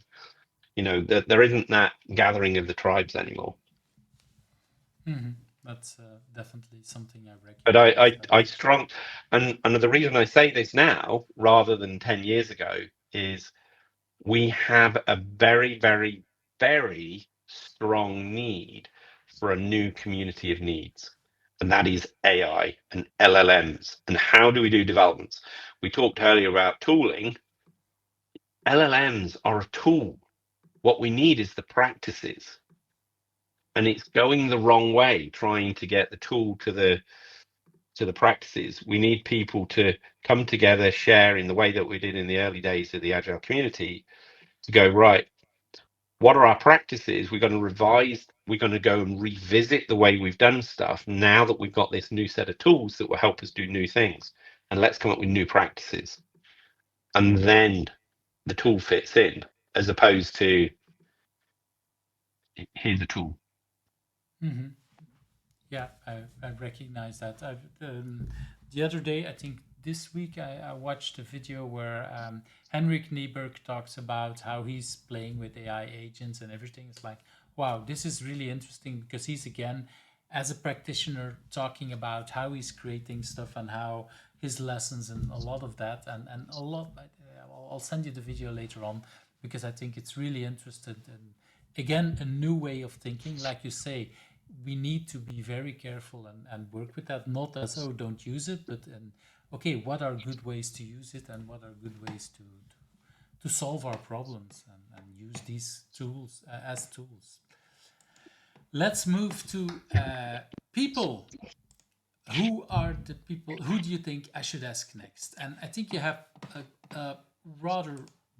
You know, there isn't that gathering of the tribes anymore. That's definitely something I But recognize. I strong, and the reason I say this now rather than 10 years ago is we have a very, very, very strong need for a new community of needs. And that is AI and LLMs. And how do we do developments? We talked earlier about tooling. LLMs are a tool. What we need is the practices. And it's going the wrong way, trying to get the tool to the practices. We need people to come together, share in the way that we did in the early days of the Agile community, to go, right, what are our practices? We're going to revise, we're going to go and revisit the way we've done stuff now that we've got this new set of tools that will help us do new things. And let's come up with new practices. And then the tool fits in, as opposed to here's a tool. Yeah, I recognize that. The other day, I think this week, I watched a video where Henrik Nieberg talks about how he's playing with AI agents and everything. It's like, wow, this is really interesting because he's again, as a practitioner, talking about how he's creating stuff and how his lessons and a lot of that and a lot. I'll send you the video later on because I think it's really interesting and again a new way of thinking. Like you say, we need to be very careful and work with that, not as oh don't use it, but okay, what are good ways to use it and what are good ways to solve our problems and use these tools as tools. Let's move to people. Who are the people? Who do you think I should ask next? And I think you have a rather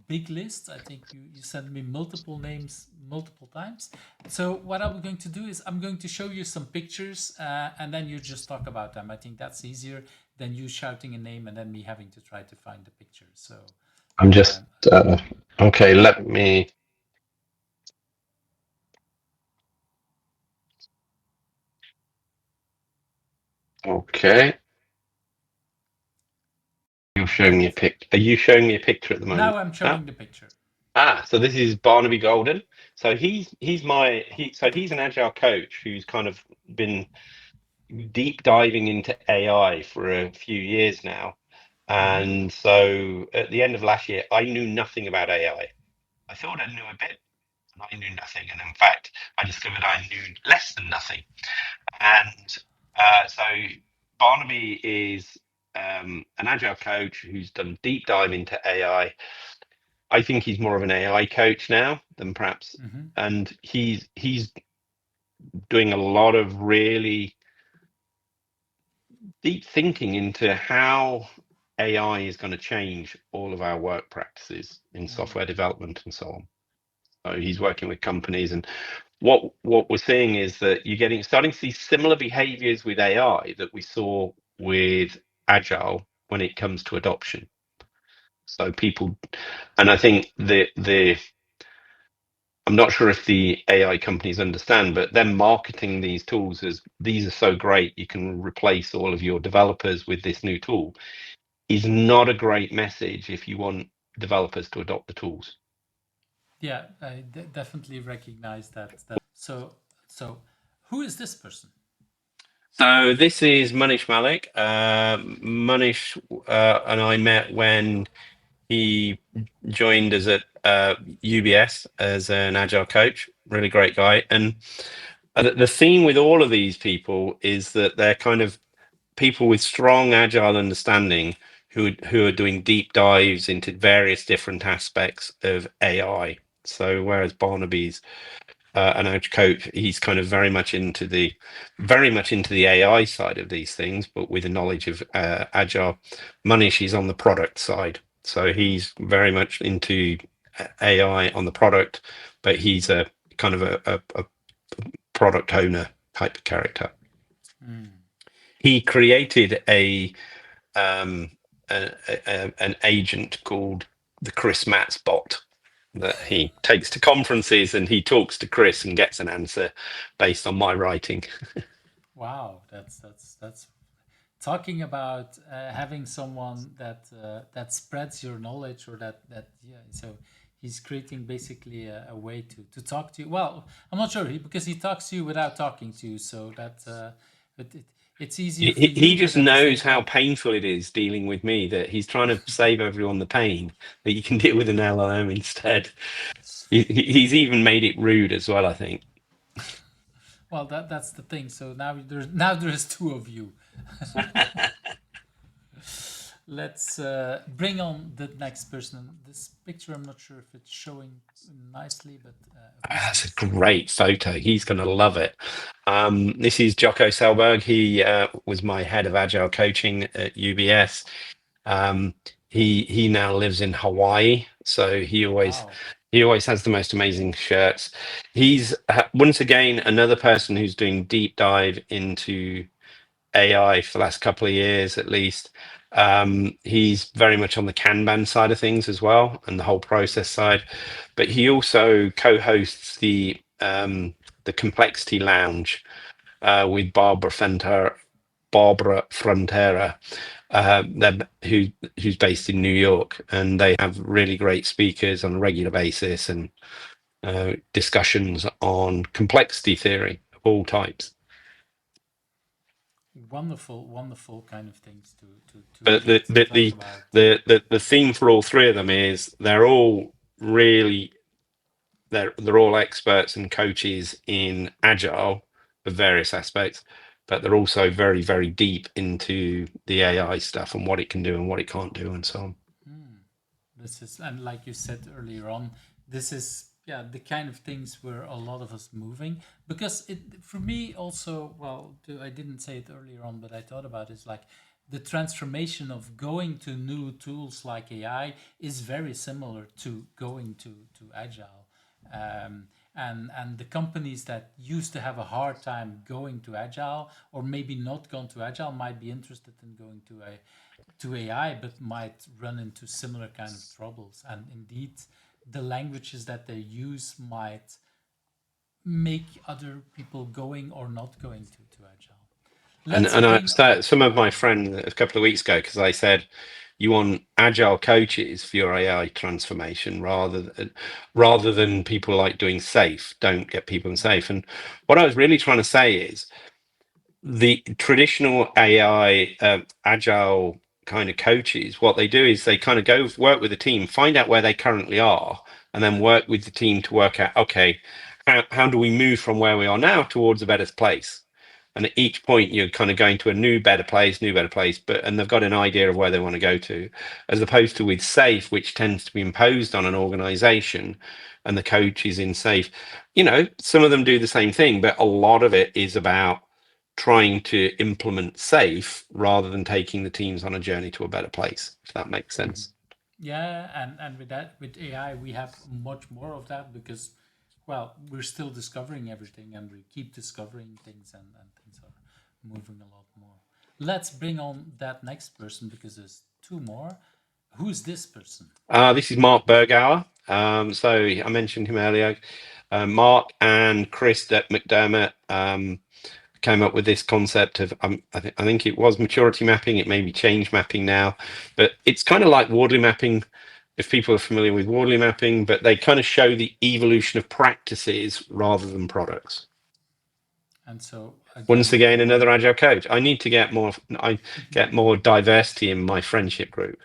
big list. I think you sent me multiple names multiple times. So what I'm going to do is I'm going to show you some pictures and then you just talk about them. I think that's easier than you shouting a name and then me having to try to find the picture. So I'm just, okay, let me. Okay. You're showing me a pic. Are you showing me a picture at the moment? now I'm showing the picture. So this is Barnaby Golden. So he's an agile coach who's kind of been deep diving into AI for a few years now. And so at the end of last year, I knew nothing about AI. I thought I knew a bit, and I knew nothing. And in fact, I discovered I knew less than nothing. And so Barnaby is an agile coach who's done deep dive into AI. I think he's more of an AI coach now than perhaps, and he's doing a lot of really deep thinking into how AI is going to change all of our work practices in software development and so on. So he's working with companies, and what we're seeing is that you're starting to see similar behaviors with AI that we saw with agile when it comes to adoption. So people, and I think the I'm not sure if the AI companies understand, but them marketing these tools as these are so great, you can replace all of your developers with this new tool, is not a great message if you want developers to adopt the tools. Yeah, I definitely recognize that. So who is this person? So this is Manish Malik. Manish and I met when he joined us at UBS as an agile coach. Really great guy. And the theme with all of these people is that they're kind of people with strong agile understanding who are doing deep dives into various different aspects of AI. So whereas Barnaby's an agile coach, he's kind of very much into the AI side of these things, but with a knowledge of agile. Manish is on the product side, so he's very much into AI on the product, but he's a kind of a product owner type of character. He created an agent called the Chris Matz bot that he takes to conferences, and he talks to Chris and gets an answer based on my writing. Wow, that's talking about having someone that spreads your knowledge, or that yeah. So he's creating basically a way to talk to you. Well, I'm not sure because he talks to you without talking to you, so that but it's easier for you. He just but at the same knows how time, painful it is dealing with me, that he's trying to save everyone the pain, that you can deal with an LLM instead. He's even made it rude as well, I think. well, that's the thing. So now there's two of you. Let's bring on the next person. This picture, I'm not sure if it's showing nicely, but That's a great photo. He's going to love it. This is Jocko Selberg. He was my head of agile coaching at UBS. He now lives in Hawaii, so he always has the most amazing shirts. He's once again another person who's doing deep dive into AI for the last couple of years at least. He's very much on the Kanban side of things as well, and the whole process side. But he also co-hosts the Complexity Lounge with Barbara Frontera, who's based in New York, and they have really great speakers on a regular basis, and discussions on complexity theory of all types. wonderful kind of things to But meet and talk about. the theme for all three of them is they're all really they're all experts and coaches in agile of various aspects, but they're also very, very deep into the AI stuff and what it can do and what it can't do and so on. This is, and like you said earlier on, this is the kind of things where a lot of us moving, because it for me also, well, I didn't say it earlier on, but I thought about it, is like the transformation of going to new tools like AI is very similar to going to agile. And the companies that used to have a hard time going to agile, or maybe not gone to agile, might be interested in going to AI, but might run into similar kind of troubles. And indeed, the languages that they use might make other people going or not going to agile. And Let's I bring asked some of my friends a couple of weeks ago, because I said, you want agile coaches for your AI transformation rather than people like doing safe. Don't get people in safe. And what I was really trying to say is the traditional AI agile kind of coaches, what they do is they kind of go work with the team, find out where they currently are, and then work with the team to work out, okay, how do we move from where we are now towards a better place? And at each point you're kind of going to a new better place, and they've got an idea of where they want to go to, as opposed to with safe, which tends to be imposed on an organization, and the coach is in safe. Some of them do the same thing, but a lot of it is about trying to implement safe rather than taking the teams on a journey to a better place, if that makes sense. Yeah, and with AI, we have much more of that, because, well, we're still discovering everything, and we keep discovering things, and things are moving a lot more. Let's bring on that next person, because there's two more. Who's this person? This is Mark Bergauer. So I mentioned him earlier. Mark and Chris McDermott came up with this concept of I think it was maturity mapping. It may be change mapping now, but it's kind of like Wardley mapping, if people are familiar with Wardley mapping, but they kind of show the evolution of practices rather than products. And so once again, another agile coach. I need to get more diversity in my friendship group.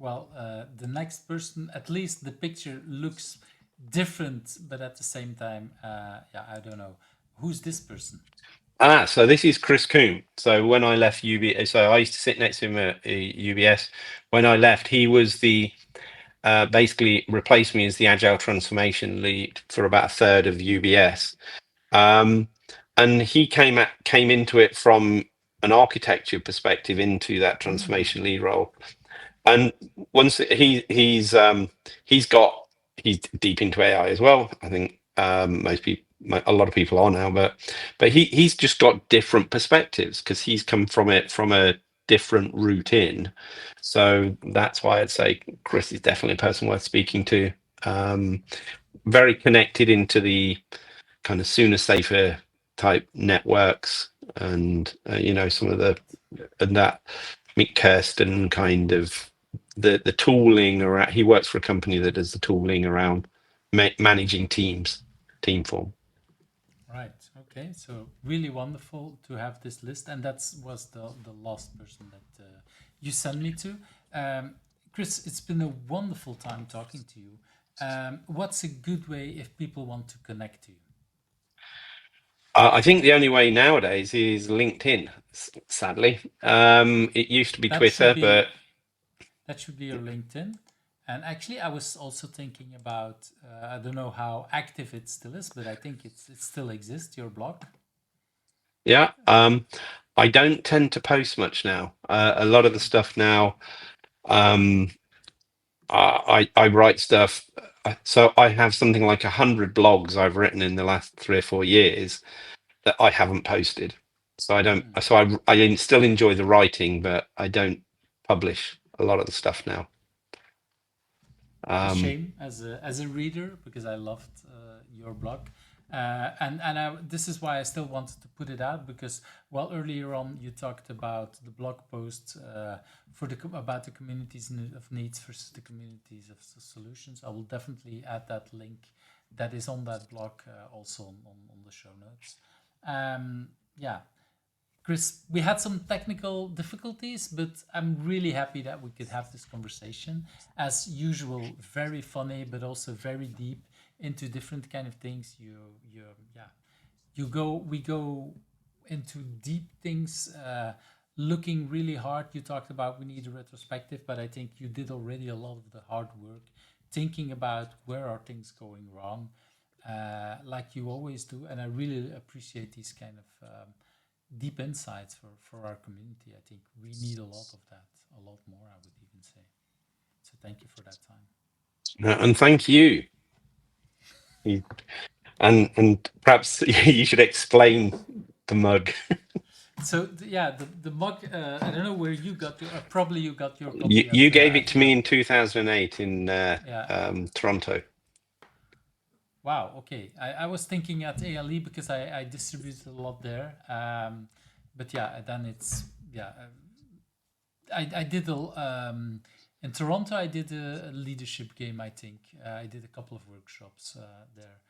Well, the next person, at least the picture looks different, but at the same time, I don't know. Who's this person? So this is Chris Coombe. So when I left UBS, so I used to sit next to him at UBS. When I left, he was the basically replaced me as the agile transformation lead for about a third of UBS. And he came into it from an architecture perspective into that transformation lead role. And once he's deep into AI as well. I think a lot of people are now, but he's just got different perspectives because he's come from it from a different route in. So that's why I'd say Chris is definitely a person worth speaking to. Very connected into the kind of sooner safer type networks, and some of that Mick Kirsten kind of the tooling around. He works for a company that does the tooling around managing team form. Right. Okay. So really wonderful to have this list, and that was the last person that you sent me to. Chris, it's been a wonderful time talking to you. What's a good way if people want to connect to you? I think the only way nowadays is LinkedIn. Sadly, it used to be Twitter, but that should be your LinkedIn. And actually, I was also thinking about, I don't know how active it still is, but I think it still exists, your blog. Yeah. I don't tend to post much now. A lot of the stuff now, I write stuff. So I have something like 100 blogs I've written in the last 3 or 4 years that I haven't posted. So I don't. So I still enjoy the writing, but I don't publish a lot of the stuff now. A shame as a reader, because I loved your blog, and this is why I still wanted to put it out, because earlier on you talked about the blog post about the communities of needs versus the communities of solutions. I will definitely add that link that is on that blog also on the show notes. Yeah. Chris, we had some technical difficulties, but I'm really happy that we could have this conversation. As usual, very funny, but also very deep into different kind of things. We go into deep things, looking really hard. You talked about we need a retrospective, but I think you did already a lot of the hard work, thinking about where are things going wrong, like you always do. And I really appreciate these kind of deep insights for our community. I think we need a lot of that, a lot more, I would even say. So thank you for that time. And thank you. And perhaps you should explain the mug. So the mug. I don't know where you got your. Probably you got your copy. You gave it to me in 2008 in Toronto. Wow. Okay. I was thinking at ALE because I distributed a lot there. But then it's I did in Toronto. I did a leadership game. I think I did a couple of workshops there.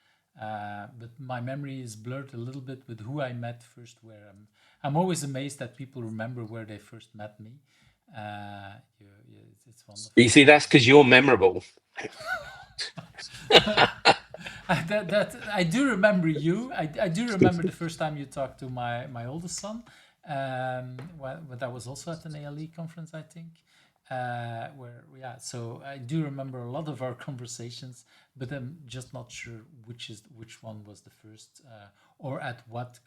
But my memory is blurred a little bit with who I met first. Where I'm always amazed that people remember where they first met me. It's wonderful. You see, that's because you're memorable. That I do remember you. I do remember the first time you talked to my oldest son. But I was also at an ALE conference, I think. So I do remember a lot of our conversations, but I'm just not sure which one was the first, or at what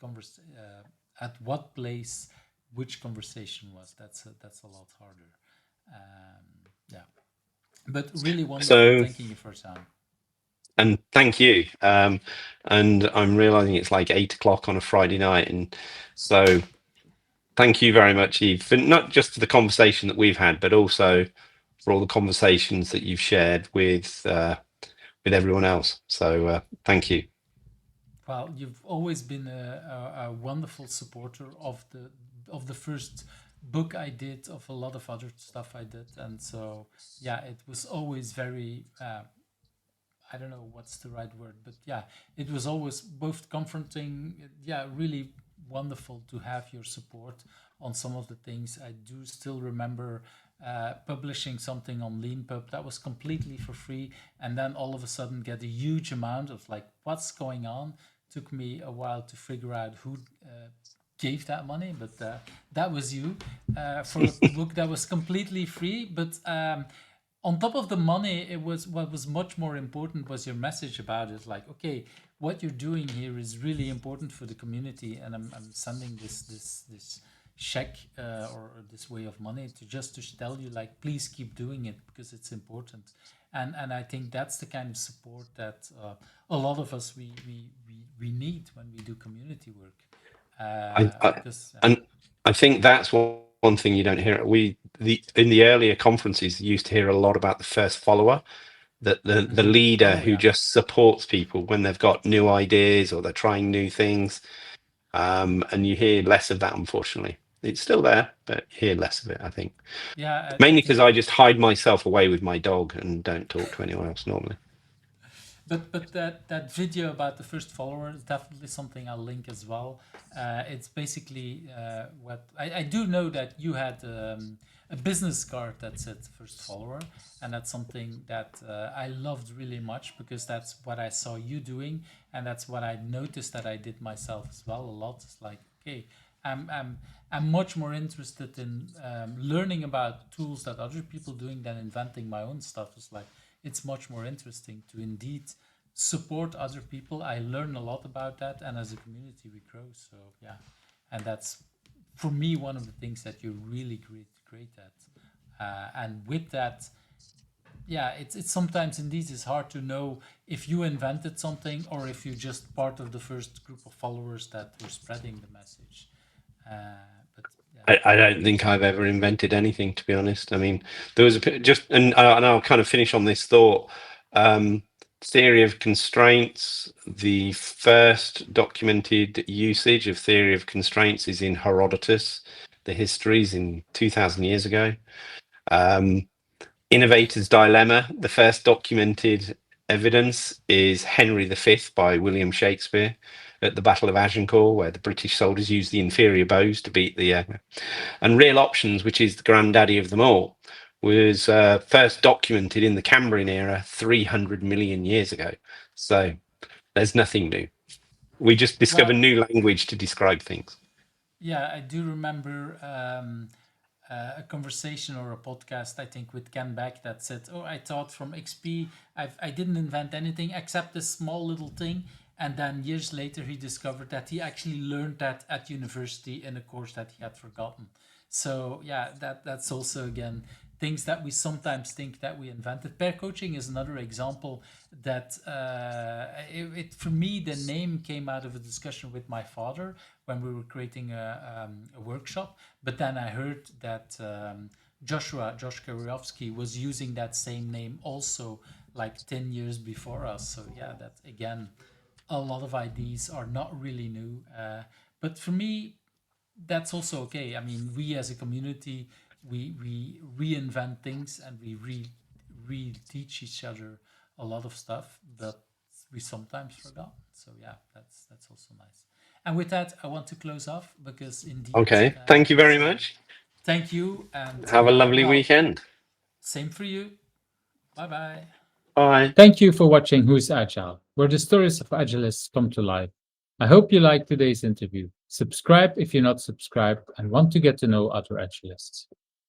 place which conversation was. That's a lot harder. But really wonderful. So, thanking you for your time. And thank you. And I'm realizing it's like 8 o'clock on a Friday night, and so thank you very much, Eve, for not just for the conversation that we've had, but also for all the conversations that you've shared with everyone else. So thank you. Well, you've always been a wonderful supporter of the first book I did, of a lot of other stuff I did, and so it was always very. I don't know what's the right word, but it was always both comforting, really wonderful to have your support on some of the things. I do still remember publishing something on LeanPub that was completely for free, and then all of a sudden get a huge amount of like, what's going on? Took me a while to figure out who gave that money, but that was you for a book that was completely free. But on top of the money, it was what was much more important was your message about it. Like, okay, what you're doing here is really important for the community, and I'm sending this check or this way of money to just to tell you, like, please keep doing it because it's important. And I think that's the kind of support that a lot of us we need when we do community work. Because And I think that's one thing you don't hear. In the earlier conferences, you used to hear a lot about the first follower, that the leader Oh, who yeah. just supports people when they've got new ideas or they're trying new things. And you hear less of that, unfortunately. It's still there, but you hear less of it, I think. Yeah, Mainly I because think. I just hide myself away with my dog and don't talk to anyone else normally. But that video about the first follower is definitely something I'll link as well. It's basically what I do know that you had a business card that said first follower, and that's something that I loved really much because that's what I saw you doing, and that's what I noticed that I did myself as well a lot. It's like, okay, I'm much more interested in learning about tools that other people doing than inventing my own stuff. It's like it's much more interesting to indeed support other people. I learn a lot about that, and as a community, we grow. So yeah, and that's for me one of the things that you're really great at. And with that, yeah, it's sometimes indeed it's hard to know if you invented something or if you're just part of the first group of followers that were spreading the message. But yeah. I don't think I've ever invented anything, to be honest. I mean, there was and I'll kind of finish on this thought. Theory of constraints. The first documented usage of theory of constraints is in Herodotus. The histories in 2,000 years ago. Innovator's Dilemma. The first documented evidence is Henry V by William Shakespeare at the Battle of Agincourt, where the British soldiers used the inferior bows to beat the. And Real Options, which is the granddaddy of them all, was first documented in the Cambrian era 300 million years ago. So there's nothing new. We just discover Well, new language to describe things. yeah, I do remember a conversation or a podcast, I think, with Ken Beck that said, "Oh, I taught from XP. I didn't invent anything except this small little thing." And then years later, he discovered that he actually learned that at university in a course that he had forgotten. So yeah, that's also again things that we sometimes think that we invented. Pair coaching is another example that for me the name came out of a discussion with my father when we were creating a workshop. But then I heard that Josh Kariovsky was using that same name also like 10 years before us. So yeah, that again, a lot of ideas are not really new. But for me, that's also okay. I mean, we as a community, we reinvent things and we teach each other a lot of stuff, but we sometimes forgot. So yeah, that's also nice. And with that, I want to close off because indeed, Okay. Thank you very much. thank you, and Have a lovely well, weekend. same for you. Bye bye. Bye. Thank you for watching Who's Agile, where the stories of agilists come to life. I hope you liked today's interview. Subscribe if you're not subscribed and want to get to know other agilists.